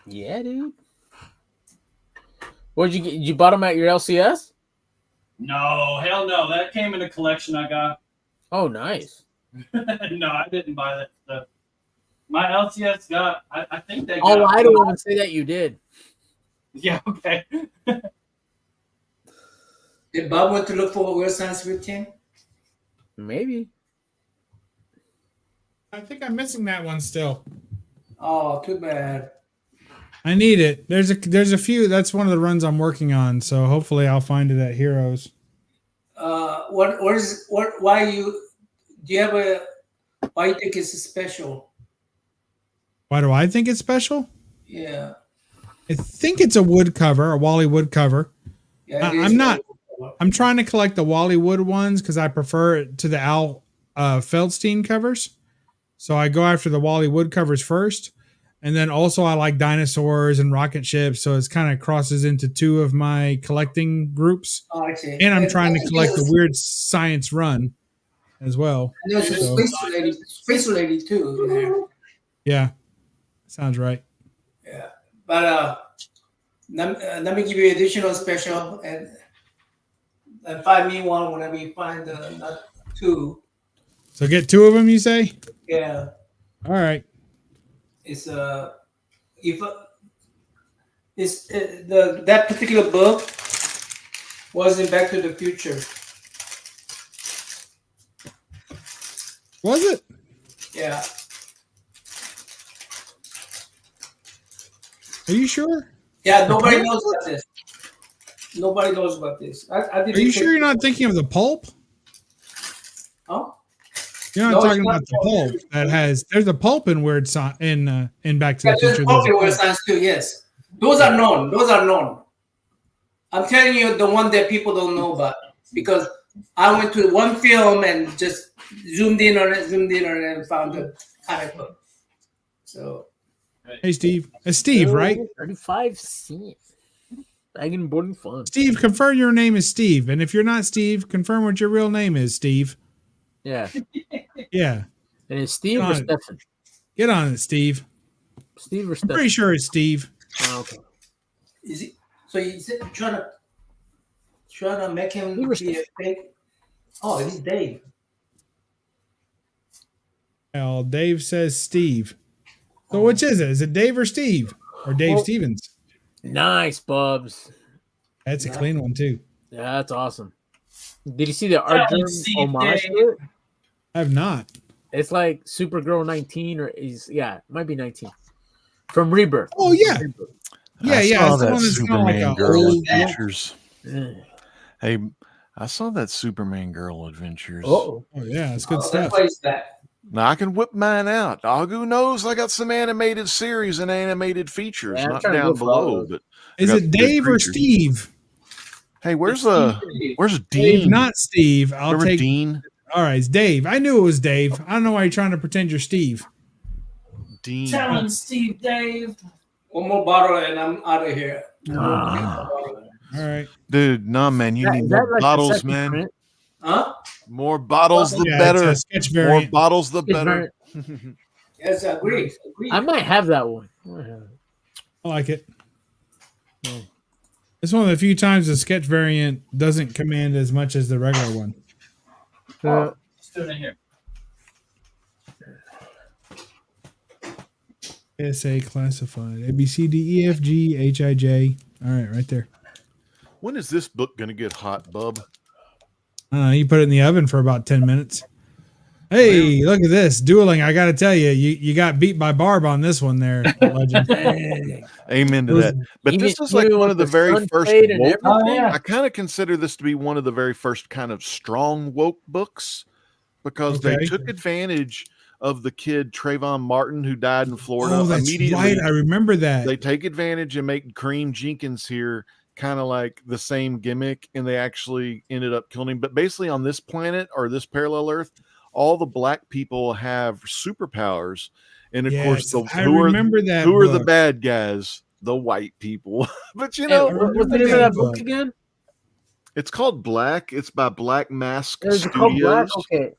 Yeah, dude. Where'd you get? You bought them at your LCS? No, hell no. That came in a collection I got. Oh, nice. No, I didn't buy that stuff. My LCS got. I think they. Oh, got, I don't even say that you did. Yeah. Okay. Did Bob want to look for a Weird Science 15? Maybe. I think I'm missing that one still. Oh, too bad. I need it. There's a few. That's one of the runs I'm working on. So hopefully I'll find it at Heroes. Why do you have a, why you think it's special? Why do I think it's special? Yeah. I think it's a wood cover, a Wally Wood cover. Yeah, I'm trying to collect the Wally Wood ones because I prefer it to the Al Feldstein covers. So I go after the Wally Wood covers first. And then also I like dinosaurs and rocket ships. So it's kind of crosses into two of my collecting groups. Oh, I see. And I'm trying to collect the Weird Science run as well. And there's a space lady too in there. Yeah. Sounds right. Yeah. But let me give you additional special and find me one whenever you find not two. So get two of them, you say? Yeah. All right. It's that particular book was in Back to the Future. Was it? Yeah. Are you sure? Yeah, nobody knows about this. Nobody knows about this. I did. Are you sure you're not thinking of the pulp? Huh? You're not talking about the pulp that has. There's a pulp in Weird in Back to the Future. There's pulp in Weird Science too. Yes, those are known. Those are known. I'm telling you the one that people don't know about because I went to one film and just zoomed in on it, and found the comic book. So. Hey, Steve. It's Steve, right? 35 cents. Bagging boarding fun. Steve, confirm your name is Steve. And if you're not Steve, confirm what your real name is, Steve. Yeah. Yeah. And it's Steve or Stefan? Get on it, Steve. Steve or I'm Stefan? pretty sure it's Steve. Oh, okay. Is he? So you trying to make him be a fake? Oh, he's Dave. Well, Dave says Steve. So which is it? Is it Dave or Steve? Or Dave Stevens? Nice, Bubs. That's a clean one, too. Yeah, that's awesome. Did you see the art journal homage to it? I have not. It's like Supergirl 19 it might be 19. From Rebirth. Oh, yeah. Rebirth. I saw that Superman like Girl Adventures. Hey, I saw that Superman Girl Adventures. Oh, yeah, it's good stuff. Now I can whip mine out. Who knows? I got some animated series and animated features, not down below. But is it Dave or Steve? Hey, where's Dean? Dave, not Steve. I'll take Dean. All right, it's Dave. I knew it was Dave. I don't know why you're trying to pretend you're Steve. Dean. Tell him, Steve, Dave. One more bottle and I'm out of here. All right, dude. Nah, man, you need more bottles, man. Print? Huh? More bottles, the better. More bottles, the better. Yes, I agree. I might have that one. I like it. It's one of the few times the sketch variant doesn't command as much as the regular one. Still in here. SA classified. A, B, C, D, E, F, G, H, I, J. All right, right there. When is this book going to get hot, bub? You put it in the oven for about 10 minutes. Hey, look at this. Dueling. I got to tell you, you got beat by Barb on this one there. Legend. Amen to that. But this is like one of the very first woke. I kind of consider this to be one of the very first kind of strong woke books because they took advantage of the kid Trayvon Martin who died in Florida. Oh, that's right. I remember that. They take advantage and make Kareem Jenkins here kind of like the same gimmick, and they actually ended up killing him. But basically on this planet or this parallel Earth, all the black people have superpowers. And of course, who are the bad guys? The white people. But you know, what's the name of that book again? It's called Black. It's by Black Mask Studios. Black? Okay.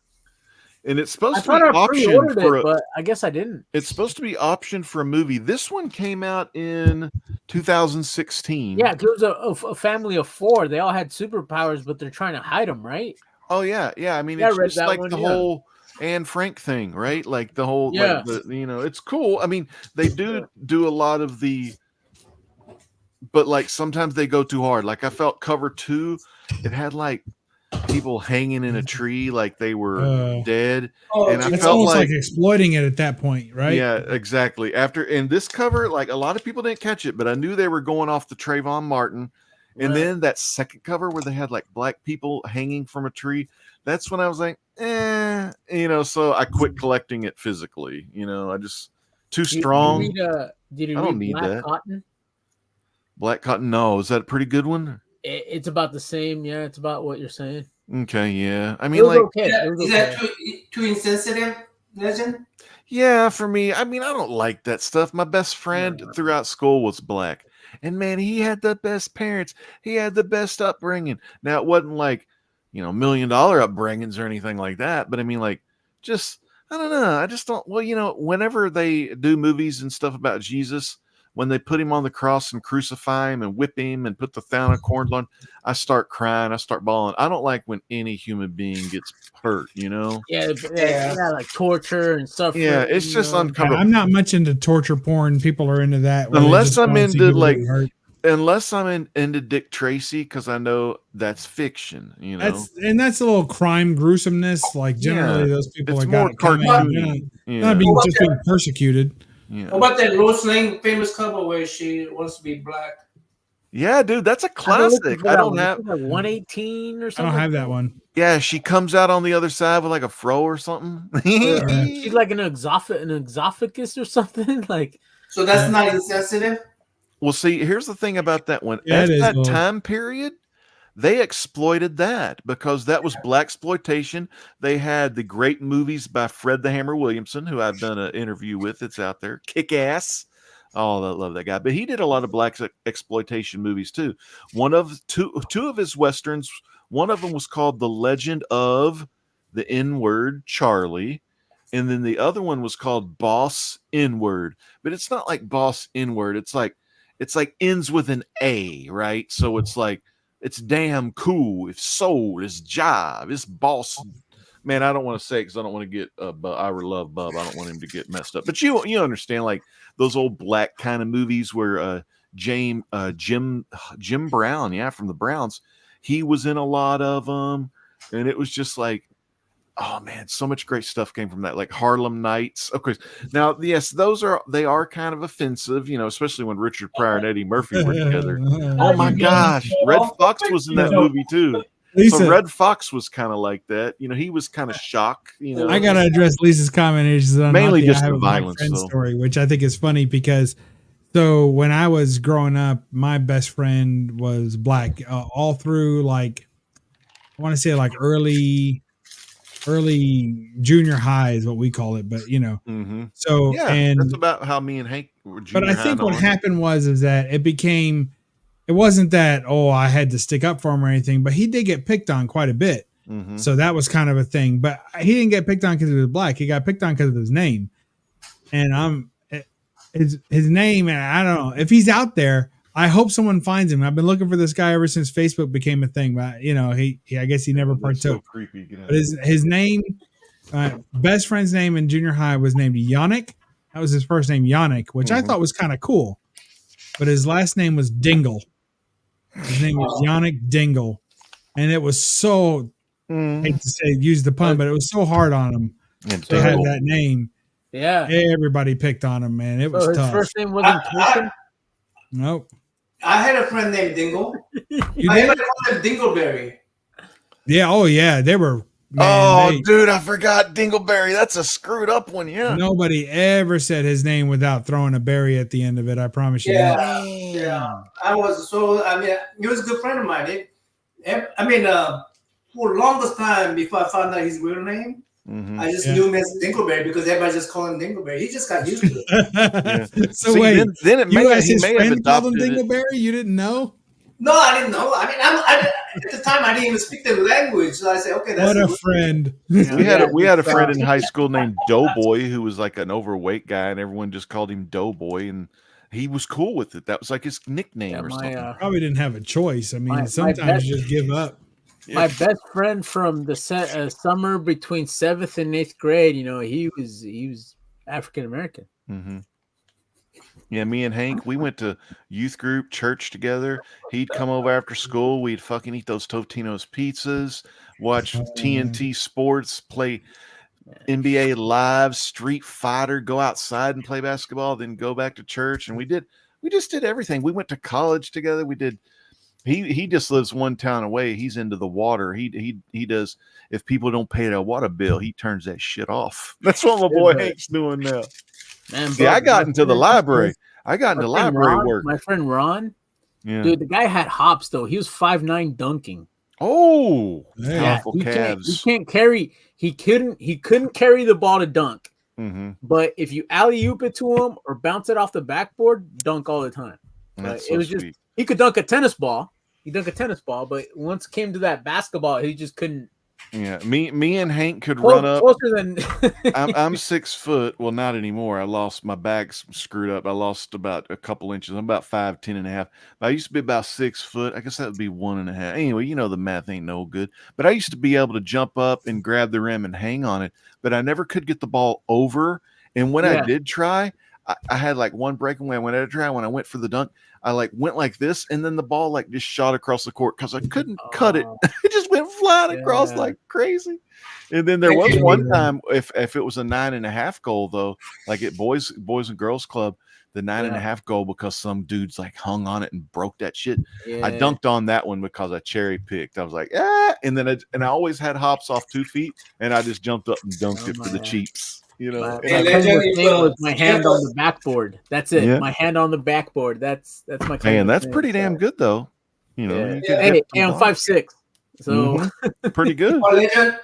And it's supposed to be optioned for but I guess I didn't. It's supposed to be optioned for a movie. This one came out in 2016. Yeah, it was a family of 4. They all had superpowers, but they're trying to hide them, right? Oh yeah. I mean, it's just like the Anne Frank thing, right? Like the whole, Yeah. like the, you know, it's cool. I mean, they do a lot of the, but like sometimes they go too hard. Like I felt cover 2, it had like people hanging in a tree like they were dead, Oh, and I It's felt almost like like exploiting it at that point, right? yeah, exactly. After in this cover, like a lot of people didn't catch it, but I knew they were going off the Trayvon Martin. And Right. then that second cover where they had like black people hanging from a tree, that's when I was like, you know, so I quit collecting it physically. You know, I just too strong. Did you I don't read need Black that. Cotton? Black Cotton, no, is that a pretty good one? It's about the same. Yeah, it's about what you're saying. Okay, yeah. I It mean, was like, okay. It was Is okay. that too insensitive, Legend? yeah, for me, I mean, I don't like that stuff. My best friend throughout school was black. And man, he had the best parents. He had the best upbringing. Now, it wasn't like, you know, $1 million upbringings or anything like that. But I mean, like, just, I don't know. I just don't, well, you know, whenever they do movies and stuff about Jesus, when they put him on the cross and crucify him and whip him and put the crown of corns on, I start crying. I start bawling. I don't like when any human being gets hurt, you know? Yeah, like torture and suffering. Yeah, it's just Yeah, uncomfortable. I'm not much into torture porn. People are into that. where they Unless just I'm wanna see into people like, get hurt. unless I'm into Dick Tracy, because I know that's fiction, you know. That's a little crime gruesomeness. Like generally, Yeah, those people it's are got more it coming. cartoony. They're not being just being persecuted. Yeah. What about that Rose Lane famous cover where she wants to be black? Yeah, dude, that's a classic. I don't have like 118 or I something. don't have that one. Yeah, she comes out on the other side with like a fro or something. She's like an esophagus or something. Like, So that's not insensitive. Well, see, here's the thing about that one. Yeah, At it is, that Will. time period, they exploited that because that was black exploitation. They had the great movies by Fred the Hammer Williamson, who I've done an interview with. It's out there. Kick Ass. Oh, I love that guy. But he did a lot of black exploitation movies too. Two of his westerns. One of them was called The Legend of the N-Word Charlie. And then the other one was called Boss N-Word. But it's not like Boss N-Word. It's like ends with an A, right? So it's like, it's damn cool. It's soul. It's jive. It's boss. Man, I don't want to say because I don't want to get I love Bub. I don't want him to get messed up. But you understand, like those old black kind of movies where Jim Brown, yeah, from the Browns, he was in a lot of them, and it was just like, oh man, so much great stuff came from that, like Harlem Nights. Of course, now yes, they are kind of offensive, you know, especially when Richard Pryor and Eddie Murphy were together. Oh my gosh, Red Fox was in that movie too. Lisa, So Red Fox was kind of like that, you know. He was kind of shocked, you know. I gotta address Lisa's comment here. She said, Mainly just I have the a black violence, friend though. story, which I think is funny because so when I was growing up, my best friend was black all through like I want to say like early junior high is what we call it, but you know, so yeah, and that's about how me and Hank were. But I think what happened was that it wasn't that I had to stick up for him or anything, but he did get picked on quite a bit. So that was kind of a thing. But he didn't get picked on because he was black. He got picked on because of his name, and his name. And I don't know if he's out there. I hope someone finds him. I've been looking for this guy ever since Facebook became a thing. But you know, he I guess he never partook. So creepy. But his name, best friend's name in junior high was named Yannick. That was his first name, Yannick, which I thought was kind of cool. But his last name was Dingle. His name was Yannick Dingle, and it was so I hate to say use the pun, but it was so hard on him. They had that name. Yeah, everybody picked on him, man. It was his tough. first name wasn't Tolkien? Nope. I had a friend named Dingle. I called him Dingleberry. Yeah. Oh, yeah. They were. Man, dude, I forgot Dingleberry. That's a screwed up one. Yeah. Nobody ever said his name without throwing a berry at the end of it. I promise you. Yeah. Yeah. I mean, he was a good friend of mine. For the longest time before I found out his real name, I just knew him as Dingleberry because everybody just called him Dingleberry. He just got used to it. So wait, then it may, as his friend called him it. Dingleberry? You didn't know? No, I didn't know. I mean, at the time I didn't even speak the language, so I said, "Okay, that's what a friend." We had a friend in high school named Doughboy who was like an overweight guy, and everyone just called him Doughboy, and he was cool with it. That was like his nickname or something. Probably didn't have a choice. I mean, sometimes you just give up. My best friend from the summer between 7th and 8th grade, you know, he was African American. Mm-hmm. Yeah, me and Hank, we went to youth group church together. He'd come over after school. We'd fucking eat those Totino's pizzas, watch TNT Sports, play NBA Live, Street Fighter, go outside and play basketball, then go back to church. And we just did everything. We went to college together. We did. He just lives one town away. He's into the water. He does. If people don't pay their water bill, he turns that shit off. That's what my boy Hank's doing now. Man, see, I got into the library. I got into library work. My friend Ron, yeah, dude, the guy had hops though. He was 5'9" dunking. Oh, yeah, powerful calves. He can't carry. He couldn't carry the ball to dunk. Mm-hmm. But if you alley-oop it to him or bounce it off the backboard, dunk all the time. That's it was sweet. just he could dunk a tennis ball. He dunked a tennis ball, but once it came to that basketball, he just couldn't. Yeah, me and Hank could run up. Closer than I'm 6 foot. Well, not anymore. I lost my back's screwed up. I lost about a couple inches. I'm about 5'10" and a half. But I used to be about 6 foot. I guess that would be 1.5. Anyway, you know the math ain't no good. But I used to be able to jump up and grab the rim and hang on it. But I never could get the ball over. And when I did try, I had like one breakaway. When I went for the dunk, I like went like this, and then the ball like just shot across the court because I couldn't cut it. It just went flying across like crazy. And then there was one time, if it was a 9.5 goal though, like at boys and girls club, the 9.5 goal because some dudes like hung on it and broke that shit. Yeah. I dunked on that one because I cherry picked. I was like, and then I always had hops off 2 feet, and I just jumped up and dunked it for the cheaps. You know, my thing was my hand on the backboard. That's it. Yeah. My hand on the backboard. That's my man. That's pretty damn good though. You know, you hey, I'm 5'6", so pretty good. Oh yeah,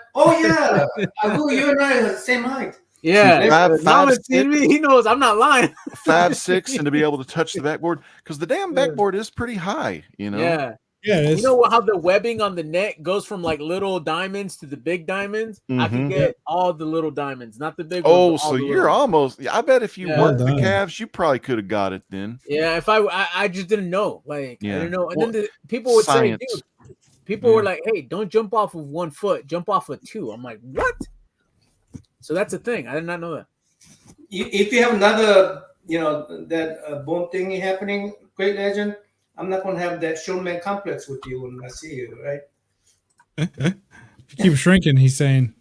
you and I are the same height. Yeah, he knows I'm not lying. 5'6", and to be able to touch the backboard because the damn backboard is pretty high. You know. Yeah, you know how the webbing on the net goes from like little diamonds to the big diamonds? Mm-hmm. I can get all the little diamonds, not the big ones. Oh, so you're almost. I bet if you worked the calves, you probably could have got it then. Yeah, if I just didn't know. Like, I didn't know. And then the people would say, dude, people were like, hey, don't jump off of 1 foot, jump off of 2. I'm like, what? So that's the thing. I did not know that. If you have another, that bone thingy happening, Great Legend, I'm not going to have that showman complex with you when I see you, right? If you keep shrinking, he's saying.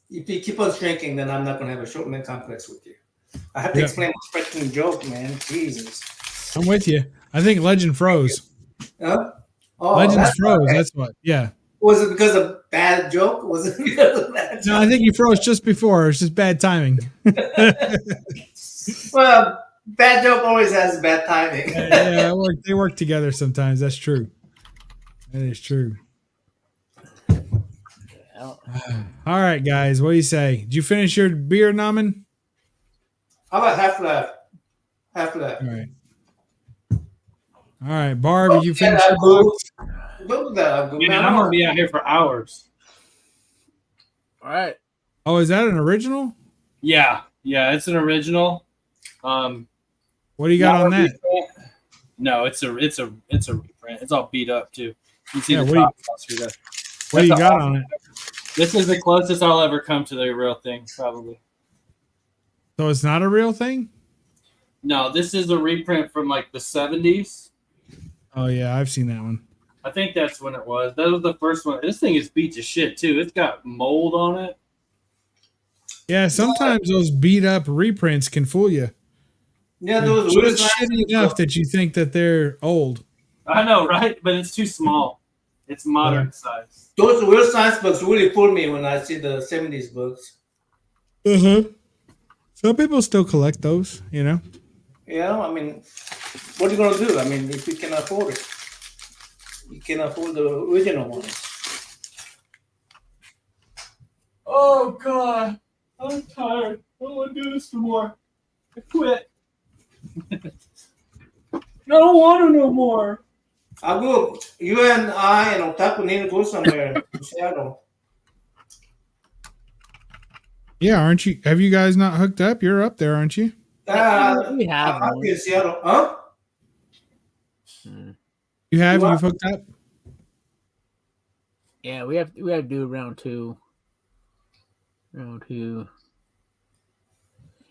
If you keep on shrinking, then I'm not going to have a showman complex with you. I have to explain my freaking joke, man. Jesus. I'm with you. I think Legend froze. Huh? Oh, Legends froze. Okay. That's what. Yeah. Was it because of bad joke? Was it because of bad joke? No, I think he froze just before. It's just bad timing. Well, bad joke always has bad timing. Yeah, they work together sometimes. That's true. That is true. All right, guys. What do you say? Did you finish your beer, Naman? How about half left? Half left. All right, Barb, did you finish your box? Man, I'm gonna be out here for hours. All right. Oh, is that an original? Yeah, it's an original. What do you got on that? No, it's a reprint. It's all beat up too. You see the top. What do you got on it? This is the closest I'll ever come to the real thing, probably. So it's not a real thing? No, this is a reprint from like the 70s. Oh yeah, I've seen that one. I think that's when it was. That was the first one. This thing is beat to shit too. It's got mold on it. Yeah, sometimes those beat up reprints can fool you. Yeah, those it's shitty enough that you think that they're old. I know, right? But it's too small. It's modern size. Those real science books really fool me when I see the 70s books. Some people still collect those, you know? Yeah, I mean, what are you going to do? I mean, if you can afford it, you can afford the original ones. Oh, God. I'm tired. I don't want to do this no more. I quit. I don't want to no more. I'll go. You and I and Otaku need to go somewhere to Seattle. Yeah, aren't you? Have you guys not hooked up? You're up there, aren't you? We have. I'll be in Seattle. Huh? You've hooked up? Yeah, we have to do round two. Round two.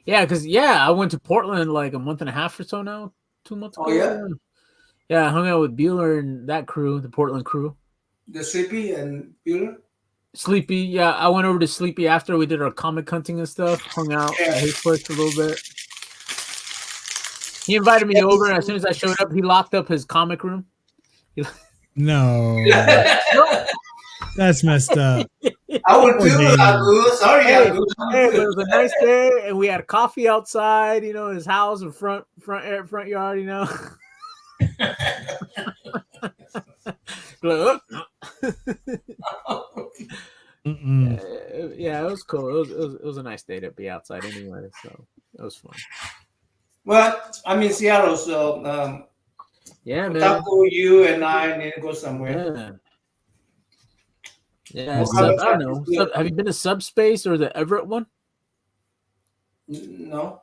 Yeah, because I went to Portland like a month and a half or so now. 2 months ago. Oh yeah, Yeah, I hung out with Bueller and that crew, the Portland crew. the Sleepy and Bueller. Sleepy, yeah, I went over to Sleepy after we did our comic hunting and stuff. Hung out at his place for a little bit. He invited me over, and as soon as I showed up, he locked up his comic room. No, that's messed up. I would too. Abu. Sorry, Abu. Hey, it was a nice day, and we had coffee outside. You know, his house and front yard. You know. Yeah, it was cool. It was a nice day to be outside anyway, so it was fun. Well, I'm in Seattle, so yeah, man. Taco, you and I need to go somewhere. Yeah. I don't know. Have you been to Subspace or the Everett one? No.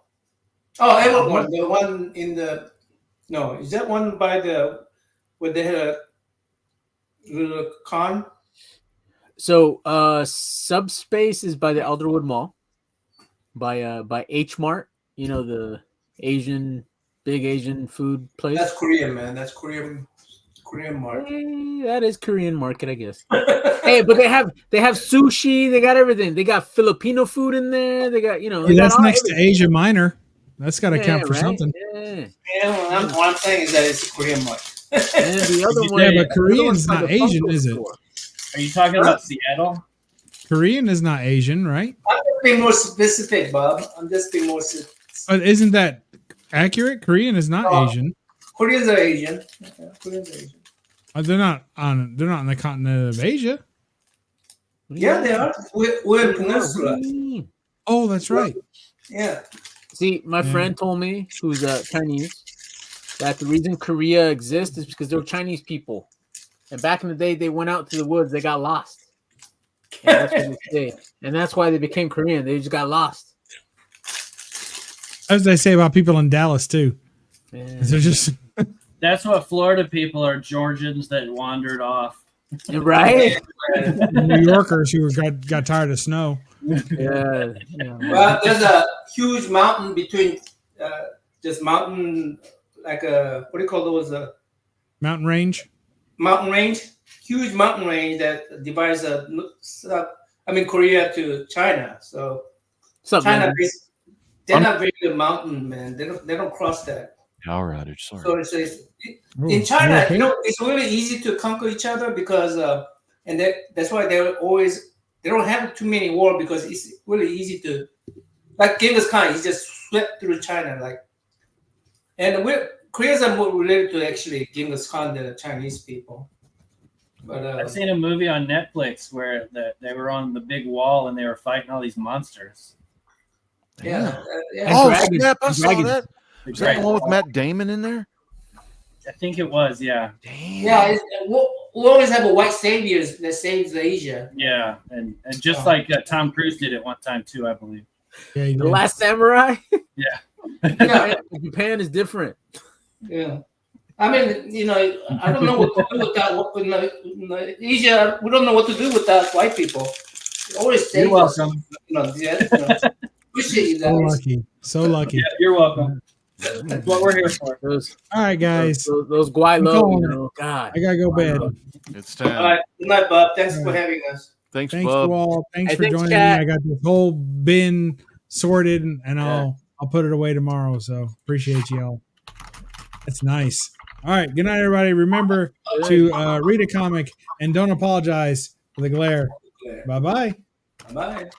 Oh, Everett one. The one in the. No, is that one by the where they had a little con? So, Subspace is by the Elderwood Mall, by H Mart. You know, the big Asian food place. That's Korean, man. That's Korean market. That is Korean market, I guess. Hey, but they have sushi. They got everything. They got Filipino food in there. They got that's next to Asia Minor. That's got to count for something. Yeah, what I'm saying is that it's a Korean market. And the other one, yeah, but Korean's not Asian, is it? Are you talking about Seattle? Korean is not Asian, right? I'm just being more specific, Bob. I'm just being more specific. But isn't that accurate? Korean is not Asian. Koreans are Asian. Koreans are Asian. They're not on the continent of Asia. Yeah, they are. We're in Peninsula. Oh, that's right. Yeah. See, my friend told me, who's Chinese, that the reason Korea exists is because they were Chinese people. And back in the day, they went out to the woods. They got lost. And that's where they stayed. And that's why they became Korean. They just got lost. As they say about people in Dallas, too. Yeah. They're just... That's what Florida people are, Georgians that wandered off. Right? New Yorkers who got tired of snow. Yeah. Well, there's a huge mountain between this mountain, like a, what do you call those? Mountain range? Mountain range. Huge mountain range that divides Korea to China. So China, they're not very good mountain, man. They don't cross that. Power outage. Sorry. So in China, it's really easy to conquer each other because, and that's why they don't have too many wars because it's really easy to, like Genghis Khan, he just swept through China, and Koreans are more related to actually Genghis Khan than the Chinese people. But I've seen a movie on Netflix where they were on the big wall and they were fighting all these monsters. Yeah. Oh, snap! I saw that. Is that the one with Matt Damon in there? I think it was, yeah. Damn. Yeah, we always have a white savior that saves Asia. Yeah, and just like Tom Cruise did it one time too, I believe. Yeah, The Last Samurai? Yeah. Japan is different. Yeah. I mean, I don't know what to do with that. Asia, we don't know what to do with that white people. They always save us. Appreciate you guys. So lucky. Yeah, you're welcome. That's what we're here for. All right, guys. Those Guaylo, God. I gotta go bed. It's time. All right. Good night, Bob. Thanks for having us. Thanks, Thanks Bob. to all. Thanks for thanks, joining Kat. me. I got this whole bin sorted, and I'll put it away tomorrow. So appreciate you all. That's nice. All right. Good night, everybody. Remember to read a comic and don't apologize for the glare. Bye-bye. Bye.